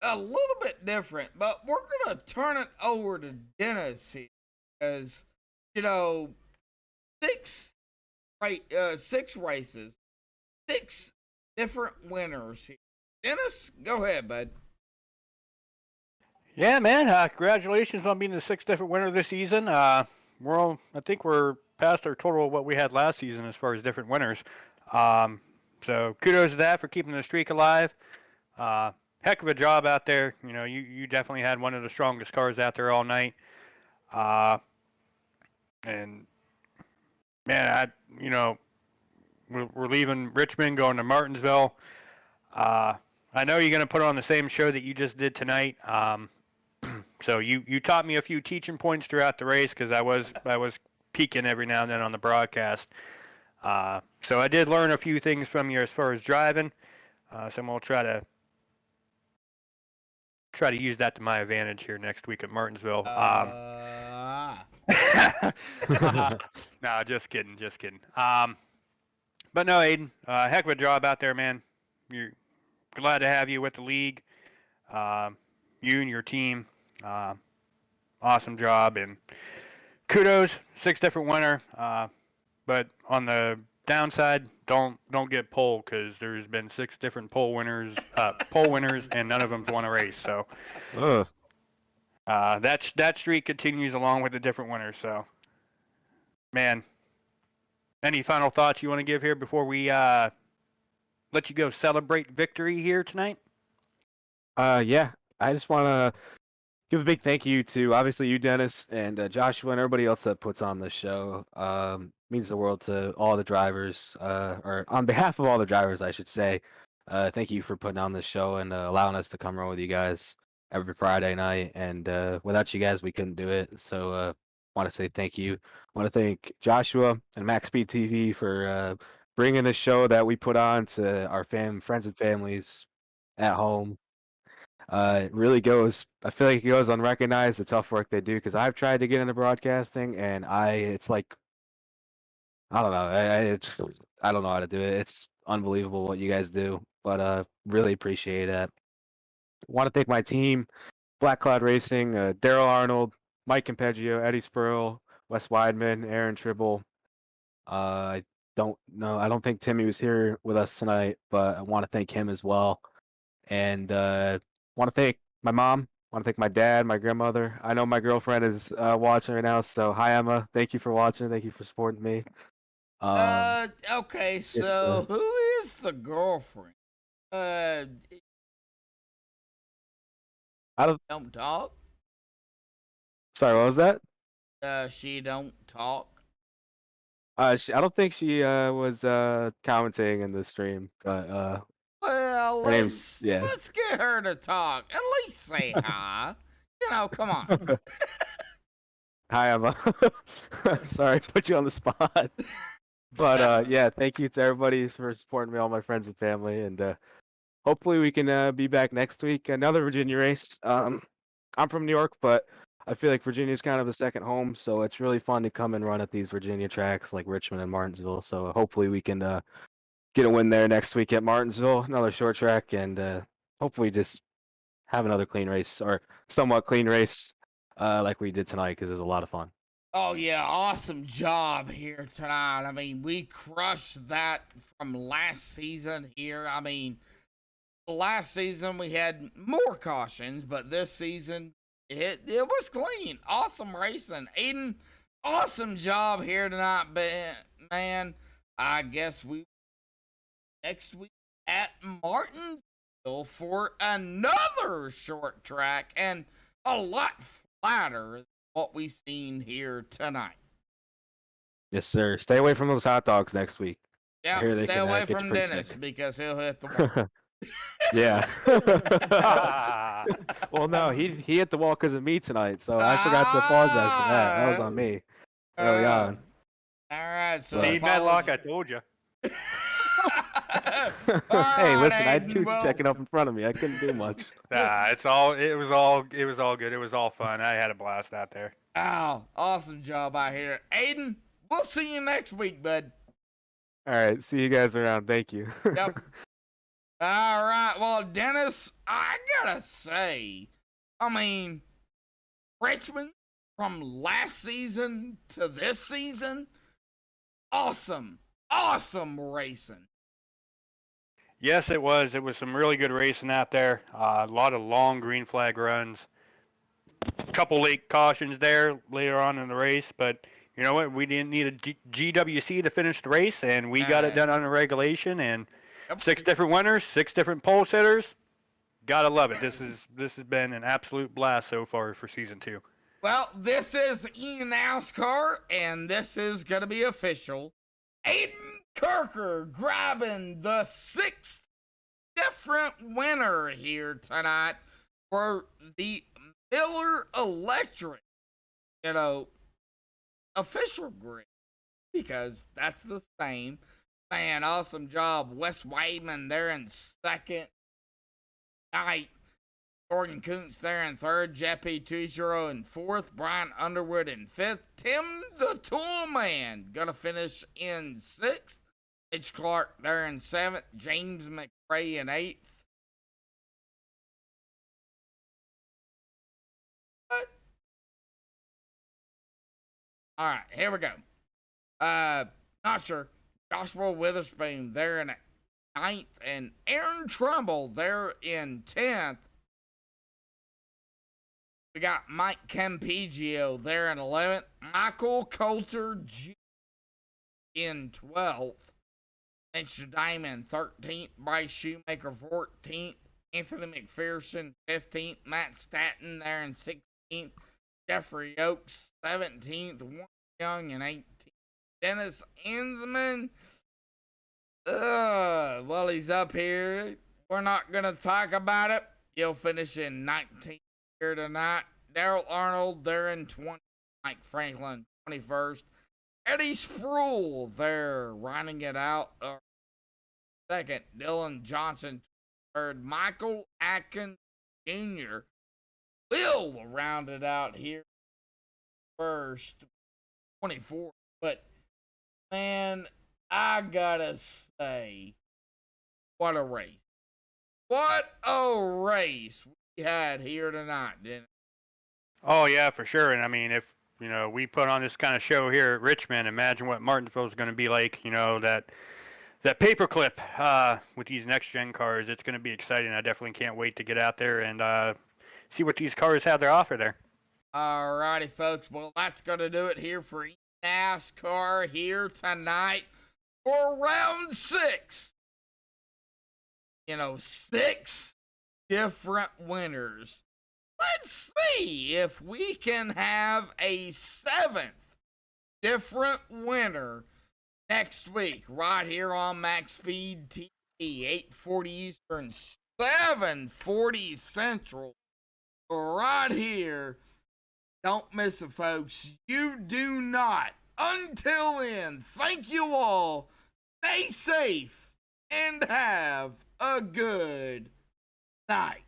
a little bit different, but we're gonna turn it over to Dennis here, because six races, 6 different winners here. Dennis, go ahead, bud. Yeah, man. Congratulations on being the 6th different winner this season. I think we're past our total of what we had last season as far as different winners. So kudos to that for keeping the streak alive. Heck of a job out there. You definitely had one of the strongest cars out there all night. And man, we're leaving Richmond, going to Martinsville. I know you're going to put on the same show that you just did tonight. So you taught me a few teaching points throughout the race, because I was peeking every now and then on the broadcast. So I did learn a few things from you as far as driving. So I'm gonna try to use that to my advantage here next week at Martinsville. No, just kidding. But no, Aiden, heck of a job out there, man. You're glad to have you with the league. You and your team, awesome job, and kudos, 6 different winner. But on the downside, don't get pole, because there's been 6 different pole winners, and none of them's won a race. So that streak continues along with the different winners. So, man, any final thoughts you want to give here before we let you go celebrate victory here tonight? Yeah, I just want to give a big thank you to obviously you, Dennis, and Joshua, and everybody else that puts on this show. Means the world to all the drivers, or on behalf of all the drivers, I should say. Thank you for putting on this show and allowing us to come run with you guys every Friday night. And without you guys, we couldn't do it. So want to say thank you. I want to thank Joshua and MaxspeedTV for bringing this show that we put on to our friends and families at home. It really goes. I feel like it goes unrecognized, the tough work they do, because I've tried to get into broadcasting, and it's like, I don't know. I don't know how to do it. It's unbelievable what you guys do, but really appreciate it. Want to thank my team, Black Cloud Racing, Daryl Arnold, Mike Campeggio, Eddie Spurl, Wes Weidman, Aaron Tribble. I don't know. I don't think Timmy was here with us tonight, but I want to thank him as well. And want to thank my mom. Want to thank my dad, my grandmother. I know my girlfriend is watching right now. So hi Emma, thank you for watching. Thank you for supporting me. Okay, just, so who is the girlfriend? I don't. Don't talk? Sorry, what was that? She don't talk? I don't think she was commenting in the stream, but Well, her name's let's get her to talk. At least say hi. You know, come on. Hi Emma. Sorry, put you on the spot. But yeah, thank you to everybody for supporting me, all my friends and family, and hopefully we can be back next week. Another Virginia race. I'm from New York, but I feel like Virginia is kind of a second home, so it's really fun to come and run at these Virginia tracks like Richmond and Martinsville. So hopefully we can get a win there next week at Martinsville, another short track, and hopefully just have another clean race or somewhat clean race like we did tonight because it was a lot of fun. Oh, yeah, awesome job here tonight. I mean, we crushed that from last season here. I mean, last season we had more cautions, but this season it was clean. Awesome racing. Aiden, awesome job here tonight, man. I guess we next week at Martinsville for another short track and a lot flatter than what we've seen here tonight. Yes, sir. Stay away from those hot dogs next week. Yeah, stay away from Dennis because he'll hit the wall. Yeah. Well, no, he hit the wall because of me tonight, so I forgot to apologize for that. That was on me early on. All right, so See, Medlock, I told you. Hey, listen, I had Toots checking up in front of me. I couldn't do much. Nah, it was all good. It was all fun. I had a blast out there. Oh, awesome job out here. Aiden, we'll see you next week, bud. All right, see you guys around. Thank you. Yep. All right, well, Dennis, I gotta say, I mean, Richmond from last season to this season, awesome racing. Yes, it was. It was some really good racing out there. A lot of long green flag runs. A couple late cautions there later on in the race, but you know what? We didn't need a GWC to finish the race, and we got it done on a regulation. And 6 different winners, 6 different pole sitters. Gotta love it. This has been an absolute blast so far for season 2. Well, this is eNascar, and this is gonna be official. Aiden Kirker grabbing the 6th different winner here tonight for the Miller Electric, official grid, because that's the same. Man, awesome job. Wes Weidman there in second. Night. Gordon Kuntz there in third. Jeppy Tujiro in fourth. Brian Underwood in fifth. Tim the Toolman gonna finish in sixth. Mitch Clark there in seventh. James McRae in eighth. What? All right, here we go. Not sure. Joshua Witherspoon there in ninth, and Aaron Trumbull there in 10th. We got Mike Campeggio there in 11th. Michael Coulter Jr. in 12th. Mitch Diamond 13th. Bryce Shoemaker 14th. Anthony McPherson 15th. Matt Staton there in 16th. Jeffrey Oakes 17th. Warren Young in 18th. Dennis Ensman. Well, he's up here. We're not going to talk about it. He'll finish in 19th here tonight. Daryl Arnold there in 20th. Mike Franklin 21st. Eddie Sproul there running it out. Second. Dylan Johnson third. Michael Atkins Jr. will round it out here first. 24th. But, man, I gotta say, what a race. What a race we had here tonight, didn't it? Oh yeah, for sure. And I mean, if we put on this kind of show here at Richmond, imagine what Martinsville is going to be like. That paperclip with these next gen cars. It's going to be exciting. I definitely can't wait to get out there and see what these cars have to offer there. Alrighty, folks. Well, that's going to do it here for NASCAR here tonight for round 6. 6 different winners. Let's see if we can have a 7th different winner next week, right here on MaxspeedTV, 8:40 Eastern, 7:40 Central, right here. Don't miss it, folks. You do not. Until then, thank you all. Stay safe and have a good night.